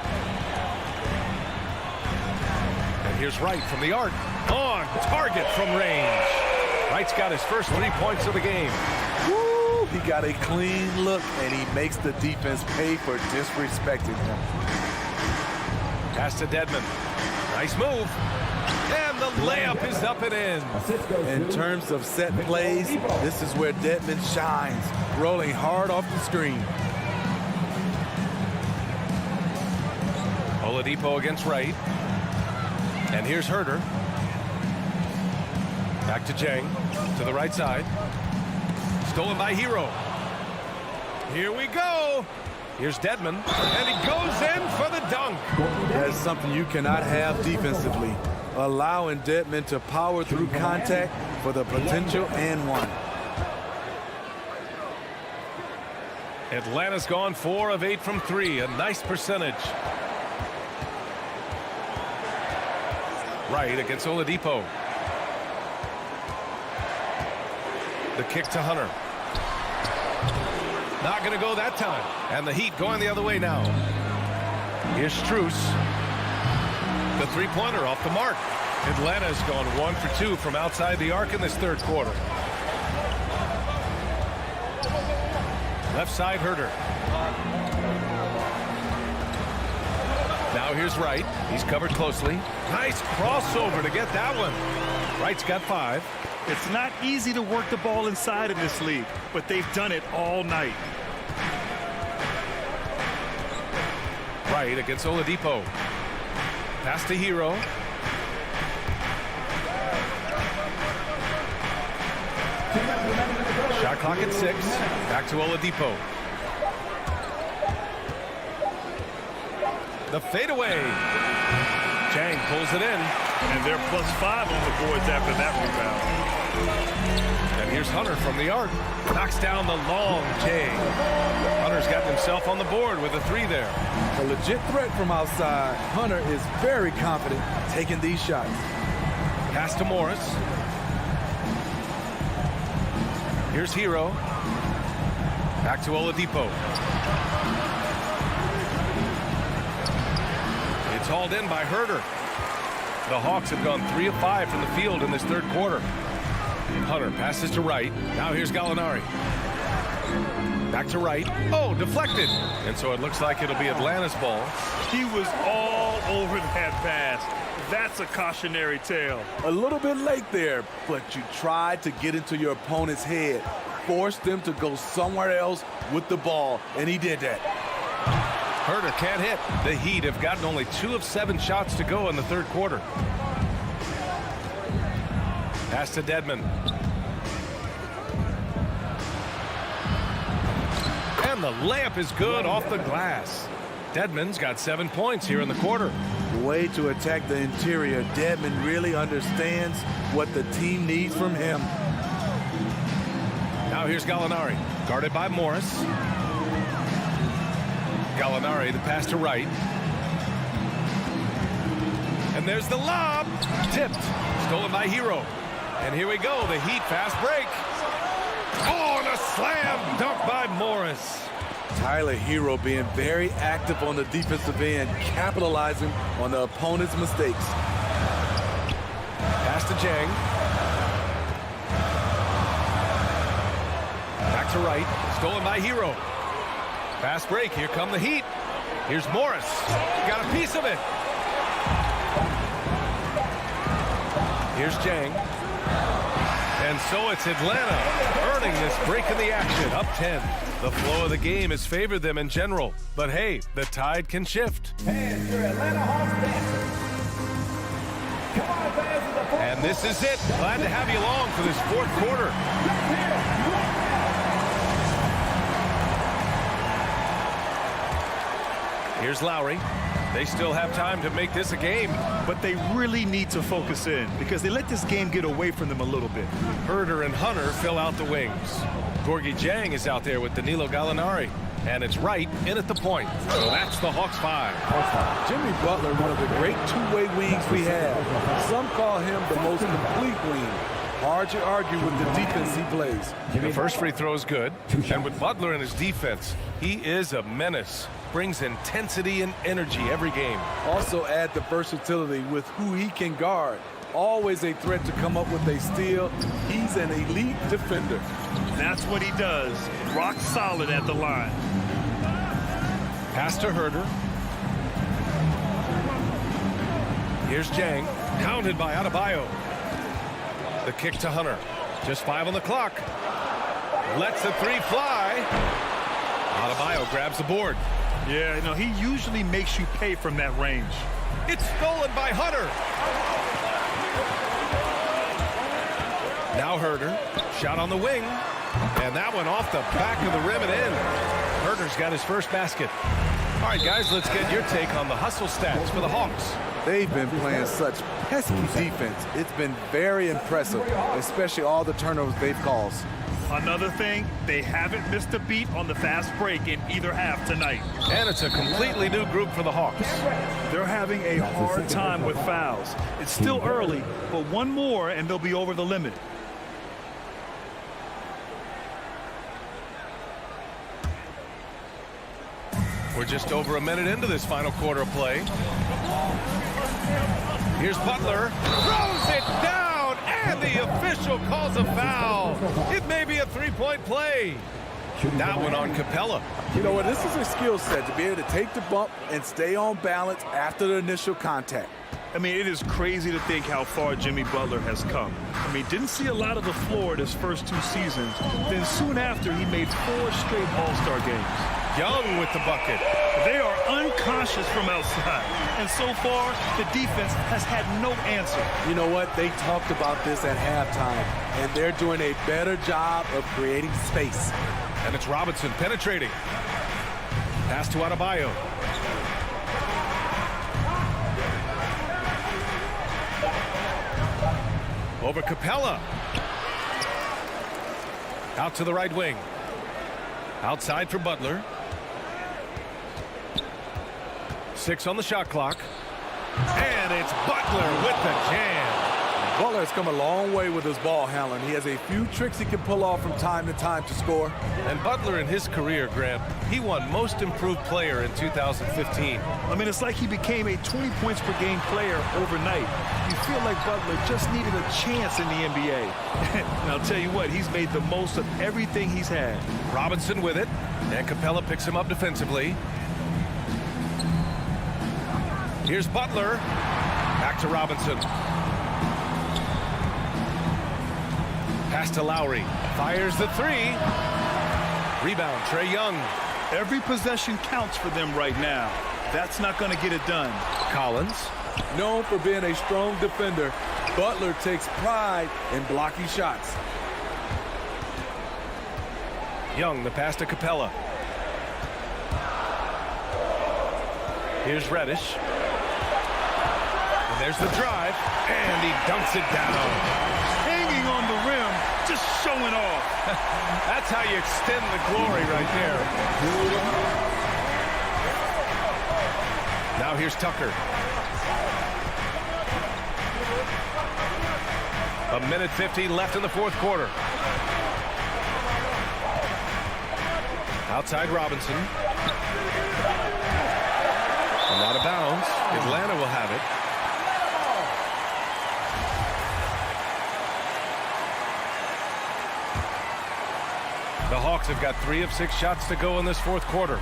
[SPEAKER 1] And here's Wright from the arc. On target from range. Wright's got his first 3 points of the game.
[SPEAKER 8] Woo! He got a clean look, and he makes the defense pay for disrespecting him.
[SPEAKER 1] Pass to Dedmon. Nice move. layup is up and in.
[SPEAKER 8] In terms of set plays, this is where Dedmon shines, rolling hard off the screen.
[SPEAKER 1] Oladipo against Wright. And here's Herter. Back to Jang, to the right side. Stolen by Hero. Here we go. Here's Dedmon, and he goes in for the dunk.
[SPEAKER 8] That's something you cannot have defensively. Allowing Dedmon to power through contact for the potential and one.
[SPEAKER 1] Atlanta's gone 4 of 8 from 3, a nice percentage. Wright against Oladipo. The kick to Hunter. Not going to go that time. And the Heat going the other way now. Here's Strus. The three-pointer off the mark. Atlanta's gone 1 for 2 from outside the arc in this third quarter. Left side, Herter. Now here's Wright. He's covered closely. Nice crossover to get that one. Wright's got 5.
[SPEAKER 3] It's not easy to work the ball inside in this league, but they've done it all night.
[SPEAKER 1] Wright against Oladipo. Pass to Hero. Shot clock at 6. Back to Oladipo. The fadeaway. Jang pulls it in.
[SPEAKER 3] And they're +5 on the boards after that rebound.
[SPEAKER 1] And here's Hunter from the arc. Knocks down the long J. Hunter's got himself on the board with a 3 there.
[SPEAKER 8] A legit threat from outside. Hunter is very confident taking these shots.
[SPEAKER 1] Pass to Morris. Here's Hero. Back to Oladipo. It's hauled in by Herter. The Hawks have gone 3 of 5 from the field in this third quarter. Hunter passes to Wright. Now here's Gallinari. Back to Wright. Oh, deflected. And so it looks like it'll be Atlanta's ball.
[SPEAKER 3] He was all over that pass. That's a cautionary tale.
[SPEAKER 8] A little bit late there, but you tried to get into your opponent's head. Force them to go somewhere else with the ball, and he did that.
[SPEAKER 1] Herter can't hit. The Heat have gotten only 2 of 7 shots to go in the third quarter. Pass to Dedmon. And the layup is good off the glass. Dedmon's got 7 points here in the quarter.
[SPEAKER 8] Way to attack the interior. Dedmon really understands what the team needs from him.
[SPEAKER 1] Now here's Gallinari, guarded by Morris. Gallinari, the pass to Wright. And there's the lob. Tipped. Stolen by Hero. And here we go, the Heat fast break. Oh, and a slam dunk by Morris.
[SPEAKER 8] Tyler Hero being very active on the defensive end, capitalizing on the opponent's mistakes.
[SPEAKER 1] Pass to Jang. Back to Wright. Stolen by Hero. Fast break. Here come the Heat. Here's Morris. Got a piece of it. Here's Jang. And so it's Atlanta earning this break in the action. Up 10. The flow of the game has favored them in general. But hey, the tide can shift.
[SPEAKER 4] And your Atlanta Hawks dancers. Come on, fans of the fourth.
[SPEAKER 1] And this is it. Glad to have you along for this fourth quarter. Here's Lowry. They still have time to make this a game.
[SPEAKER 3] But they really need to focus in because they let this game get away from them a little bit.
[SPEAKER 1] Herter and Hunter fill out the wings. Gorgie Jang is out there with Danilo Gallinari. And it's Wright in at the point. So that's the Hawks 5.
[SPEAKER 8] Jimmy Butler, one of the great two-way wings we have. Some call him the most complete wing. Hard to argue with the defense he plays.
[SPEAKER 1] The first free throw is good. And with Butler in his defense, he is a menace. Brings intensity and energy every game.
[SPEAKER 8] Also add the versatility with who he can guard. Always a threat to come up with a steal. He's an elite defender.
[SPEAKER 3] That's what he does. Rock solid at the line.
[SPEAKER 1] Pass to Herter. Here's Jang. Counted by Adebayo. The kick to Hunter. Just 5 on the clock. Lets the 3 fly. Adebayo grabs the board.
[SPEAKER 3] Yeah, no, he usually makes you pay from that range.
[SPEAKER 1] It's stolen by Hunter. Now Herter. Shot on the wing. And that one off the back of the rim and in. Herter's got his first basket. All right, guys, let's get your take on the hustle stats for the Hawks.
[SPEAKER 8] They've been playing such pesky defense. It's been very impressive, especially all the turnovers they've caused.
[SPEAKER 3] Another thing, they haven't missed a beat on the fast break in either half tonight.
[SPEAKER 1] And it's a completely new group for the Hawks.
[SPEAKER 3] They're having a hard time with fouls. It's still early, but one more and they'll be over the limit.
[SPEAKER 1] We're just over a minute into this final quarter of play. Here's Butler. Throws it down, and the official calls a foul. It may be a three-point play. That one on Capella.
[SPEAKER 8] You know what? This is a skill set to be able to take the bump and stay on balance after the initial contact.
[SPEAKER 3] I mean, it is crazy to think how far Jimmy Butler has come. I mean, didn't see a lot of the floor in his first 2 seasons. Then soon after, he made 4 straight All-Star games.
[SPEAKER 1] Young with the bucket.
[SPEAKER 3] They are unconscious from outside. And so far, the defense has had no answer.
[SPEAKER 8] You know what? They talked about this at halftime, and they're doing a better job of creating space.
[SPEAKER 1] And it's Robinson penetrating. Pass to Adebayo. Over Capella. Out to the right wing. Outside for Butler. 6 on the shot clock. And it's Butler with the jam.
[SPEAKER 8] Butler has come a long way with his ball handling. He has a few tricks he can pull off from time to time to score.
[SPEAKER 1] And Butler in his career, Grant, he won Most Improved Player in 2015.
[SPEAKER 3] I mean, it's like he became a 20 points per game player overnight. You feel like Butler just needed a chance in the NBA. And I'll tell you what, he's made the most of everything he's had.
[SPEAKER 1] Robinson with it, and Capella picks him up defensively. Here's Butler. Back to Robinson. Pass to Lowry. Fires the 3. Rebound, Trae Young.
[SPEAKER 3] Every possession counts for them right now. That's not going to get it done.
[SPEAKER 1] Collins.
[SPEAKER 8] Known for being a strong defender, Butler takes pride in blocking shots.
[SPEAKER 1] Young, the pass to Capella. Here's Reddish. And there's the drive. And he dunks it down.
[SPEAKER 3] Hanging on the rim, just showing off.
[SPEAKER 1] That's how you extend the glory right there. Now here's Tucker. 1:50 left in the 4th quarter. Outside Robinson. And out of bounds. Atlanta will have it. The Hawks have got 3 of 6 shots to go in this 4th quarter.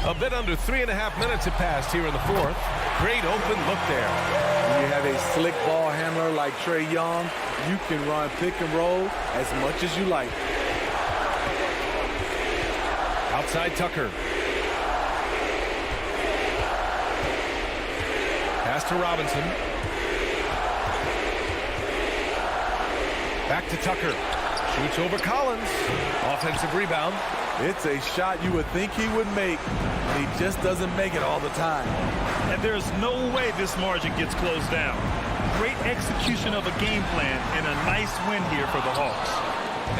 [SPEAKER 1] A bit under 3.5 minutes have passed here in the 4th. Great open look there.
[SPEAKER 8] When you have a slick ball handler like Trae Young, you can run pick and roll as much as you like.
[SPEAKER 1] Outside Tucker. Pass to Robinson. Back to Tucker. Shoots over Collins. Offensive rebound.
[SPEAKER 8] It's a shot you would think he would make, but he just doesn't make it all the time.
[SPEAKER 3] And there's no way this margin gets closed down. Great execution of a game plan and a nice win here for the Hawks.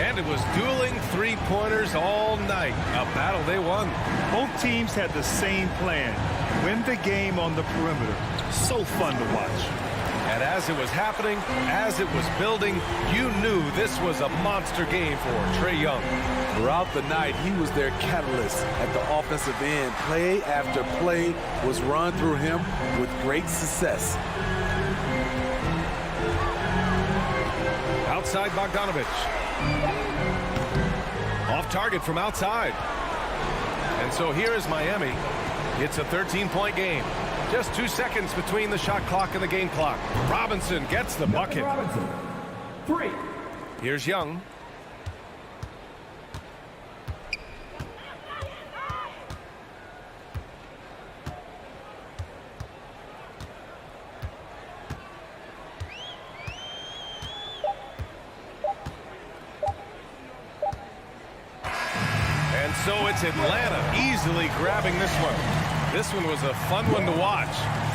[SPEAKER 1] And it was dueling 3-pointers all night. A battle they won.
[SPEAKER 3] Both teams had the same plan. Win the game on the perimeter. So fun to watch.
[SPEAKER 1] And as it was happening, as it was building, you knew this was a monster game for Trae Young.
[SPEAKER 8] Throughout the night, he was their catalyst at the offensive end. Play after play was run through him with great success.
[SPEAKER 1] Outside Bogdanovich. Off target from outside. And so here is Miami. It's a 13-point game. Just 2 seconds between the shot clock and the game clock. Robinson gets the bucket.
[SPEAKER 4] Robinson, 3.
[SPEAKER 1] Here's Young. And so it's Atlanta easily grabbing this one. This one was a fun one to watch.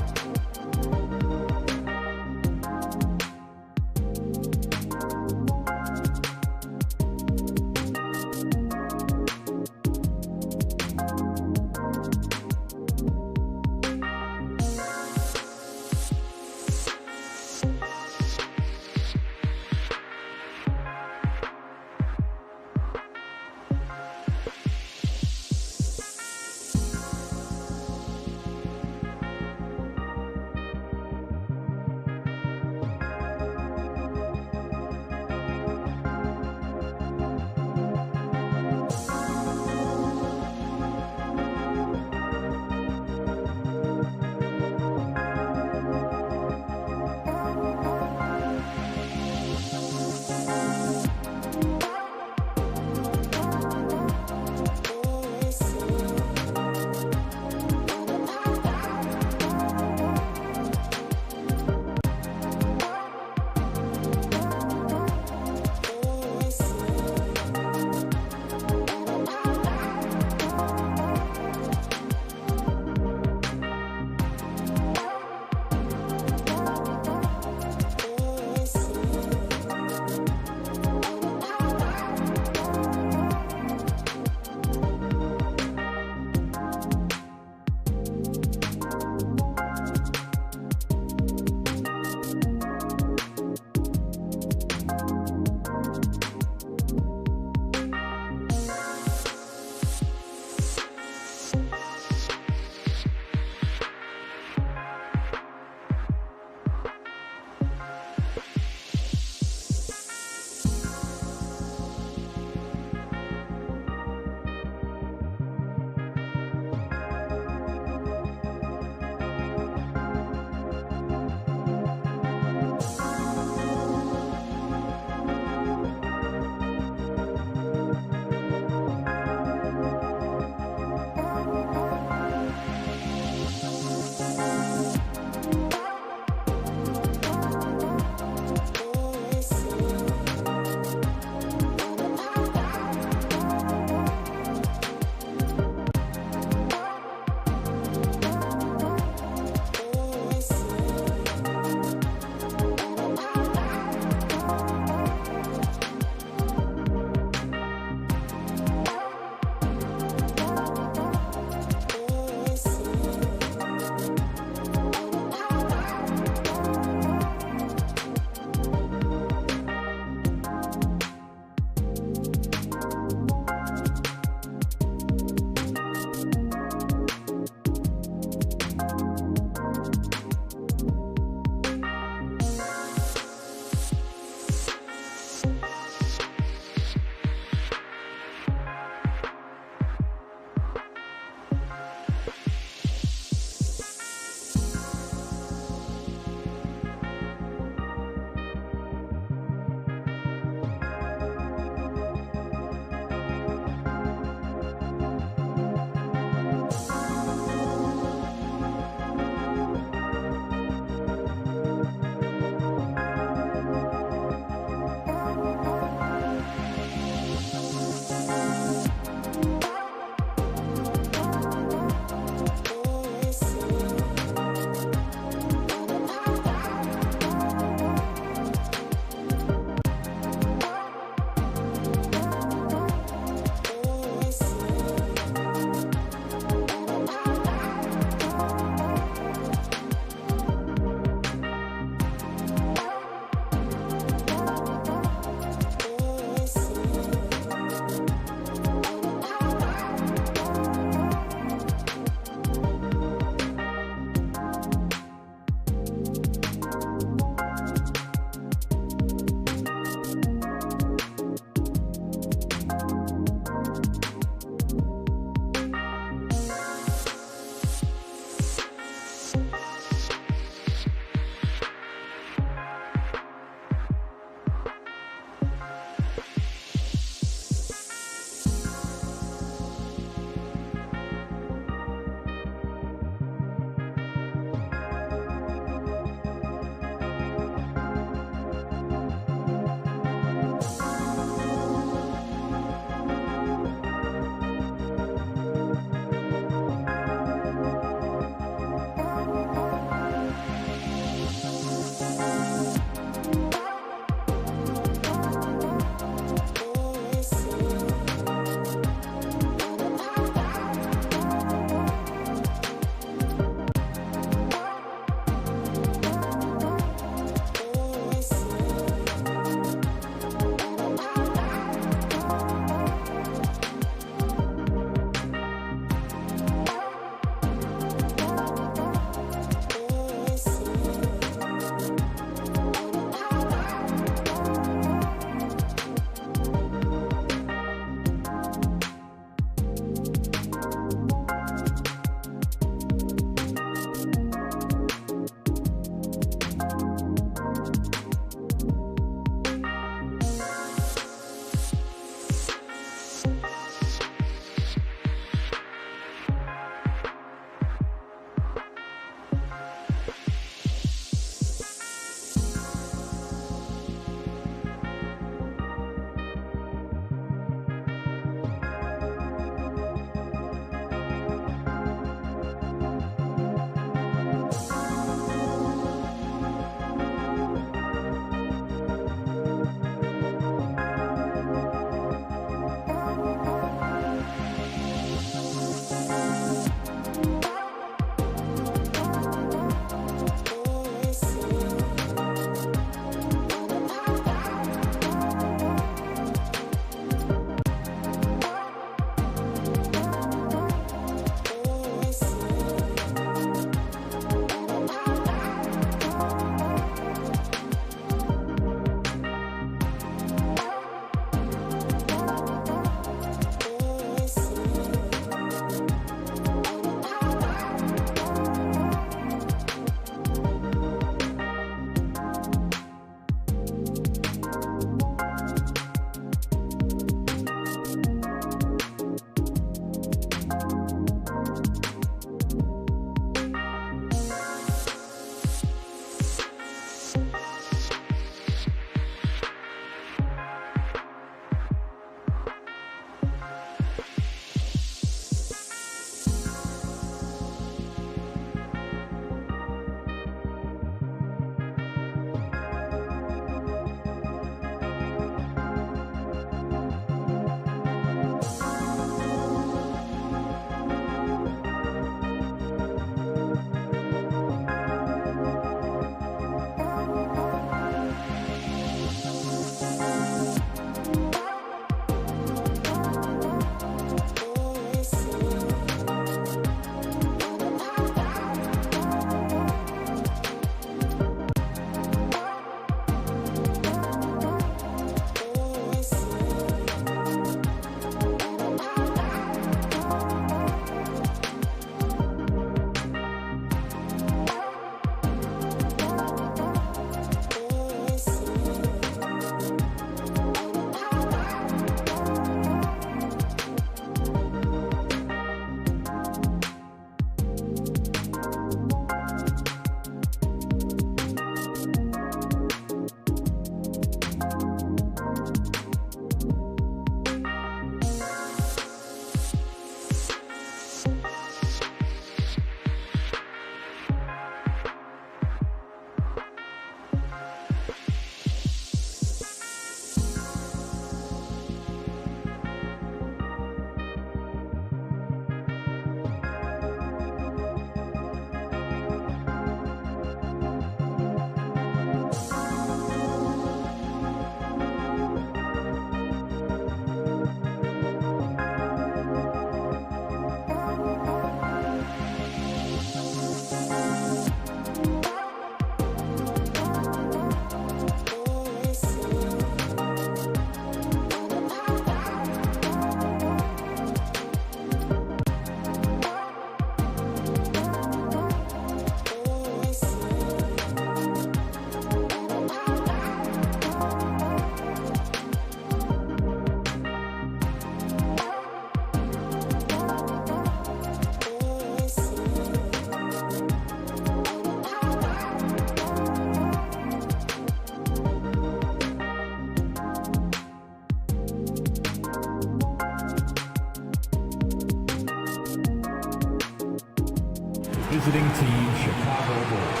[SPEAKER 4] visiting team, Chicago Bulls.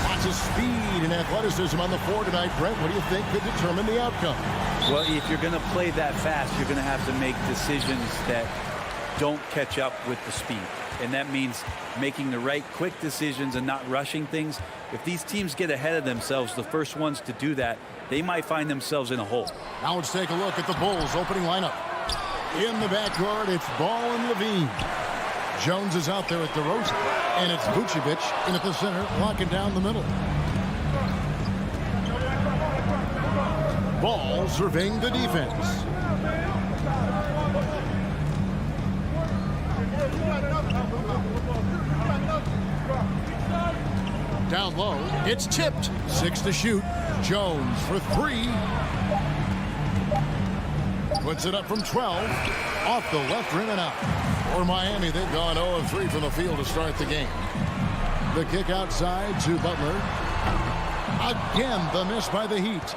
[SPEAKER 6] Lots of speed and athleticism on the floor tonight. Brent, what do you think could determine the outcome?
[SPEAKER 10] Well, if you're going to play that fast, you're going to have to make decisions that don't catch up with the speed. And that means making the right quick decisions and not rushing things. If these teams get ahead of themselves, the first ones to do that, they might find themselves in a hole.
[SPEAKER 6] Now let's take a look at the Bulls opening lineup. In the backcourt, it's Ball and Levine. Jones is out there at DeRozan, and it's Vucevic in at the center, locking down the middle. Ball surveying the defense. Down low, it's tipped. 6 to shoot. Jones for 3. Puts it up from 12. Off the left rim and out. For Miami, they've gone 0 of 3 from the field to start the game. The kick outside to Butler. Again, the miss by the Heat.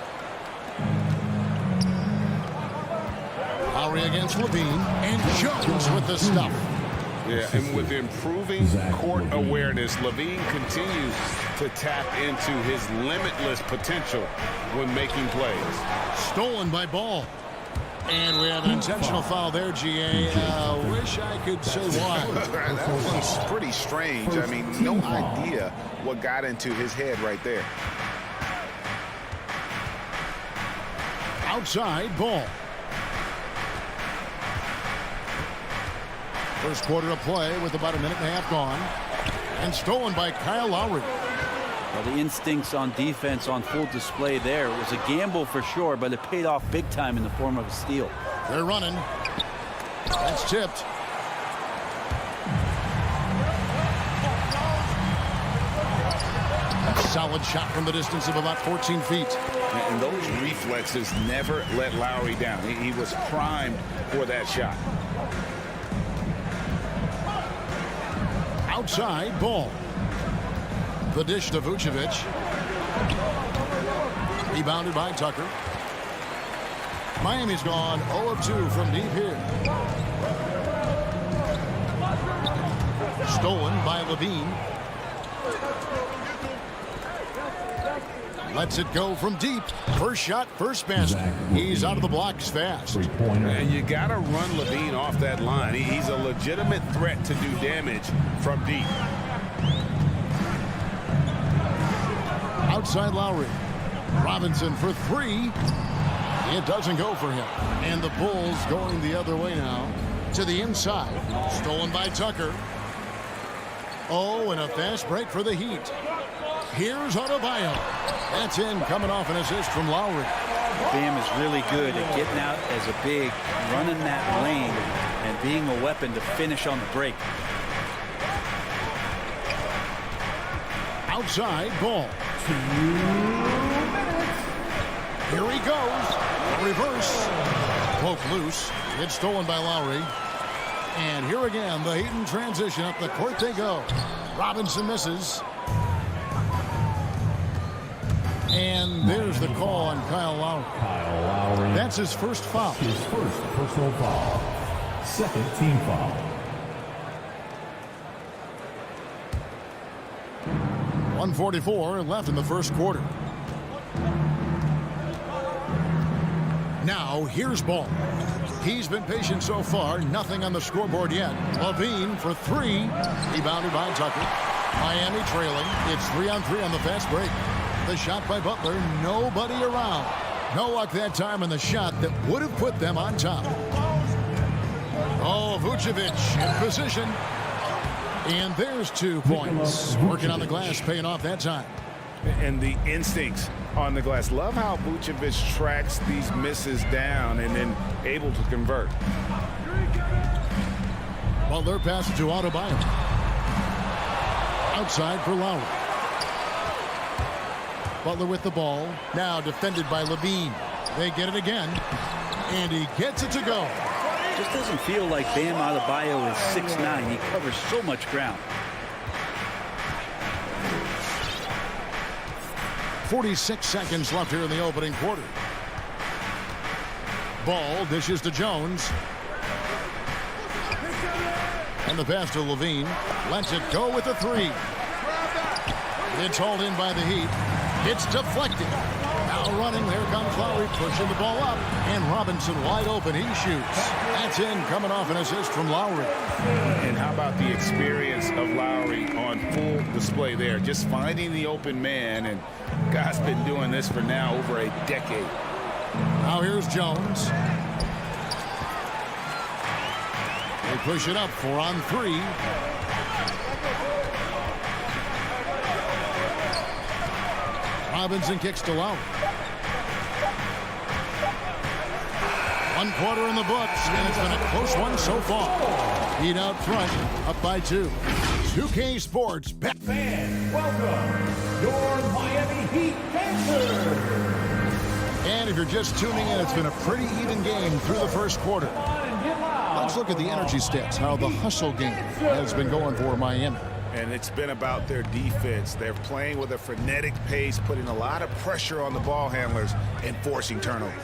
[SPEAKER 6] Lowry against Levine. And Jones with the stuff.
[SPEAKER 7] Yeah, and with improving court awareness, Levine continues to tap into his limitless potential when making plays.
[SPEAKER 6] Stolen by Ball. And we have an intentional foul there, GA. Wish I could say why.
[SPEAKER 7] That one's pretty strange. I mean, no idea what got into his head right there.
[SPEAKER 6] Outside, Ball. First quarter of play with about a minute and a half gone. And stolen by Kyle Lowry.
[SPEAKER 10] Well, the instincts on defense on full display there. It was a gamble for sure, but it paid off big time in the form of a steal.
[SPEAKER 6] They're running. That's tipped. A solid shot from the distance of about 14 feet.
[SPEAKER 7] And those reflexes never let Lowry down. He was primed for that shot.
[SPEAKER 6] Outside, Ball. The dish to Vucevic. Rebounded by Tucker. Miami's gone 0 of 2 from deep here. Stolen by Levine. Lets it go from deep. First shot, first basket. He's out of the blocks fast.
[SPEAKER 9] And you got to run Levine off that line. He's a legitimate threat to do damage from deep.
[SPEAKER 6] Outside Lowry. Robinson for 3. It doesn't go for him. And the Bulls going the other way now to the inside. Stolen by Tucker. Oh, and a fast break for the Heat. Here's Adebayo. That's in, coming off an assist from Lowry.
[SPEAKER 10] Bam is really good at getting out as a big, running that lane, and being a weapon to finish on the break.
[SPEAKER 6] Outside, Ball. 2 minutes. Here he goes. Reverse. Poke loose. It's stolen by Lowry. And here again, the Heat in transition. Up the court they go. Robinson misses. And there's the call on Kyle Lowry. That's his first foul.
[SPEAKER 4] His first personal foul. Second team foul.
[SPEAKER 6] .144 left in the first quarter. Now, here's Ball. He's been patient so far. Nothing on the scoreboard yet. Levine for 3. Rebounded by Tucker. Miami trailing. It's 3-on-3 on the fast break. The shot by Butler. Nobody around. No luck that time on the shot that would have put them on top. Oh, Vucevic in position. And there's 2 points. Working on the glass, paying off that time.
[SPEAKER 9] And the instincts on the glass. Love how Vucevic tracks these misses down and then able to convert.
[SPEAKER 6] Butler passes to Adebayo. Outside for Lowry. Butler with the ball. Now defended by Levine. They get it again. And he gets it to go.
[SPEAKER 10] Just doesn't feel like Bam Adebayo is 6'9". He covers so much ground.
[SPEAKER 6] 46 seconds left here in the opening quarter. Ball dishes to Jones. And the pass to Levine. Lets it go with the three. It's hauled in by the Heat. It's deflected. Now running, there comes Lowry, pushing the ball up. And Robinson wide open, he shoots. That's in, coming off an assist from Lowry.
[SPEAKER 7] And how about the experience of Lowry on full display there? Just finding the open man, and guy's been doing this for now over a decade.
[SPEAKER 6] Now here's Jones. They push it up, 4 on 3. Robinson kicks to Lowry. 1 quarter in the books, and it's been a close one so far. Heat out front, up by 2. 2K Sports.
[SPEAKER 4] Fans, welcome your Miami Heat Panthers.
[SPEAKER 6] And if you're just tuning in, it's been a pretty even game through the first quarter. Let's look at the energy stats, how the hustle game has been going for Miami.
[SPEAKER 7] And it's been about their defense. They're playing with a frenetic pace, putting a lot of pressure on the ball handlers and forcing turnovers.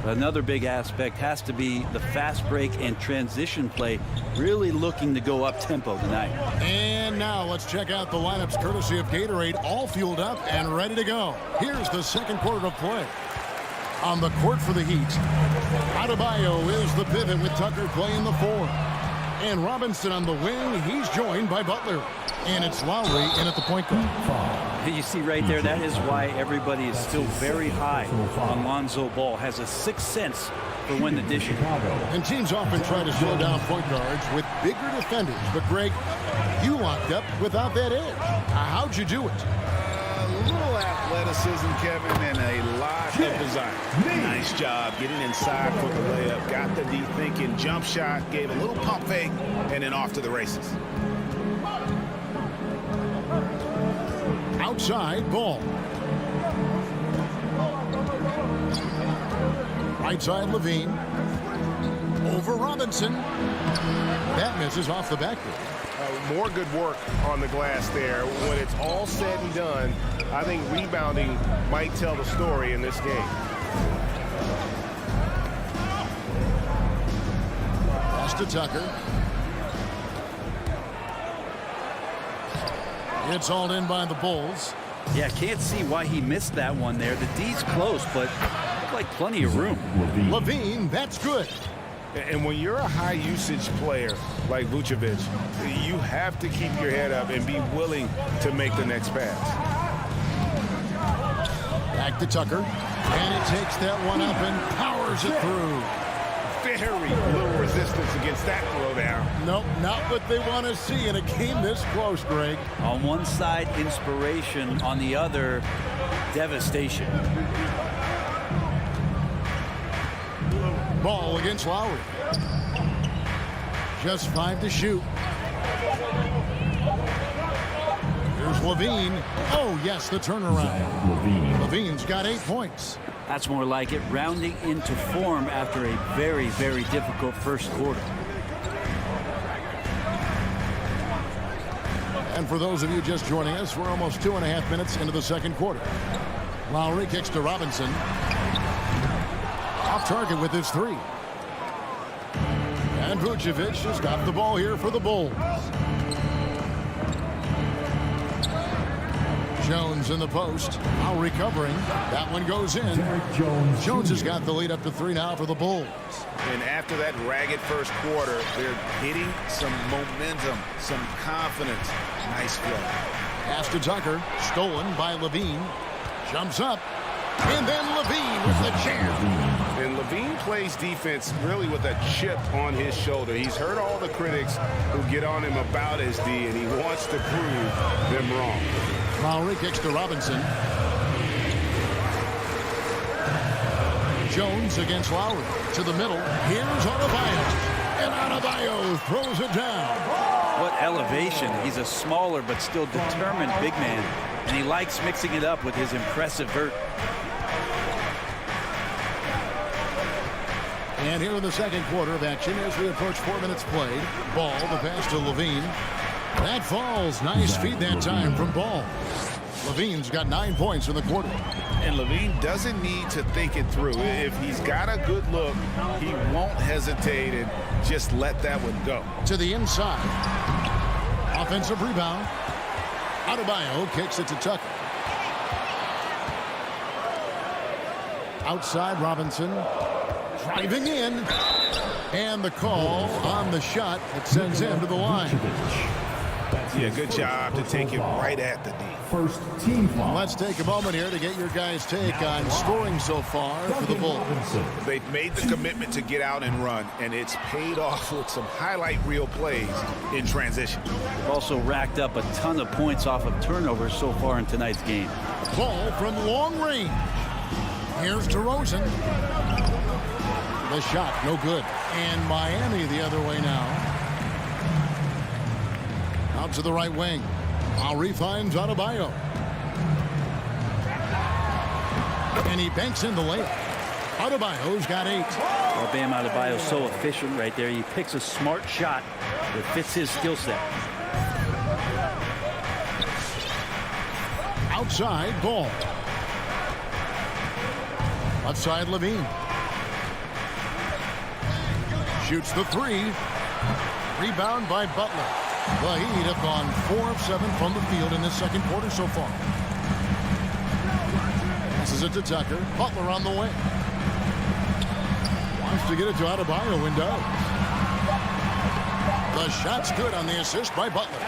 [SPEAKER 10] Another big aspect has to be the fast break and transition play, really looking to go up tempo tonight.
[SPEAKER 6] And now let's check out the lineups courtesy of Gatorade, all fueled up and ready to go. Here's the second quarter of play. On the court for the Heat, Adebayo is the pivot with Tucker playing the 4. And Robinson on the wing, he's joined by Butler. And it's Lowry in at the point guard.
[SPEAKER 10] You see right there, that is why everybody is still very high on Lonzo Ball. Has a sixth sense for when the dish is.
[SPEAKER 6] And teams often try to slow down point guards with bigger defenders. But, Greg, you locked up without that edge. How'd you do it?
[SPEAKER 7] A little athleticism, Kevin, and a lot of desire. Nice job getting inside for the layup. Got the deep thinking jump shot, gave a little pump fake, and then off to the races.
[SPEAKER 6] Outside Ball. Right side Levine. Over Robinson. That misses off the backboard.
[SPEAKER 9] More good work on the glass there. When it's all said and done, I think rebounding might tell the story in this game.
[SPEAKER 6] Pass to Tucker. It's hauled in by the Bulls.
[SPEAKER 10] Yeah, can't see why he missed that one there. The D's close, but looked like plenty of room.
[SPEAKER 6] Levine, that's good.
[SPEAKER 9] And when you're a high-usage player like Vucevic, you have to keep your head up and be willing to make the next pass.
[SPEAKER 6] Back to Tucker. And he takes that one up and powers it through.
[SPEAKER 9] Very little resistance against that throwdown.
[SPEAKER 6] Nope, not what they want to see in a game this close, Greg.
[SPEAKER 10] On one side, inspiration. On the other, devastation.
[SPEAKER 6] Ball against Lowry. Just 5 to shoot. Here's Levine. Oh, yes, the turnaround. Levine's got 8 points.
[SPEAKER 10] That's more like it, rounding into form after a very, very difficult first quarter.
[SPEAKER 6] And for those of you just joining us, we're almost 2.5 minutes into the second quarter. Lowry kicks to Robinson. Off target with his 3. And Vucevic has got the ball here for the Bulls. Jones in the post. Now recovering. That one goes in. Jones has got the lead up to 3 now for the Bulls.
[SPEAKER 7] And after that ragged first quarter, they're hitting some momentum, some confidence. Nice play.
[SPEAKER 6] Pass to Tucker. Stolen by Levine. Jumps up. And then Levine with the jam.
[SPEAKER 9] And Levine plays defense really with a chip on his shoulder. He's heard all the critics who get on him about his D, and he wants to prove them wrong.
[SPEAKER 6] Lowry kicks to Robinson. Jones against Lowry. To the middle. Here's Adebayo. And Adebayo throws it down.
[SPEAKER 10] What elevation. He's a smaller but still determined big man. And he likes mixing it up with his impressive vert.
[SPEAKER 6] And here in the second quarter of action as we approach 4 minutes played. Ball, the pass to Levine. That falls. Nice feed that time from Ball. Levine's got 9 points in the quarter.
[SPEAKER 7] And Levine doesn't need to think it through. If he's got a good look, he won't hesitate and just let that one go.
[SPEAKER 6] To the inside. Off Offensive rebound. Adebayo kicks it to Tucker. Outside Robinson. Driving in. And the call on the shot that sends him to the line.
[SPEAKER 7] Yeah, good job to take it right at the D.
[SPEAKER 4] First team foul.
[SPEAKER 6] Let's take a moment here to get your guys' take on scoring so far for the Bulls.
[SPEAKER 7] They've made the commitment to get out and run, and it's paid off with some highlight reel plays in transition.
[SPEAKER 10] They've also racked up a ton of points off of turnovers so far in tonight's game.
[SPEAKER 6] Ball from long range. Here's DeRozan. The shot, no good. And Miami the other way now. Out to the right wing. Lowry finds Adebayo. And he banks in the layup. Adebayo's got 8.
[SPEAKER 10] Well, Bam Adebayo's so efficient right there. He picks a smart shot that fits his skill set.
[SPEAKER 6] Outside, Ball. Left side, Levine. Shoots the 3. Rebound by Butler. The Heat have gone 4 of 7 from the field in this second quarter so far. Passes it to Tucker. Butler on the way. Wants to get it to Adebayo and does. The shot's good on the assist by Butler.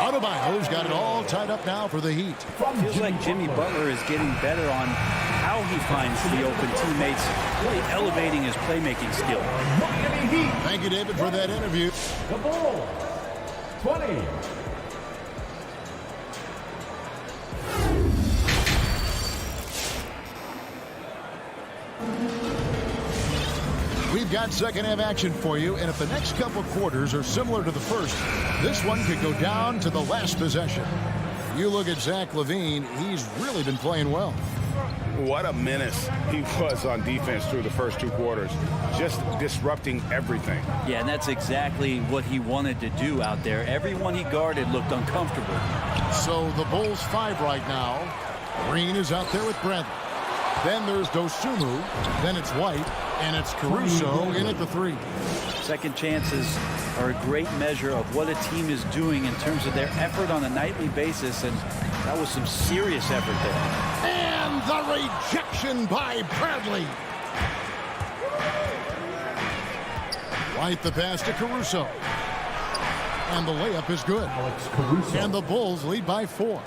[SPEAKER 6] Adebayo's got it all tied up now for the Heat.
[SPEAKER 10] Feels like Jimmy Butler is getting better on how he finds the open teammates, really elevating his playmaking skill.
[SPEAKER 6] Thank you, David, for that interview.
[SPEAKER 4] The Bulls, 20.
[SPEAKER 6] We've got second half action for you, and if the next couple quarters are similar to the first, this one could go down to the last possession. You look at Zach LaVine, he's really been playing well.
[SPEAKER 7] What a menace he was on defense through the first 2 quarters, just disrupting everything.
[SPEAKER 10] Yeah, and that's exactly what he wanted to do out there. Everyone he guarded looked uncomfortable.
[SPEAKER 6] So the Bulls 5 right now. Green is out there with Bradley. Then there's Dosunmu. Then it's White. And it's Caruso in at the 3.
[SPEAKER 10] Second chances are a great measure of what a team is doing in terms of their effort on a nightly basis, and that was some serious effort there.
[SPEAKER 6] And the rejection by Bradley. White the pass to Caruso. And the layup is good. And the Bulls lead by 4.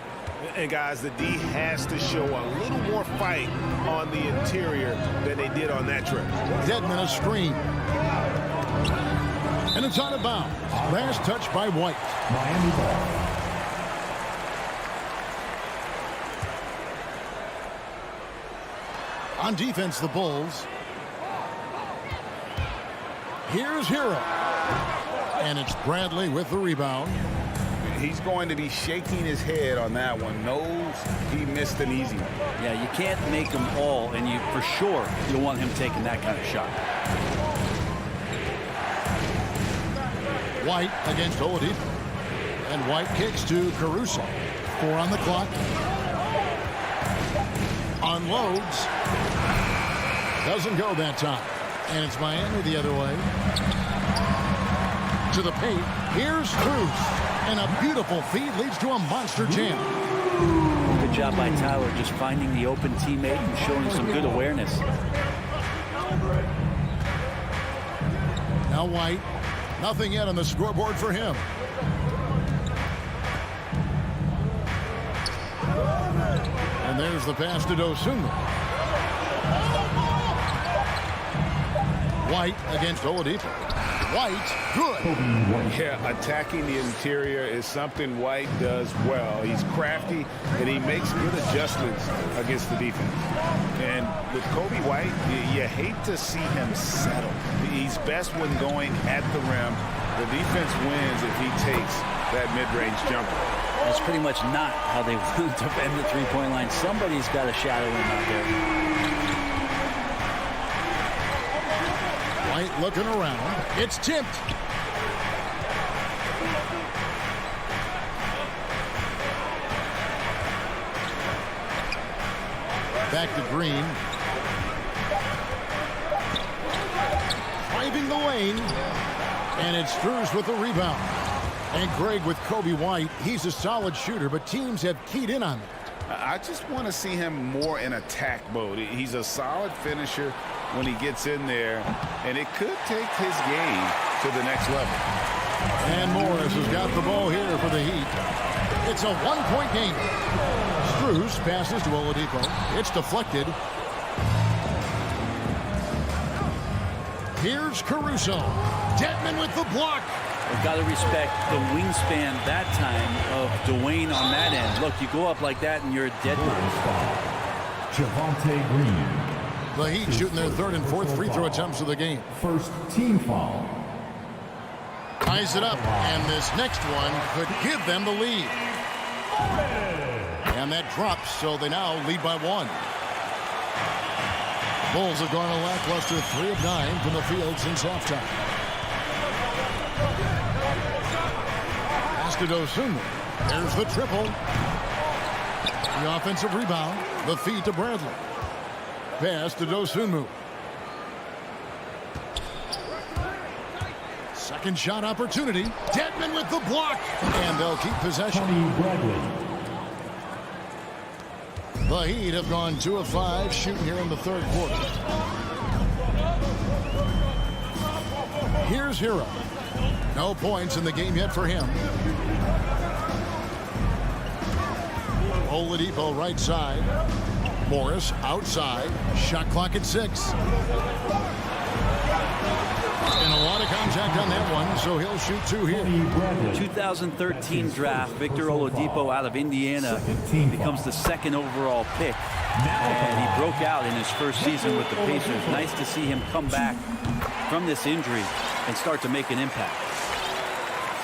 [SPEAKER 9] And guys, the D has to show a little more fight on the interior than they did on that trip.
[SPEAKER 6] Deadman a screen. And it's out of bounds. Last touch by White.
[SPEAKER 4] Miami ball.
[SPEAKER 6] On defense, the Bulls. Here's Hero. And it's Bradley with the rebound.
[SPEAKER 7] He's going to be shaking his head on that one. Knows he missed an easy one.
[SPEAKER 10] Yeah, you can't make them all, and you for sure you'll want him taking that kind of shot.
[SPEAKER 6] White against Oladipo. And White kicks to Caruso. 4 on the clock. Unloads. Doesn't go that time. And it's Miami the other way. To the paint. Here's Cruz. And a beautiful feed leads to a monster jam.
[SPEAKER 10] Good job by Tyler just finding the open teammate and showing some good awareness.
[SPEAKER 6] Now White. Nothing yet on the scoreboard for him. And there's the pass to Dosunmu. White against Oladipo. White, good.
[SPEAKER 9] Yeah, attacking the interior is something White does well. He's crafty, and he makes good adjustments against the defense. And with Kobe White, you hate to see him settle. He's best when going at the rim. The defense wins if he takes that mid-range jumper.
[SPEAKER 10] That's pretty much not how they want to defend the three-point line. Somebody's got to shadow him out there.
[SPEAKER 6] White looking around. It's tipped. Back to Green. Driving the lane. And it's Struz with the rebound. And Greg, with Kobe White, he's a solid shooter, but teams have keyed in on him.
[SPEAKER 7] I just want to see him more in attack mode. He's a solid finisher when he gets in there, and it could take his game to the next level.
[SPEAKER 6] And Morris has got the ball here for the Heat. It's a one-point game. Strus passes to Oladipo. It's deflected. Here's Caruso. Dedmon with the block.
[SPEAKER 10] We've got to respect the wingspan that time of Dwayne on that end. Look, you go up like that and you're a dead man.
[SPEAKER 4] Javonte Green.
[SPEAKER 6] The Heat shooting their third and fourth free throw attempts of the game.
[SPEAKER 4] First team foul.
[SPEAKER 6] Ties it up, and this next one could give them the lead. And that drops, so they now lead by 1. Bulls have gone a lackluster 3 of 9 from the field since halftime. Pass to Dosunmu. There's the triple. The offensive rebound. The feed to Bradley. Pass to Dosunmu. Second shot opportunity. Dedmon with the block. And they'll keep possession. The Heat have gone 2 of 5 shooting here in the third quarter. Here's Hero. No points in the game yet for him. Oladipo right side. Morris outside. Shot clock at 6. And a lot of contact on that one, so he'll shoot 2 here.
[SPEAKER 10] 2013 draft, Victor Oladipo out of Indiana becomes the 2nd overall pick. And he broke out in his first season with the Pacers. Nice to see him come back from this injury and start to make an impact.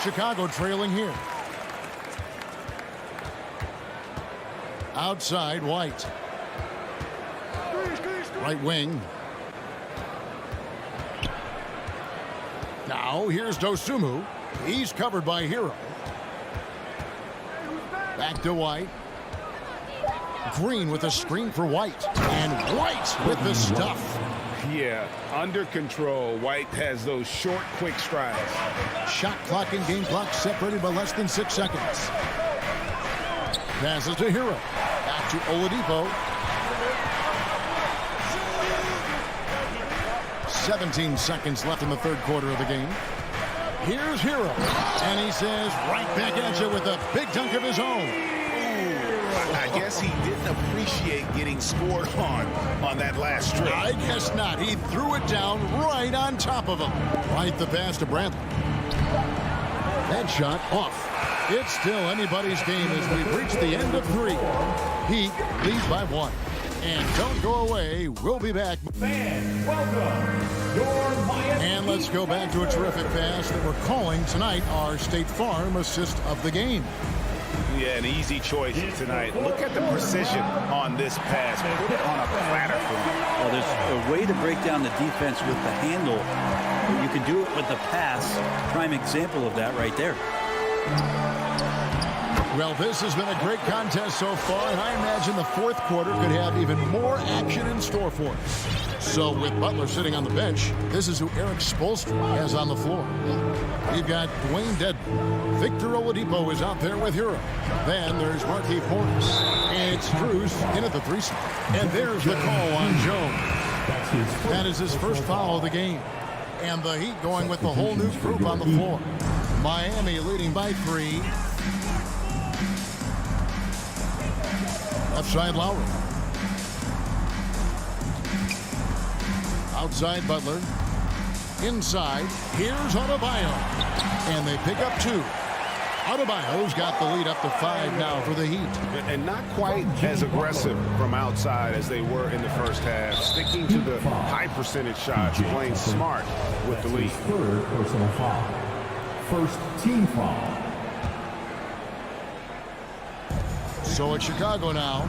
[SPEAKER 6] Chicago trailing here. Outside, White. Right wing. Now, here's Dosunmu. He's covered by Hero. Back to White. Green with a screen for White. And White with the stuff.
[SPEAKER 9] Yeah, under control. White has those short, quick strides.
[SPEAKER 6] Shot clock and game clock separated by less than 6 seconds. Passes to Hero. Back to Oladipo. 17 seconds left in the third quarter of the game. Here's Hero. And he says right back at you with a big dunk of his own.
[SPEAKER 7] I guess he didn't appreciate getting scored on that last string.
[SPEAKER 6] I guess not. He threw it down right on top of him. Right the pass to Bradley. That shot off. It's still anybody's game as we've reached the end of 3. Heat leads by 1. And don't go away. We'll be back.
[SPEAKER 4] Fans, welcome.
[SPEAKER 6] And let's go back to a terrific pass that we're calling tonight our State Farm assist of the game.
[SPEAKER 7] Yeah, an easy choice tonight. Look at the precision on this pass. Put it on a platter for him.
[SPEAKER 10] Well, there's a way to break down the defense with the handle. You can do it with the pass. Prime example of that right there.
[SPEAKER 6] Well, this has been a great contest so far, and I imagine the fourth quarter could have even more action in store for us. So with Butler sitting on the bench, this is who Eric Spoelstra has on the floor. We've got Dwayne Dedmon. Victor Oladipo is out there with Hero. Then there's Markieff Morris. And it's Strus in at the 3 spot. And there's the call on Jones. That is his first foul of the game. And the Heat going with the whole new group on the floor. Miami leading by 3. Left side, Lowry. Outside, Butler. Inside, here's Adebayo. And they pick up 2. Adebayo's got the lead up to 5 now for the Heat.
[SPEAKER 9] And not quite as aggressive from outside as they were in the first half. Sticking to the high percentage shots, playing smart with the lead.
[SPEAKER 4] Third personal foul. First team foul.
[SPEAKER 6] So it's Chicago now.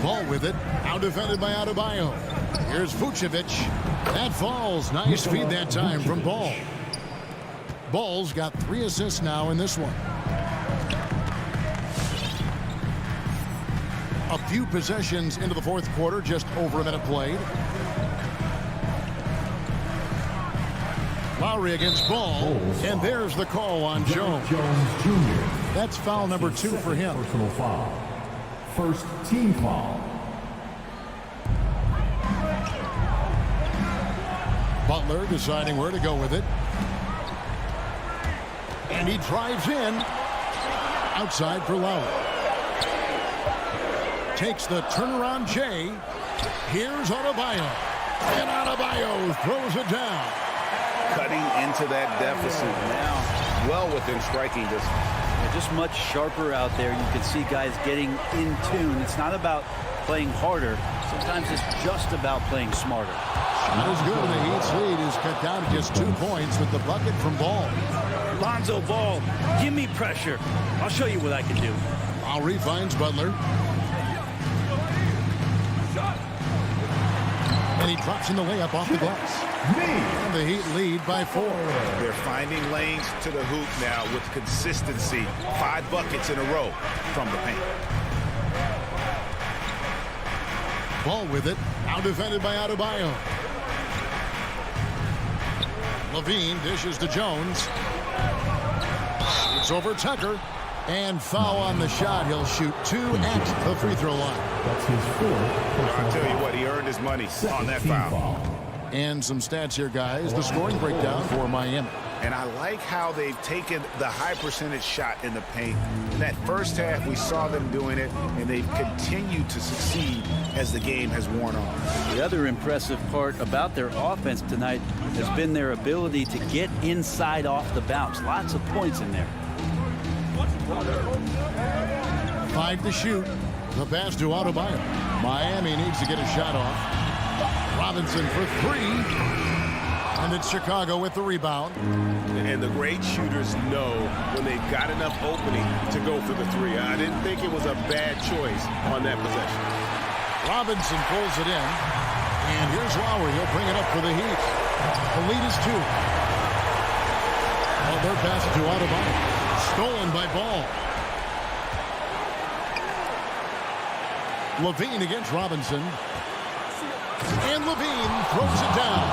[SPEAKER 6] Ball with it. Now defended by Adebayo. Here's Vucevic. That falls. Nice feed that time from Ball. Ball's got 3 assists now in this one. A few possessions into the fourth quarter. Just over a minute played. Lowry against Ball, and there's the call on Jones. That's foul number 2 for him.
[SPEAKER 4] Personal foul. First team foul.
[SPEAKER 6] Butler deciding where to go with it. And he drives in. Outside for Lowry. Takes the turnaround J. Here's Adebayo. And Adebayo throws it down.
[SPEAKER 7] Cutting into that deficit now. Well within striking distance.
[SPEAKER 10] They're just much sharper out there. You can see guys getting in tune. It's not about playing harder. Sometimes it's just about playing smarter.
[SPEAKER 6] Not as good. The Heat's lead is cut down to just 2 points with the bucket from Ball.
[SPEAKER 10] Lonzo Ball, give me pressure. I'll show you what I can do.
[SPEAKER 6] Lowry finds Butler. And he drops in the layup off the glass. And the Heat lead by 4.
[SPEAKER 7] They're finding lanes to the hoop now with consistency. 5 buckets in a row from the paint.
[SPEAKER 6] Ball with it. Now defended by Adebayo. Levine dishes to Jones. It's over Tucker. And foul on the shot. He'll shoot 2 at the free throw line.
[SPEAKER 4] That's his 4th.
[SPEAKER 7] I'll tell you what, he earned his money on that foul.
[SPEAKER 6] And some stats here, guys. The scoring breakdown for Miami.
[SPEAKER 7] And I like how they've taken the high percentage shot in the paint. In that first half, we saw them doing it, and they've continued to succeed as the game has worn on.
[SPEAKER 10] The other impressive part about their offense tonight has been their ability to get inside off the bounce. Lots of points in there.
[SPEAKER 6] 5 to shoot. The pass to Adebayo. Miami needs to get a shot off. Robinson for 3. And it's Chicago with the rebound.
[SPEAKER 9] And the great shooters know when they've got enough opening to go for the 3. I didn't think it was a bad choice on that possession.
[SPEAKER 6] Robinson pulls it in. And here's Lowry. He'll bring it up for the Heat. The lead is 2. Well, they're passing to Adebayo. Stolen by Ball. Levine against Robinson. And Levine throws it down.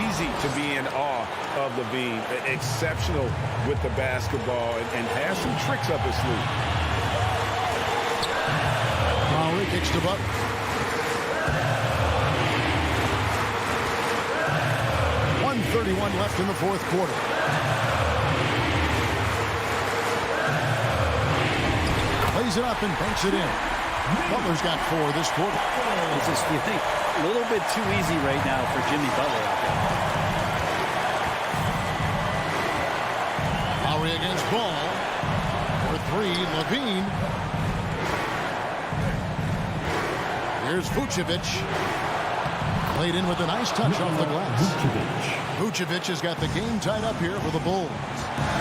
[SPEAKER 9] Easy to be in awe of Levine. Exceptional with the basketball and has some tricks up his sleeve.
[SPEAKER 6] Lowry kicks to Butler. .131 left in the 4th quarter. Plays it up and banks it in. Butler's got 4 this quarter.
[SPEAKER 10] It's just, you think, a little bit too easy right now for Jimmy Butler out there.
[SPEAKER 6] Lowry against Ball. For 3, Levine. Here's Vucevic. Played in with a nice touch off the glass. Vucevic has got the game tied up here for the Bulls.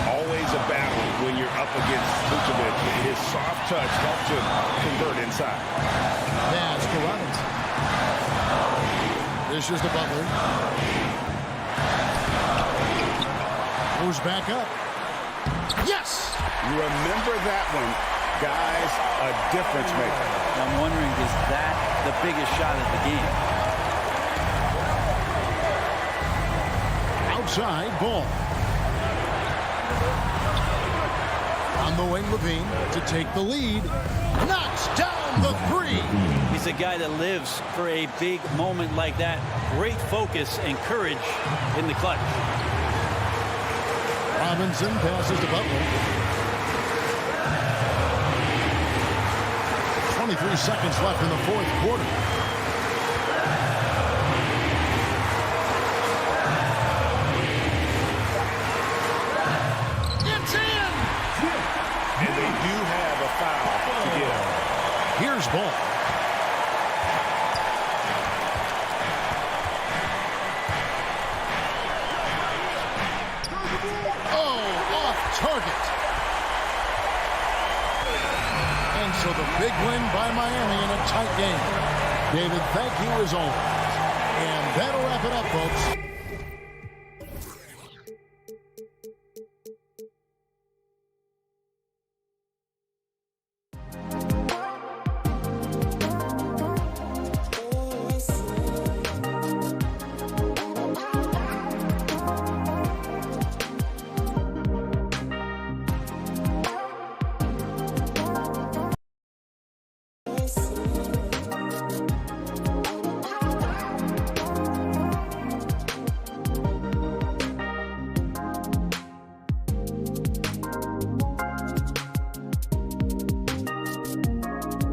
[SPEAKER 9] Always a battle when you're up against Vucevic. His soft touch helps him convert inside.
[SPEAKER 6] Pass to Robinson. This is the Butler. Goes back up. Yes!
[SPEAKER 9] You remember that one, guys, a difference maker.
[SPEAKER 10] I'm wondering, is that the biggest shot of the game?
[SPEAKER 6] Outside Ball. On the wing, Levine to take the lead. Knocks down the 3.
[SPEAKER 10] He's a guy that lives for a big moment like that. Great focus and courage in the clutch.
[SPEAKER 6] Robinson passes to Butler. 23 seconds left in the 4th quarter. It's in!
[SPEAKER 9] And they do have a foul to give.
[SPEAKER 6] Here's Ball. Target. And so the big win by Miami in a tight game. David, thank you as always. And that'll wrap it up, folks.